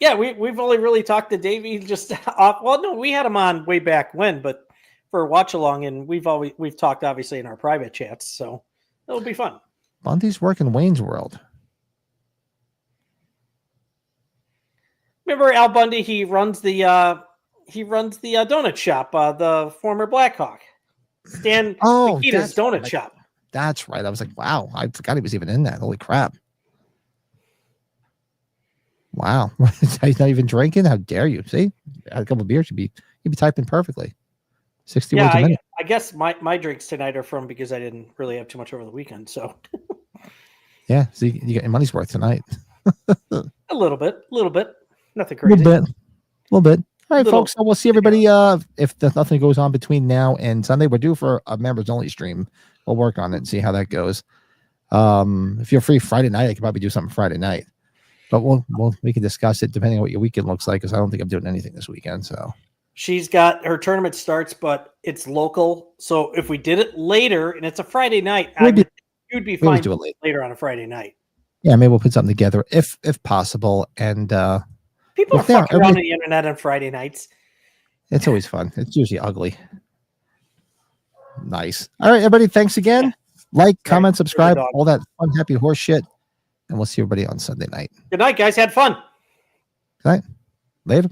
Yeah, we've only really talked to Davey just off. Well, no, we had him on way back when, but for a watch along, and we've talked obviously in our private chats, so it'll be fun. Bundy's working Wayne's World. Remember Al Bundy? He runs the donut shop, the former Blackhawk, Stan Nikita's donut shop. That's right. I was like, wow, I forgot he was even in that. Holy crap. Wow. He's not even drinking. How dare you? See? Had a couple of beers, you'd be typing perfectly. 60 words a minute. I guess my drinks tonight are from because I didn't really have too much over the weekend. So yeah, so you get your money's worth tonight. a little bit. Nothing crazy. A little bit. All right, folks. So we'll see everybody. If nothing goes on between now and Sunday, we're due for a members only stream. We'll work on it and see how that goes. If you're free Friday night, I could probably do something Friday night. But we can discuss it depending on what your weekend looks like, because I don't think I'm doing anything this weekend. So she's got her tournament starts, but it's local. So if we did it later and it's a Friday night, you'd be fine do it later on a Friday night. Yeah, maybe we'll put something together if possible. And people are fucking around the internet on Friday nights. It's always fun. It's usually ugly. Nice. All right, everybody. Thanks again. Yeah. Like, comment, subscribe, all that fun, happy horse shit. And we'll see everybody on Sunday night. Good night, guys. Had fun. Good night. Later.